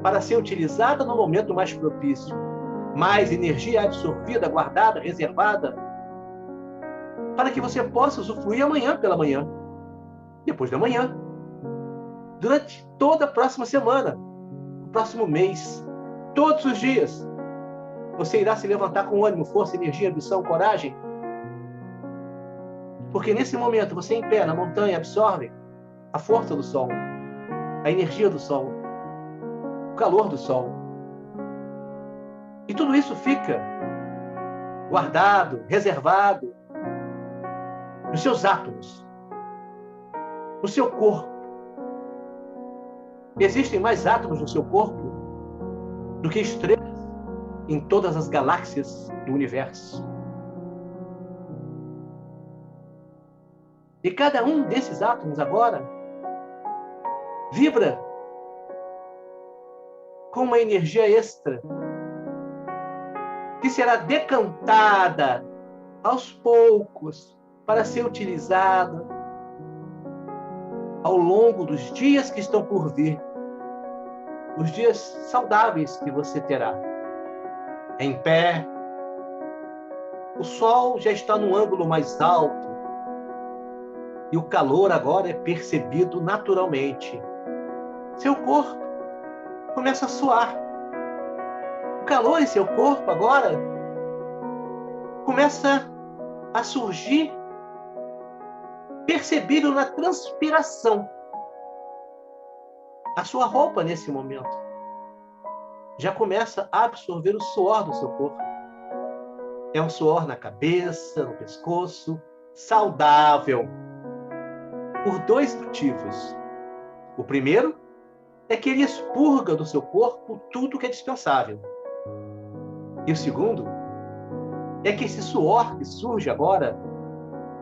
para ser utilizada no momento mais propício. Mais energia absorvida, guardada, reservada, para que você possa usufruir amanhã pela manhã, depois da manhã, durante toda a próxima semana, o próximo mês, todos os dias. Você irá se levantar com ânimo, força, energia, ambição, coragem, porque nesse momento você em pé na montanha absorve a força do sol, a energia do sol, o calor do sol. E tudo isso fica guardado, reservado nos seus átomos, no seu corpo. Existem mais átomos no seu corpo do que estrelas em todas as galáxias do universo. E cada um desses átomos agora vibra com uma energia extra que será decantada aos poucos para ser utilizada ao longo dos dias que estão por vir, os dias saudáveis que você terá. Em pé, o sol já está no ângulo mais alto e o calor agora é percebido naturalmente. Seu corpo começa a suar. O calor em seu corpo agora começa a surgir, percebível na transpiração. A sua roupa, nesse momento, já começa a absorver o suor do seu corpo. É um suor na cabeça, no pescoço, saudável, por dois motivos. O primeiro é que ele expurga do seu corpo tudo que é dispensável. E o segundo é que esse suor que surge agora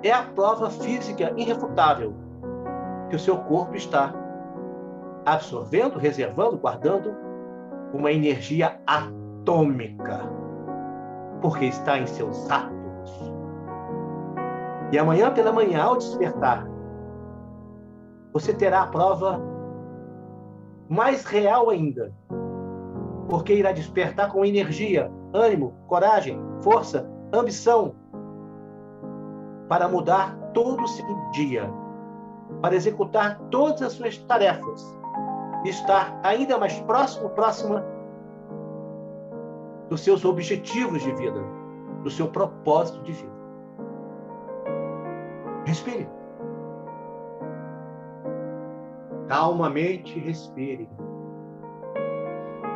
é a prova física irrefutável que o seu corpo está absorvendo, reservando, guardando uma energia atômica, porque está em seus átomos. E amanhã pela manhã, ao despertar, você terá a prova mais real ainda, porque irá despertar com energia, ânimo, coragem, força, ambição, para mudar todo o seu dia, para executar todas as suas tarefas, e estar ainda mais próxima dos seus objetivos de vida, do seu propósito de vida. Respire. Calmamente respire.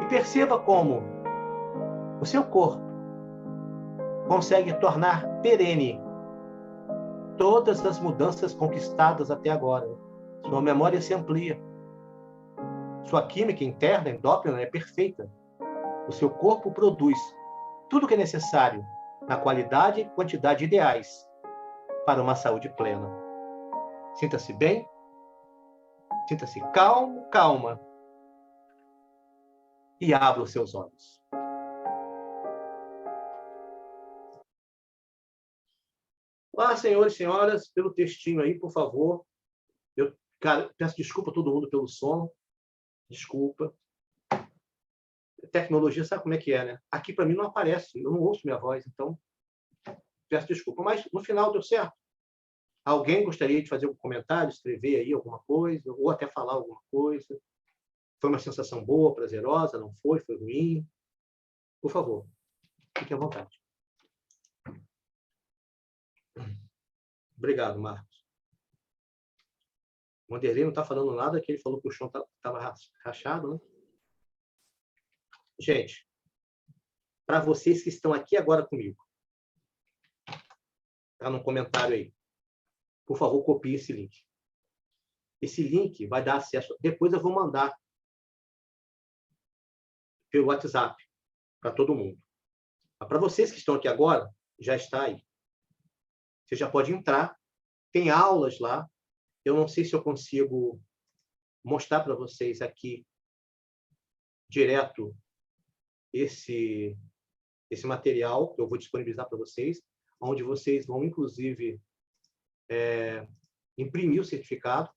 E perceba como o seu corpo consegue tornar perene todas as mudanças conquistadas até agora. Sua memória se amplia. Sua química interna, endócrina, é perfeita. O seu corpo produz tudo o que é necessário na qualidade e quantidade ideais para uma saúde plena. Sinta-se bem. Sinta-se calmo, calma. E abra os seus olhos. Senhores e senhoras, pelo textinho aí, por favor. Cara, peço desculpa a todo mundo pelo sono. Desculpa. Tecnologia, sabe como é que é, né? Aqui para mim não aparece, eu não ouço minha voz, então peço desculpa. Mas no final deu certo. Alguém gostaria de fazer um comentário, escrever aí alguma coisa, ou até falar alguma coisa? Foi uma sensação boa, prazerosa? Não foi? Foi ruim? Por favor, fique à vontade. Obrigado, Marcos. O Vanderlei não está falando nada, que ele falou que o chão estava rachado, né? Gente, para vocês que estão aqui agora comigo, tá no comentário aí. Por favor, copie esse link. Esse link vai dar acesso. Depois eu vou mandar pelo WhatsApp para todo mundo. Mas para vocês que estão aqui agora, já está aí. Você já pode entrar. Tem aulas lá. Eu não sei se eu consigo mostrar para vocês aqui direto esse material que eu vou disponibilizar para vocês, onde vocês vão, inclusive, imprimir o certificado.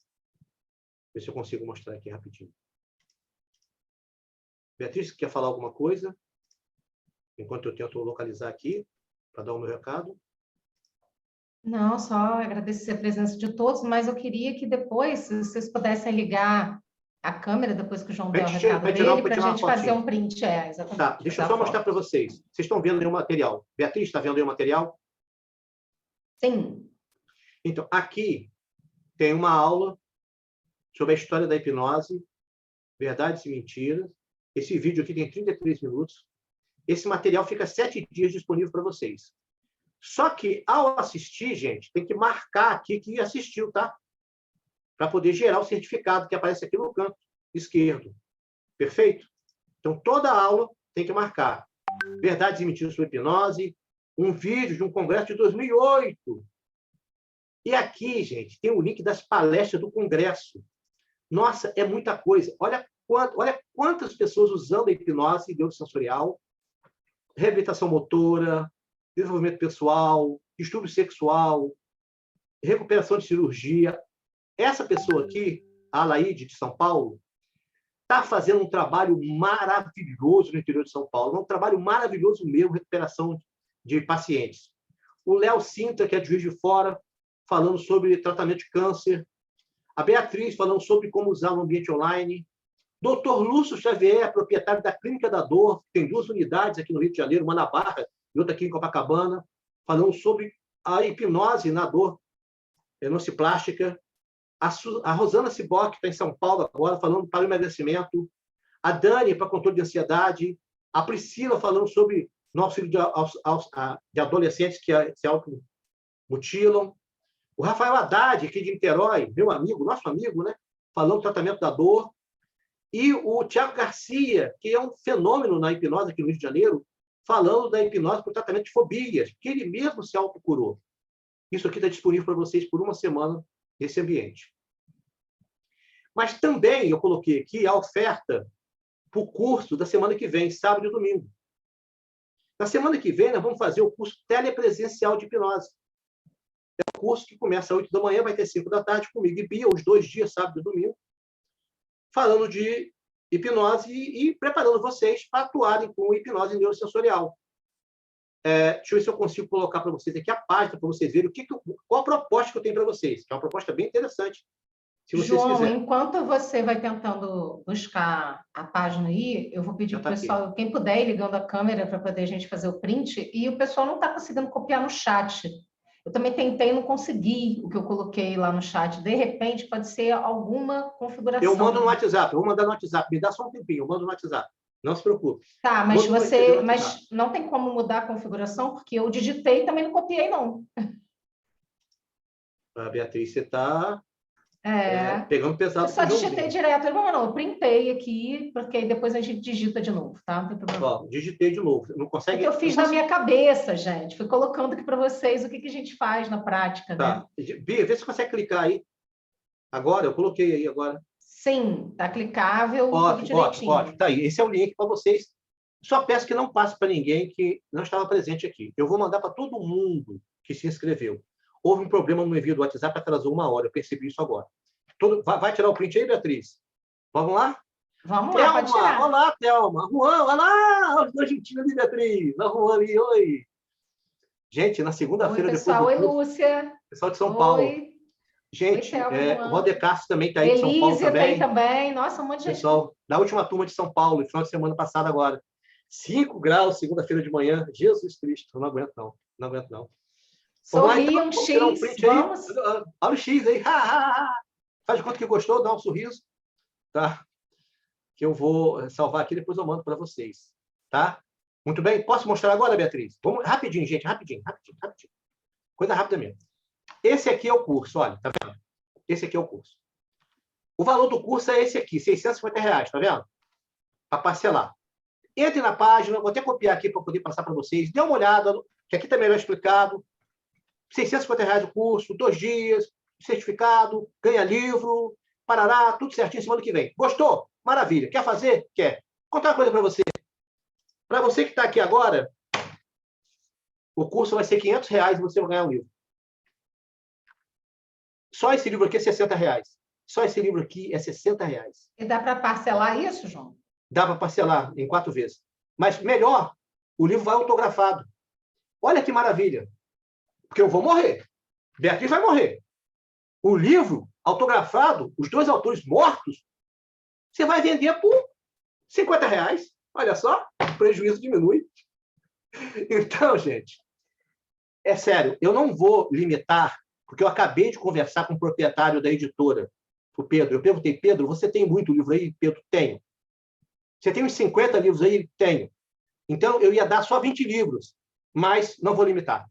Ver se eu consigo mostrar aqui rapidinho. Beatriz, quer falar alguma coisa? Enquanto eu tento localizar aqui, para dar o meu recado. Não, só agradecer a presença de todos, mas eu queria que depois, se vocês pudessem ligar a câmera, depois que o João der o recado dele, para a gente fazer um print. Exatamente. Tá, deixa eu só mostrar para vocês. Vocês estão vendo aí o material. Beatriz, está vendo aí o material? Sim. Então, aqui tem uma aula sobre a história da hipnose, verdades e mentiras. Esse vídeo aqui tem 33 minutos. Esse material fica 7 dias disponível para vocês. Só que, ao assistir, gente, tem que marcar aqui que assistiu, tá? Para poder gerar o certificado que aparece aqui no canto esquerdo. Perfeito? Então, toda aula tem que marcar. Verdades e mentiras sobre hipnose, um vídeo de um congresso de 2008. E aqui, gente, tem o link das palestras do congresso. Nossa, é muita coisa. Olha quantas pessoas usando a hipnose neurosensorial, reabilitação motora, desenvolvimento pessoal, distúrbio sexual, recuperação de cirurgia. Essa pessoa aqui, a Alaide, de São Paulo, está fazendo um trabalho maravilhoso no interior de São Paulo. É um trabalho maravilhoso mesmo, recuperação de pacientes. O Léo Sintra, que é de Juiz de Fora, falando sobre tratamento de câncer. A Beatriz, falando sobre como usar no ambiente online. Dr. Lúcio Xavier, proprietário da Clínica da Dor, tem 2 unidades aqui no Rio de Janeiro, uma na Barra e outra aqui em Copacabana, falando sobre a hipnose na dor nociplástica. A Rosana Ciboc, que está em São Paulo agora, falando para o emagrecimento. A Dani, para controle de ansiedade. A Priscila, falando sobre no auxílio de adolescentes que se automutilam. O Rafael Haddad, aqui de Niterói, meu amigo, nosso amigo, né? Falando do tratamento da dor. E o Tiago Garcia, que é um fenômeno na hipnose aqui no Rio de Janeiro, falando da hipnose para o tratamento de fobias, que ele mesmo se autocurou. Isso aqui está disponível para vocês por uma semana nesse ambiente. Mas também eu coloquei aqui a oferta para o curso da semana que vem, sábado e domingo. Na semana que vem, nós vamos fazer o curso telepresencial de hipnose. É um curso que começa às 8 da manhã, vai ter 5 da tarde, comigo e Bia, os 2 dias, sábado e domingo, falando de hipnose e preparando vocês para atuarem com hipnose neurosensorial. Deixa eu ver se eu consigo colocar para vocês aqui a página, para vocês verem qual a proposta que eu tenho para vocês, que é uma proposta bem interessante. Se vocês João, quiserem. enquanto você vai tentando buscar a página aí, eu vou pedir para o pessoal, quem puder ir ligando a câmera para poder a gente fazer o print, e o pessoal não está conseguindo copiar no chat. Eu também tentei, não consegui o que eu coloquei lá no chat. De repente, pode ser alguma configuração. Eu mando no WhatsApp, eu vou mandar no WhatsApp. Me dá só um tempinho, eu mando no WhatsApp. Não se preocupe. Tá, mas não tem como mudar a configuração, porque eu digitei e também não copiei, não. A Beatriz, você está pegando pesado. Eu só digitei direto. Não, eu printei aqui, porque aí depois a gente digita de novo, tá? Não tem problema. Ó, digitei de novo. Não consegue... É que eu fiz na minha cabeça, gente. Fui colocando aqui para vocês o que a gente faz na prática, tá, né? Bia, vê se consegue clicar aí. Agora, eu coloquei aí agora. Sim, tá clicável. Ótimo. Tá aí. Esse é o link para vocês. Só peço que não passe para ninguém que não estava presente aqui. Eu vou mandar para todo mundo que se inscreveu. Houve um problema no envio do WhatsApp, atrasou 1 hora. Eu percebi isso agora. Vai tirar o print aí, Beatriz? Vamos lá? Vamos lá, pode tirar. Olá, Thelma. Juan, olá! Os dois juntinhos ali, Beatriz. Olá, Juan ali, oi. Gente, na segunda-feira... Pessoal, oi, Lúcia. Pessoal de São Paulo. Gente, o Roder Castro também está aí de São Paulo também. Tem também. Nossa, um monte de gente. Pessoal, da última turma de São Paulo, final de semana passada agora. 5 graus, segunda-feira de manhã. Jesus Cristo, não aguento não. Não aguento não. Sorriam, X, vamos. Olha o X aí. Faz de conta que gostou, dá um sorriso, tá? Que eu vou salvar aqui, depois eu mando para vocês, tá? Muito bem? Posso mostrar agora, Beatriz? Vamos rapidinho, gente, rapidinho. Coisa rápida mesmo. Esse aqui é o curso, olha, tá vendo? Esse aqui é o curso. O valor do curso é esse aqui, R$650, tá vendo? Para parcelar. Entre na página, vou até copiar aqui para poder passar para vocês. Dê uma olhada, que aqui está melhor explicado. R$650 o curso, 2 dias, certificado, ganha livro, parará, tudo certinho semana que vem. Gostou? Maravilha. Quer fazer? Quer. Vou contar uma coisa para você. Para você que está aqui agora, o curso vai ser R$500 e você vai ganhar um livro. Só esse livro aqui é R$60. Só esse livro aqui é R$60. E dá para parcelar isso, João? Dá para parcelar em 4 vezes. Mas melhor, o livro vai autografado. Olha que maravilha. Porque eu vou morrer. Beatriz vai morrer. O livro autografado, os 2 autores mortos, você vai vender por R$50. Olha só, o prejuízo diminui. Então, gente, é sério, eu não vou limitar, porque eu acabei de conversar com o proprietário da editora, o Pedro. Eu perguntei, Pedro, você tem muito livro aí? Pedro, tenho. Você tem uns 50 livros aí? Tenho. Então, eu ia dar só 20 livros, mas não vou limitar.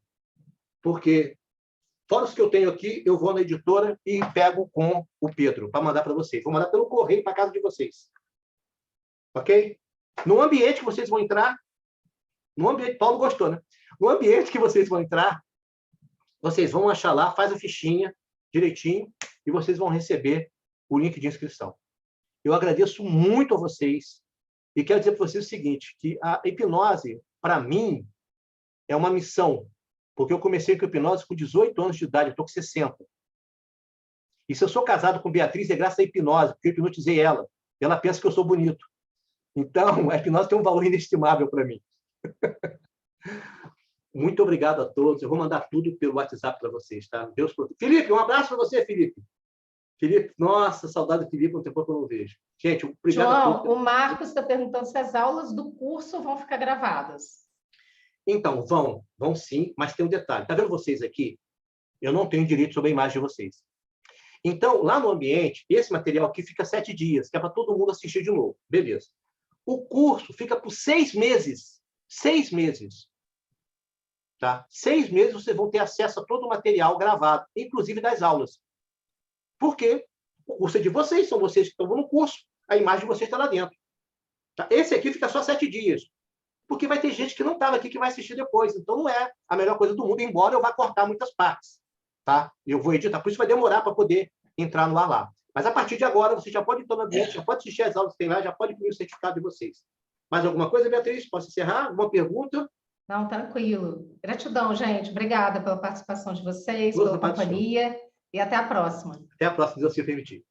Porque, fora os que eu tenho aqui, eu vou na editora e pego com o Pedro para mandar para vocês. Vou mandar pelo correio para casa de vocês. Ok? No ambiente que vocês vão entrar, no ambiente, Paulo gostou, né? No ambiente que vocês vão entrar, vocês vão achar lá, faz a fichinha direitinho e vocês vão receber o link de inscrição. Eu agradeço muito a vocês e quero dizer para vocês o seguinte, que a hipnose, para mim, é uma missão, porque eu comecei com hipnose com 18 anos de idade, eu estou com 60. E se eu sou casado com Beatriz, é graças à hipnose, porque eu hipnotizei ela. E ela pensa que eu sou bonito. Então, a hipnose tem um valor inestimável para mim. Muito obrigado a todos. Eu vou mandar tudo pelo WhatsApp para vocês, tá? Deus proteja. Felipe, um abraço para você, Felipe. Felipe, nossa, saudade do Felipe, um tempo que eu não vejo. Gente, obrigado João, a todos. o Marcos está perguntando se as aulas do curso vão ficar gravadas. Então, vão sim, mas tem um detalhe. Tá vendo vocês aqui? Eu não tenho direito sobre a imagem de vocês. Então, lá no ambiente, esse material aqui fica 7 dias, que é para todo mundo assistir de novo. Beleza. O curso fica por 6 meses. 6 meses. Tá? 6 meses vocês vão ter acesso a todo o material gravado, inclusive das aulas. Por quê? O curso é de vocês, são vocês que estão no curso, a imagem de vocês está lá dentro. Tá? Esse aqui fica só 7 dias. Porque vai ter gente que não estava aqui que vai assistir depois. Então, não é a melhor coisa do mundo, embora eu vá cortar muitas partes. Tá? Eu vou editar, por isso vai demorar para poder entrar no ar lá. Mas, a partir de agora, você já pode entrar no ambiente, já pode assistir as aulas que tem lá, já pode imprimir o certificado de vocês. Mais alguma coisa, Beatriz? Posso encerrar? Alguma pergunta? Não, tranquilo. Gratidão, gente. Obrigada pela participação de vocês, Luz pela no Paixão. companhia. E até a próxima. Até a próxima, se Deus se permitir.